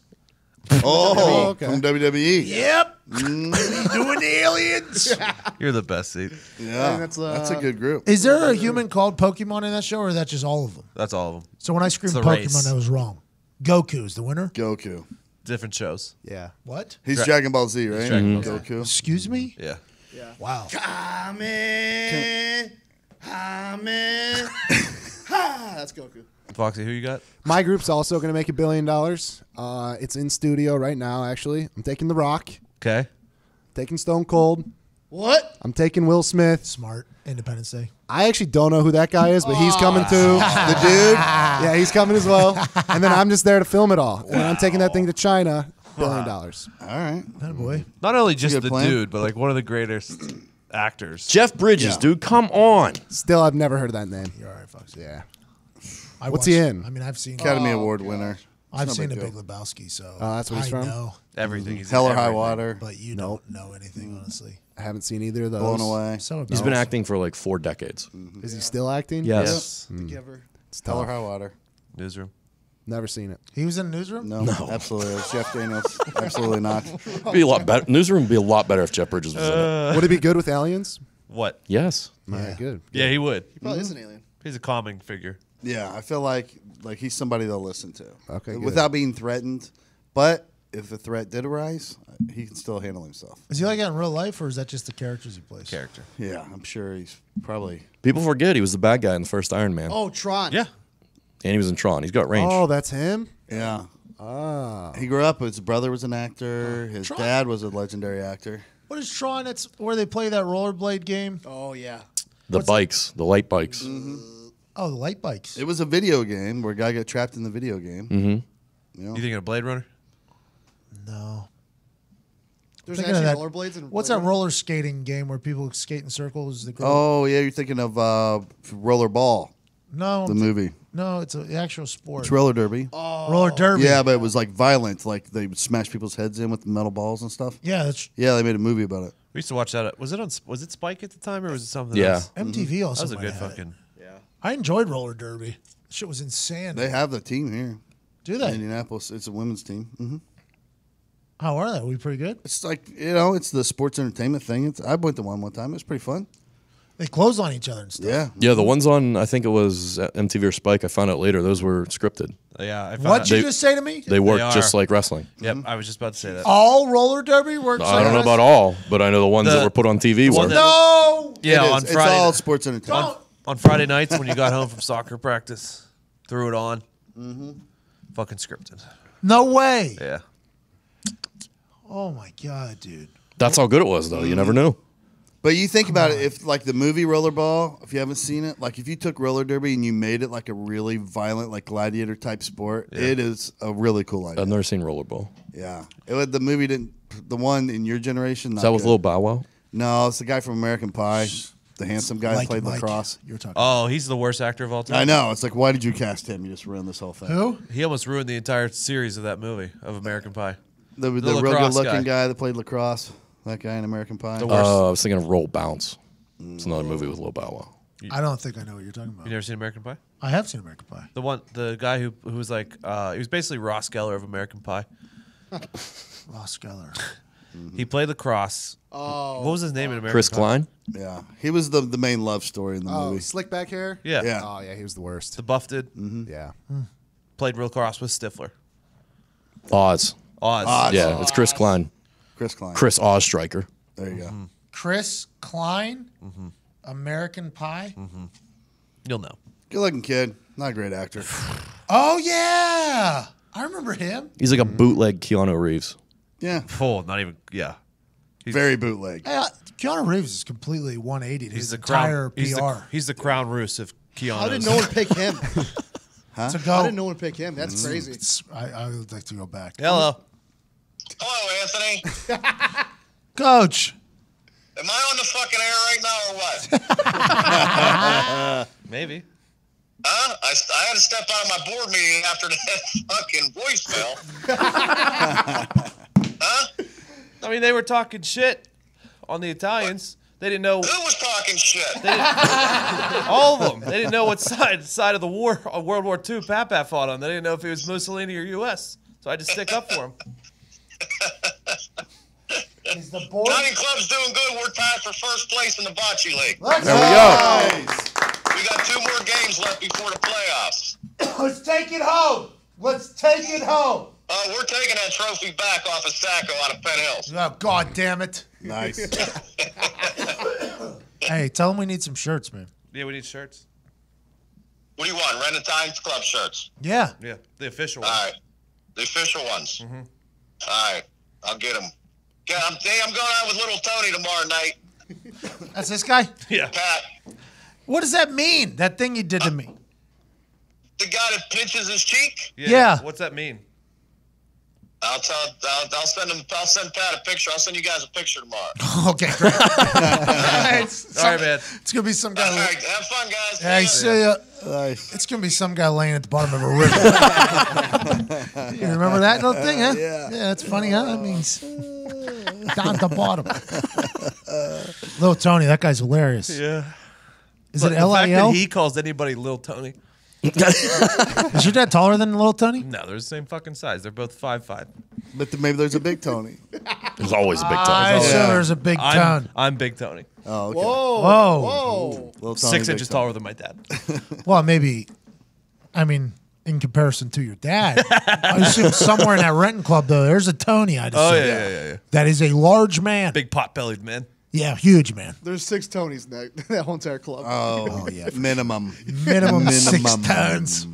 Oh, okay. from WWE. Yep. Doing the aliens. You're the best, Zeke. Yeah, that's, that's a good group. Is there a human called Pokemon in that show, or is that just all of them? That's all of them. So when I screamed It's a Pokemon, race. I was wrong. Goku's the winner. Goku. Different shows. Yeah. What? He's Dragon Ball Z, right? Dragon Ball Goku. Excuse me? Yeah. Wow. That's Goku. Foxy, who you got? My group's also going to make $1 billion. It's in studio right now, actually. I'm taking The Rock, Okay. taking Stone Cold. What? I'm taking Will Smith. Smart. Independence Day. I actually don't know who that guy is, but he's coming too. The dude? Yeah, he's coming as well. And then I'm just there to film it all. And I'm taking that thing to China. $1 billion. All right. That boy. Not only just Good the plan. dude, but like one of the greatest actors. Jeff Bridges, Yeah. dude, come on. Still, I've never heard of that name. You're all right, Fox. Yeah. I What's he watched- in? I mean, I've seen. Academy Award winner. I've It's no seen The big Big deal. Lebowski, so that's what he's I from? know. Everything. He's in Hell or High everything. Water. But you Nope. don't know anything, honestly. I haven't seen either of those. Blown away. So He's been acting for like 4 decades. Is he still acting? Yes. Giver. It's Hell or tough. High Water. Newsroom. Never seen it. He was in the newsroom. No, absolutely. It's Jeff Daniels. Absolutely not. Be a lot better. Newsroom would be a lot better if Jeff Bridges was in it. Would it be good with aliens? What? Yes. All right, good. Yeah, he would. He probably is an alien. He's a calming figure. Yeah, I feel like he's somebody they'll listen to. Okay, good. Without being threatened. But if the threat did arise, he can still handle himself. Is he like that in real life, or is that just the characters he plays? Character. Yeah, I'm sure he's probably. People forget he was the bad guy in the first Iron Man. Oh, Tron. Yeah. And he was in Tron. He's got range. Oh, that's him? Yeah. Ah. He grew up. His brother was an actor. His Tron. dad was a legendary actor. What is Tron? It's where they play that rollerblade game. Oh, yeah. the bikes, the light bikes. Oh, the light bikes. It was a video game where a guy got trapped in the video game. Mm-hmm. You know? You thinking of Blade Runner? No. There's Thinking actually of that- rollerblades and What's that roller skating game where people skate in circles? The girl- Oh yeah, you're thinking of Rollerball, no, the movie. No, it's an actual sport. It's roller derby. Roller derby. Yeah, but it was like violent. Like they would smash people's heads in with metal balls and stuff. Yeah, that's Yeah, they made a movie about it. We used to watch that. Was it Spike at the time or was it something Yeah. else? MTV also. That was a might good have it. fucking. I enjoyed roller derby. Shit was insane. They have the team here. Do In they? Indianapolis. It's a women's team. Mm-hmm. How are they? Are we pretty good? It's like it's the sports entertainment thing. I went to one time. It was pretty fun. They close on each other and stuff. Yeah. Yeah, the ones on I think it was MTV or Spike. I found out later those were scripted. Yeah. I found What'd out- you just say to me? They work are. just like wrestling. Yep, I was just about to say that. All roller derby works. I don't know about all, but I know the ones that were put on TV one were. that- No. Yeah, It is. on It's Friday. all sports entertainment. on Friday nights when you got home from soccer practice, threw it on. Fucking scripted. No way. Yeah. Oh my god, dude. That's how good it was, though. You never knew. But you think about it, if like the movie Rollerball, if you haven't seen it, like if you took roller derby and you made it like a really violent, like gladiator type sport, it is a really cool idea. I've never seen Rollerball. Yeah, the movie didn't. The one in your generation. Is that with good. Lil Bow Wow? No, it's the guy from American Pie, the handsome guy who played Mike, lacrosse. You're talking. Oh, he's the worst actor of all time. I know. It's like, why did you cast him? You just ruined this whole thing. Who? He almost ruined the entire series of that movie of American Pie. The real lacrosse good-looking guy. guy that played lacrosse. That guy in American Pie. The worst. I was thinking of Roll Bounce. It's another movie with Lil Bow Wow. I don't think I know what you're talking about. You never seen American Pie? I have seen American Pie. The guy who was like he was basically Ross Geller of American Pie. Ross Geller. He played lacrosse. Oh. What was his name in American Chris Pie? Klein? Yeah, he was the main love story in the Oh, movie. slick back hair. Yeah. Yeah. Oh yeah, he was the worst. The buff dude. Yeah. Played lacrosse with Stifler. Oz. Oz. Yeah, it's Chris Klein. Chris Klein. Chris Oz Striker. There you go. Chris Klein. American Pie. You'll know. Good-looking kid. Not a great actor. Oh yeah, I remember him. He's like a bootleg Keanu Reeves. Yeah, Oh, not even. Yeah. very bootleg. Hey, Keanu Reeves is completely 180 to He's his the entire crown. PR. He's the crown Roos of Keanu. How did no one pick him? to How go. did no one pick him? That's crazy. I would like to go back. Hello. Hello, Anthony. Coach. Am I on the fucking air right now or what? Maybe. Huh? I had to step out of my board meeting after that fucking voicemail. Huh? I mean, they were talking shit on the Italians. They didn't know. Who was talking shit? All of them. They didn't know what side of the war, of World War II, Papa fought on. They didn't know if he was Mussolini or U.S. So I had to stick up for him. Is the board? Johnny Club's doing good. We're tied for first place in the bocce league. Let's There we go. We got 2 more games left before the playoffs. Let's take it home. Let's take it home. We're taking that trophy back off of Sacco out of Penn Hills. Oh, God damn it. Nice. Hey, tell him we need some shirts, man. Yeah, we need shirts. What do you want? Rent a Times Club shirts. Yeah. Yeah, the official All one. right. The official ones. All right. I'll get them. Yeah, I'm going out with little Tony tomorrow night. That's this guy? Yeah. Pat, What does that mean? That thing you did to me? the guy that pinches his cheek. Yeah. What's that mean? I'll send Pat a picture. I'll send you guys a picture tomorrow. Okay, great. All right, man. It's going to be some guy. All right. Have fun, guys. Hey, see ya. Nice. It's going to be some guy laying at the bottom of a river. You remember that little thing, huh? Yeah. Yeah, that's funny, huh? That means down at the bottom. Little Tony, that guy's hilarious. Yeah. Is But it the fact that LIL? he calls anybody Lil Tony. Is your dad taller than Little Tony? No, they're the same fucking size. They're both 5'5". But maybe there's a big Tony. There's always a big I time. assume there's a big Tone. I'm Big Tony. Oh, okay. Whoa. Whoa. Whoa. Little Tony, 6 big inches Tony. taller than my dad. Well, maybe, I mean, in comparison to your dad, I assume somewhere in that renting club, though, there's a Tony, I'd assume. Oh, yeah. That is a large man. Big pot-bellied man. Yeah, huge man. There's 6 Tonys in that whole entire club. Oh, yeah. Minimum. Minimum 6 tons.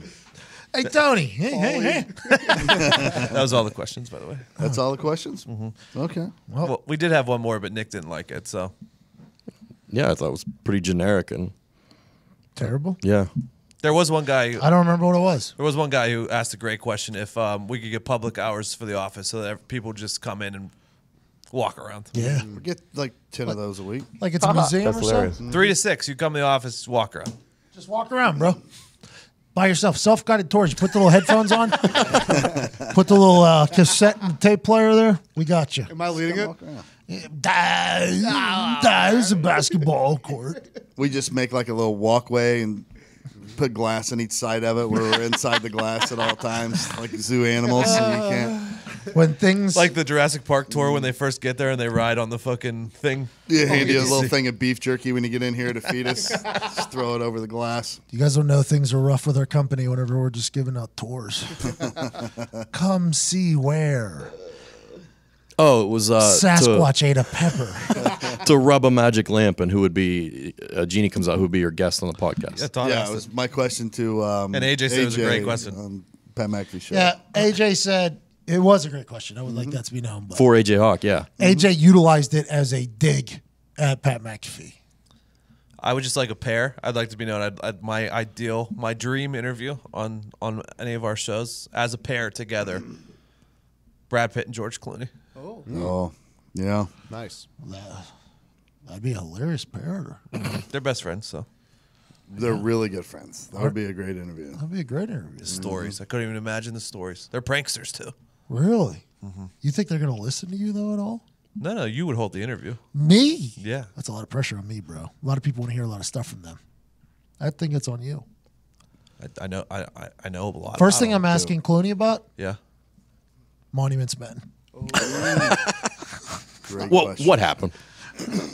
Hey, Tony. Hey. That was all the questions, by the way. That's all the questions? Okay. Well, we did have one more, but Nick didn't like it, so. Yeah, I thought it was pretty generic and Terrible. yeah. There was one guy. I don't remember what it was. There was one guy who asked a great question: if we could get public hours for the office, so that people just come in and Walk around. Yeah. We get like 10 of those a week. Like it's a museum That's or hilarious. something. 3 to 6. You come to the office, walk around. Just walk around, bro. By yourself. Self-guided tours. You put the little headphones on. Put the little cassette and tape player there. We got you. Am I leading it? There's a basketball court. We just make like a little walkway and put glass on each side of it where we're inside the glass at all times, like zoo animals. So you can't. When things Like the Jurassic Park tour when they first get there and they ride on the fucking thing. Yeah, hand you a little thing of beef jerky when you get in here to feed us. Just throw it over the glass. you guys don't know things are rough with our company whenever we're just giving out tours. Come see where Oh, it was Sasquatch ate a pepper. to rub a magic lamp, and who would be a genie comes out? Who would be your guest on the podcast? Yeah, Tom Yeah, asked it it. was my question to And AJ said it was a great question. on Pat McAfee show. Yeah, AJ said it was a great question. I would like that to be known. But For AJ Hawk, yeah. AJ utilized it as a dig at Pat McAfee. I would just like a pair. I'd like to be known. My dream interview on any of our shows as a pair together. Brad Pitt and George Clooney. Oh, yeah. Nice. That'd be a hilarious pair. They're best friends, so They're really good friends. That would be a great interview. That'd be a great interview. stories. I couldn't even imagine the stories. They're pranksters too. Really? You think they're going to listen to you, though, at all? No, you would hold the interview. Me? Yeah. That's a lot of pressure on me, bro. A lot of people want to hear a lot of stuff from them. I think it's on you. I know a lot. First thing about I'm them, too. asking Clooney about, Yeah. Monuments Men. Great Well, question. what happened,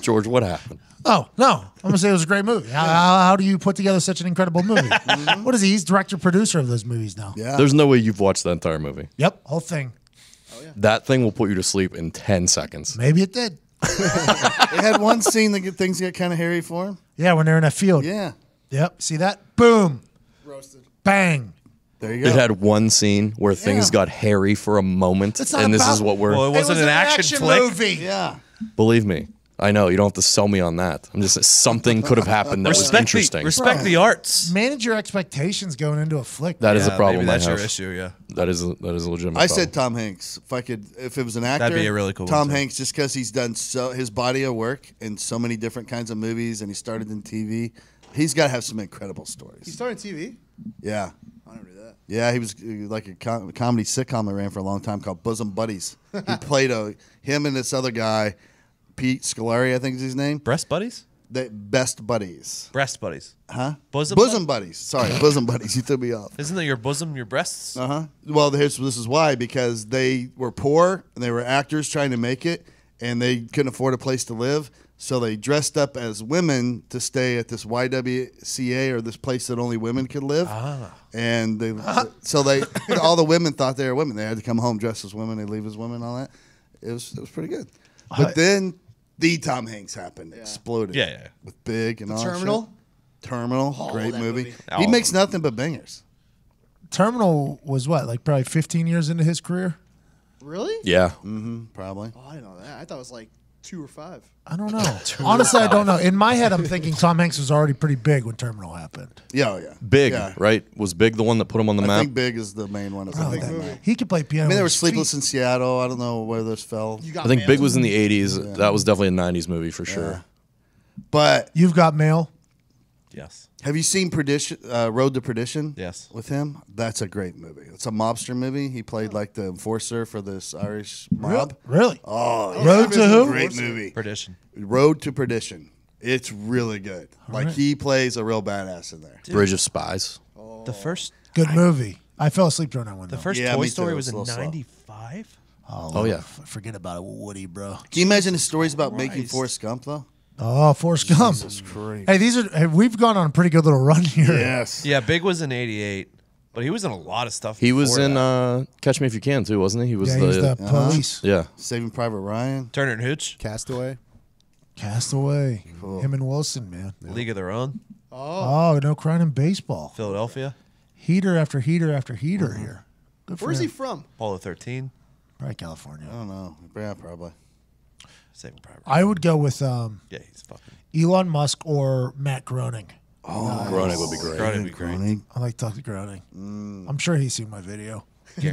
George? What happened? Oh, no. I'm going to say it was a great movie. How do you put together such an incredible movie? What is he? He's director, producer of those movies now. Yeah. There's no way you've watched the entire movie. Yep, whole thing. That thing will put you to sleep in 10 seconds. Maybe it did. They had one scene that things get kind of hairy for him. Yeah, when they're in a field. Yeah. Yep. See that? Boom. Roasted. Bang. There you go. It had one scene where things Yeah. got hairy for a moment, It's not and this about- is what we're. Well, it wasn't was an action flick. movie. Yeah. Believe me, I know you don't have to sell me on that. I'm just something could have happened that was interesting. Respect the arts. Manage your expectations going into a flick. That is a problem Maybe that's I have. your issue. Yeah. That is a legitimate. I problem. said Tom Hanks. If it was an actor, That'd be a really cool Tom one, too. Hanks, just because he's done his body of work in so many different kinds of movies, and he started in TV. He's got to have some incredible stories. He started TV? Yeah. I never knew that. Yeah, he was like a comedy sitcom that ran for a long time called Bosom Buddies. He played him and this other guy, Pete Scolari, I think is his name. Breast buddies? The best buddies. Breast buddies. Huh? Bosom buddies. Sorry, bosom buddies. You threw me off. Isn't that your bosom, your breasts? Uh-huh. Well, this is why, because they were poor and they were actors trying to make it, and they couldn't afford a place to live, so they dressed up as women to stay at this YWCA or this place that only women could live. And all the women thought they were women. They had to come home dressed as women. They leave as women, all that. It was pretty good. But then the Tom Hanks happened, exploded. Yeah. With Big and all that Terminal? shit. Terminal, great that movie. movie. He Oh. makes nothing but bangers. Terminal was what, like probably 15 years into his career? Really? Yeah. Probably. Oh, I didn't know that. I thought it was like 2 or 5. I don't know. Honestly, I don't know. In my head, I'm thinking Tom Hanks was already pretty big when Terminal happened. Yeah, oh, yeah. Big, Yeah. right? Was Big the one that put him on the I map? think Big is the main one. He could play piano. I mean, there with was his Sleepless feet. in Seattle. I don't know where those fell. You got I think mail? Big was in the 80s. That was definitely a 90s movie for sure. But You've Got Mail. Yes. have you seen Road to Perdition? Yes. With him? That's a great movie. It's a mobster movie. He played like the enforcer for this Irish mob. Really? Oh, yeah. Road to who? Great movie. Perdition. Road to Perdition. It's really good. Like he plays a real badass in there. Bridge of Spies. The first Good movie. I fell asleep during that one. the though. first Yeah, Toy me too. Story It was was a in little slow. 95? Oh, yeah. Forget about it, Woody, bro. Can you imagine the stories about making Forrest Gump though? Oh, Forrest Gump. Christ. Hey, we've gone on a pretty good little run here. Yes. Yeah, Big was in 88, but he was in a lot of stuff. He was before in that. Catch Me If You Can too, wasn't he? He was Yeah, he's the Uh-huh. police. yeah. Saving Private Ryan. Turner and Hooch, Castaway. Castaway. Him and Wilson, man. League of Their Own, Oh, no crying in baseball. Philadelphia, Heater after heater after heater here. Good for Where's he him. from? Apollo 13, Probably California. I don't know. Yeah, probably. Saving Private. I would go with Yeah, he's fucking. Elon Musk or Matt Groening. Groening would be great. Groening would be great. Groening. I like to talk to Groening. I'm sure he's seen my video. He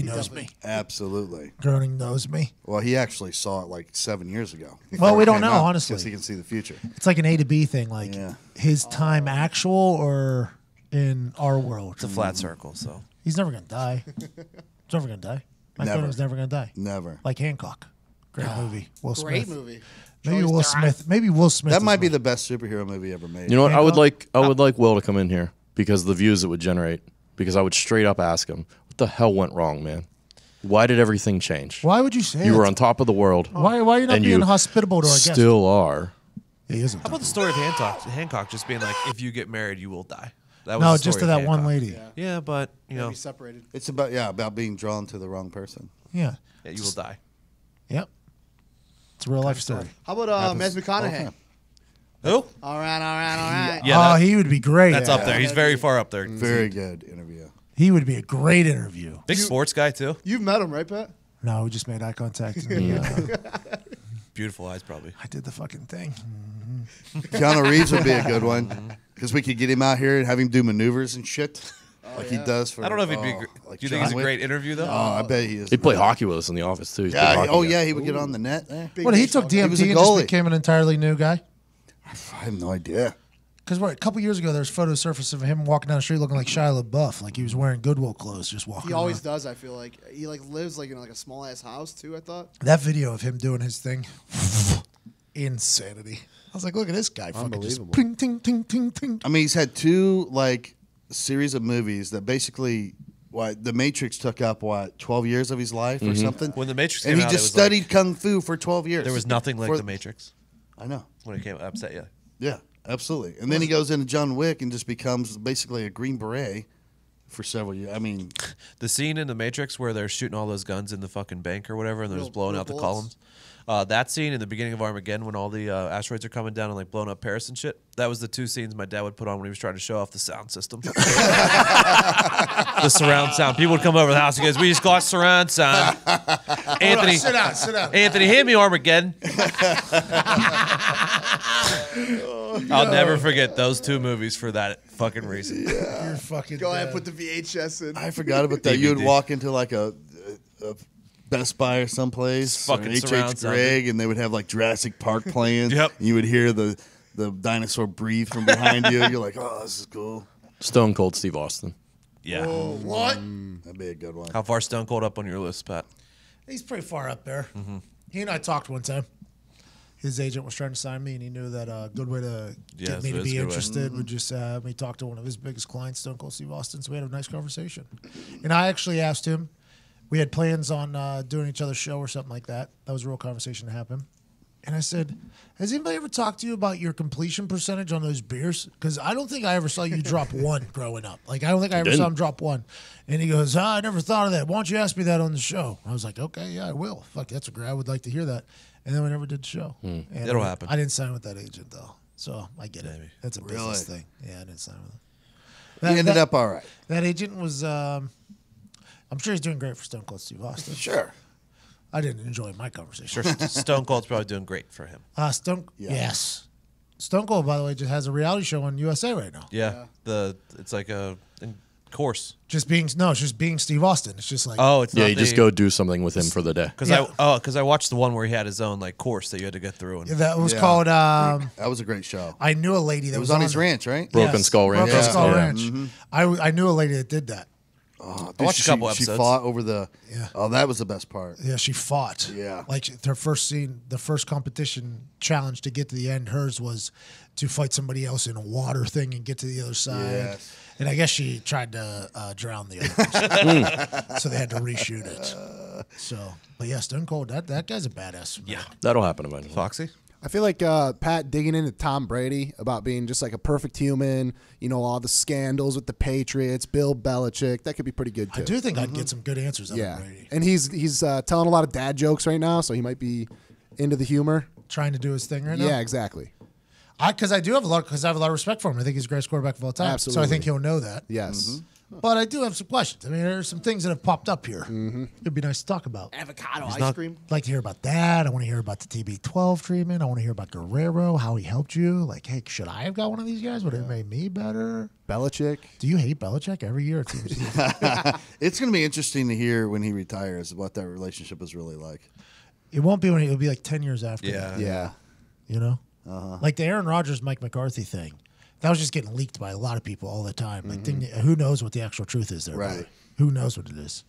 knows me. Absolutely. Groening knows me. Well, he actually saw it like 7 years ago. Well, we Before it don't came know, out, honestly. because he can see the future. It's like an A to B thing, like his time actual or in our world. It's a flat circle, so he's never gonna die. He's never gonna die. Mike Never. Groening's never gonna die. Never. Like Hancock. Great movie. Will Smith. Great movie. Maybe Choice Will Theron. Smith. Maybe Will Smith. That is might be mine. the best superhero movie ever made. You know what? I would Hancock? like Will to come in here because of the views it would generate. Because I would straight up ask him, "What the hell went wrong, man? Why did everything change? Why would you say You it? were on top of the world. Why are you not and being you hospitable to our guests? Still are. He isn't. How about the story of Hancock just being like, if you get married, you will die? That No, the just story to of that one Hancock. lady. Yeah, but you know, Be separated. It's about being drawn to the wrong person. Yeah. yeah, you will die. Yep. It's a real life story. How about Matthew McConaughey? Who? All right. Yeah, Oh, he would be great. That's up there. He's very far up there. Very good interview. He would be a great interview. Big sports guy too. You've met him, right, Pat? No, we just made eye contact. And, Beautiful eyes, probably. I did the fucking thing. Keanu Reeves would be a good one because we could get him out here and have him do maneuvers and shit like he does for. I don't know if he'd be. like Do you think he's a John great Wick. interview though? Oh, I bet he is. He'd play hockey with us in the office too. He's a big Yeah. hockey Oh guy. yeah, he would get on the net there. What, he took DMT He was a and just goalie. became an entirely new guy? I have no idea. Because a couple years ago, there was photos surfaced of him walking down the street looking like Shia LaBeouf, like he was wearing Goodwill clothes, just walking He always around. does. I feel like he lives in a small ass house too. I thought. That video of him doing his thing, insanity. I was like, look at this guy, fucking just Unbelievable. ping, ting, ting, ting, ting. I mean, he's had two series of movies that basically. The Matrix took up 12 years of his life or something. When The Matrix and came he out, just it was studied kung fu for 12 years. There was nothing like For- The Matrix I know. when it came upset you. Yeah, absolutely. And then he goes into John Wick and just becomes basically a Green Beret for several years. I mean, The scene in The Matrix where they're shooting all those guns in the fucking bank or whatever, and they're just blowing real out the bullets. columns. That scene in the beginning of Armageddon when all the asteroids are coming down and blowing up Paris and shit. That was the two scenes my dad would put on when he was trying to show off the sound system. The surround sound. People would come over the house. He goes, "We just got surround sound." Anthony, Sit down, sit down. Anthony, hand me Armageddon. I'll never forget those two movies for that fucking reason. You're fucking Go ahead, dead. put the VHS in. I forgot about that. You would DVD. walk into a Best Buy or someplace, Fucking or surround H.H. sound. Gregg, and they would have Jurassic Park playing. Yep. And you would hear the dinosaur breathe from behind you. You're like, oh, this is cool. Stone Cold Steve Austin. Yeah. What? That'd be a good one. How far Stone Cold up on your list, Pat? He's pretty far up there. He and I talked one time. His agent was trying to sign me, and he knew that a good way to Yeah, get me so to it's a be good way. interested would just have me talk to one of his biggest clients, Stone Cold Steve Austin. So we had a nice conversation. And I actually asked him, we had plans on doing each other's show or something like that. That was a real conversation to happen. And I said, has anybody ever talked to you about your completion percentage on those beers? Because I don't think I ever saw you drop one growing up. I don't think I ever saw him drop one. And he goes, I never thought of that. Why don't you ask me that on the show? I was like, okay, yeah, I will. Fuck, that's a great. I would like to hear that. And then we never did the show. And It'll happen. I didn't sign with that agent, though. So I get it. Maybe. That's a business Really? thing. Yeah, I didn't sign with him. He ended up all right. That agent was, I'm sure he's doing great for Stone Cold Steve Austin. Sure. I didn't enjoy my conversation. Sure, Stone Cold's probably doing great for him. Yes. Stone Cold, by the way, just has a reality show on USA right now. Yeah. It's like a course. Just being Steve Austin. It's just like Oh, it's Yeah, not you just go do something with him for the day. Because Yeah. I watched the one where he had his own course that you had to get through. And that was Yeah. called. That was a great show. I knew a lady that It was on his there. ranch, right? Broken Skull Ranch. Broken Yeah. Skull Yeah. Ranch. I knew a lady that did that. Oh, I watched a couple She episodes. fought over the. Yeah. Oh, that was the best part. Yeah, she fought. Yeah. Like her first scene, the first competition challenge to get to the end, hers was to fight somebody else in a water thing and get to the other side. Yes. And I guess she tried to drown the other person. So they had to reshoot it. So, but yeah, Stone Cold, that guy's a badass. Man. Yeah. That'll happen eventually. Foxy? I feel like Pat digging into Tom Brady about being just like a perfect human, all the scandals with the Patriots, Bill Belichick, that could be pretty good too. I do think I'd get some good answers out Yeah, of Brady. and he's telling a lot of dad jokes right now, so he might be into the humor. Trying to do his thing right now. Yeah, exactly. Because I have a lot of respect for him. I think he's the greatest quarterback of all time. So I Absolutely. think he'll know that. Yes. But I do have some questions. I mean, there's some things that have popped up here. It'd be nice to talk about. Avocado ice cream. I'd like to hear about that. I want to hear about the TB12 treatment. I want to hear about Guerrero, how he helped you. Like, hey, should I have got one of these guys? Would it have made me better? Belichick. Do you hate Belichick every year? It seems. It's going to be interesting to hear when he retires what that relationship is really like. It won't be when it'll be like 10 years after. Yeah. You know? Like the Aaron Rodgers, Mike McCarthy thing. That was just getting leaked by a lot of people all the time. I think who knows what the actual truth is there? Right. Brother? Who knows what it is?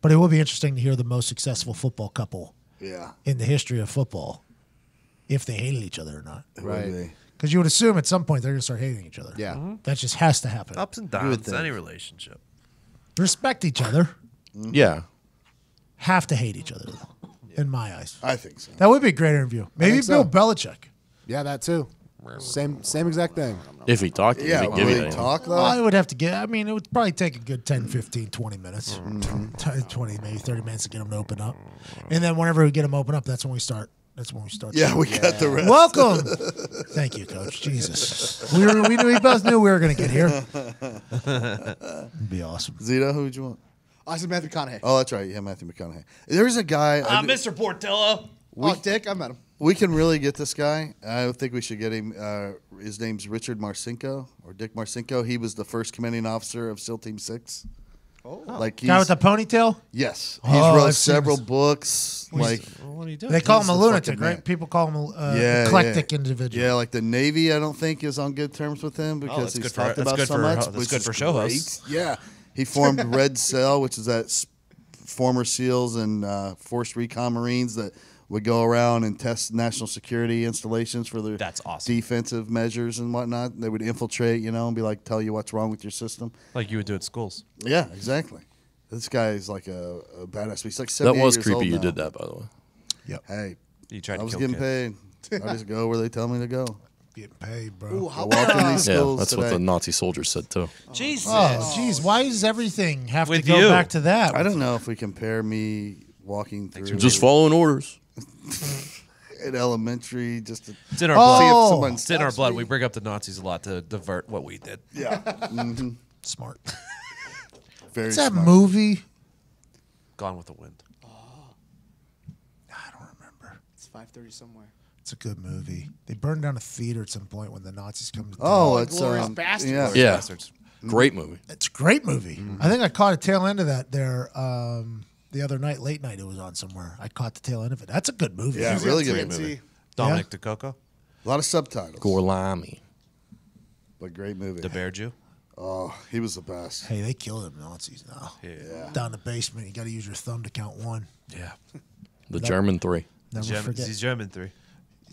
But it will be interesting to hear the most successful football couple in the history of football, if they hated each other or not. Right. Because you would assume at some point they're going to start hating each other. Yeah. That just has to happen. Ups and downs, any relationship. Respect each other. Yeah. Have to hate each other, though, in my eyes. I think so. That would be a great interview. Maybe think Bill so. Belichick. Yeah, that too. Same exact thing. If he talked, Yeah, if he will give you he anything. talk, though? Well, I would have to get, I mean, it would probably take a good 10, 15, 20 minutes. 20, maybe 30 minutes to get him to open up. And then whenever we get him open up, that's when we start. Yeah, we got the rest. Welcome. Thank you, Coach. Jesus. We both knew we were going to get here. It'd be awesome. Zito, who would you want? I said Matthew McConaughey. Oh, that's right. Yeah, Matthew McConaughey. There's a guy. Mr. Portillo. Dick, I met him. We can really get this guy. I think we should get him. His name's Richard Marcinko, or Dick Marcinko. He was the first commanding officer of SEAL Team 6. Like Guy with the ponytail? Yes. He's Oh, wrote I've seen several this. books. Like What are you doing? They call him a the lunatic, fucking man. right? People call him an eclectic individual. Yeah, like the Navy, I don't think is on good terms with him because that's he's good for- talked that's about good so for- much. that's which good is for show great. hosts. Yeah, he formed Red Cell, which is that former SEALs and Forced Recon Marines that would go around and test national security installations for their That's awesome. defensive measures and whatnot. They would infiltrate, and be like, tell you what's wrong with your system. Like you would do at schools. Yeah, exactly. This guy is like a badass. He's like 78 That was years creepy old you now. did that, by the way. Yep. Hey, You tried I to was kill getting kids. paid. I just go where they tell me to go. Getting paid, bro. Ooh, I how walk in about these Yeah, schools that's today. what the Nazi soldiers said, too. Jesus. Oh, geez. Why does everything have With to go you. back to that? I don't know if we compare me walking through Just following orders. in elementary, just to It's in our Oh. see if blood. someone It's in our stops blood. me. We bring up the Nazis a lot to divert what we did. Yeah, Smart. very What's that smart. movie? Gone with the Wind. I don't remember. It's 5:30 somewhere. It's a good movie. They burned down a theater at some point when the Nazis come to town. Oh, it's Glorious Bastards. yeah. Yeah. Bastards. Great movie. It's a great movie. I think I caught a tail end of that there the other night, late night. It was on somewhere. I caught the tail end of it. That's a good movie. Yeah, He's really got good TNT. movie. Dominic DeCoco. A lot of subtitles, Gorlami. but great movie. The Bear Jew. Oh, he was the best. Hey, they kill them Nazis now. Yeah. Down the basement, you got to use your thumb to count one. Yeah. The German 3. Never forget. He's German 3.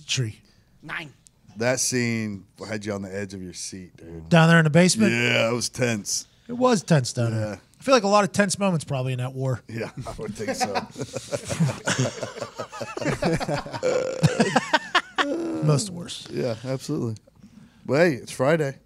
Tree. 9. That scene had you on the edge of your seat, dude. Down there in the basement? Yeah, it was tense. It was tense down Yeah. there. I feel like a lot of tense moments probably in that war. Yeah, I would think so. Most wars. Yeah, absolutely. But hey, it's Friday.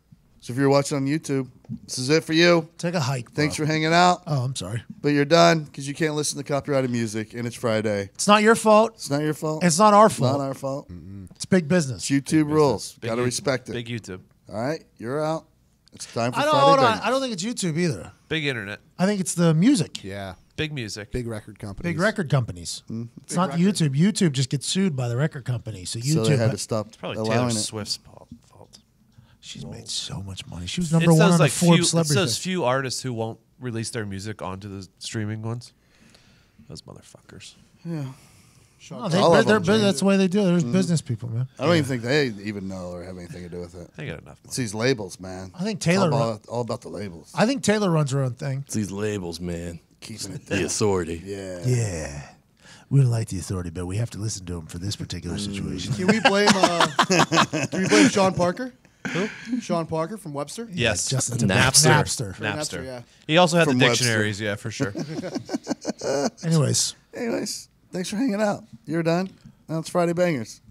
So if you're watching on YouTube, this is it for you. Take a hike, bro. Thanks for hanging out. Oh, I'm sorry. But you're done because you can't listen to copyrighted music, and it's Friday. It's not your fault. It's not your fault. It's not our It's not fault. our fault. It's big business. It's YouTube rules. Big Got to YouTube- respect it. Big YouTube. All right, you're out. It's time for I don't, Friday hold on. Bangers. I don't think it's YouTube either. Big internet. I think it's the music. Yeah. Big music. Big record companies. Big record companies. It's not YouTube. YouTube just gets sued by the record company. So YouTube. So they had to stop Probably allowing Taylor it. Swift's fault. She's made so much money. She was number one on the Forbes It's celebrity. those list. few artists who won't release their music onto the streaming ones. Those motherfuckers. No, All they, of they're, them, that's the way they do it. There's business people, man. I don't even think they even know or have anything to do with it. They got enough. It's these labels, man. I think It's Taylor. all about the labels. I think Taylor runs her own thing. It's these labels, man. Keeping it The down. authority. Yeah. Yeah. We don't like the authority, but we have to listen to him for this particular situation. Can we blame? Can we blame Sean Parker? Who? Sean Parker from Webster. Yes. Justin Napster. Napster. Yeah. He also had From the Webster. dictionaries, yeah, for sure. Anyways. Anyways, thanks for hanging out. You're done. Now it's Friday Bangers.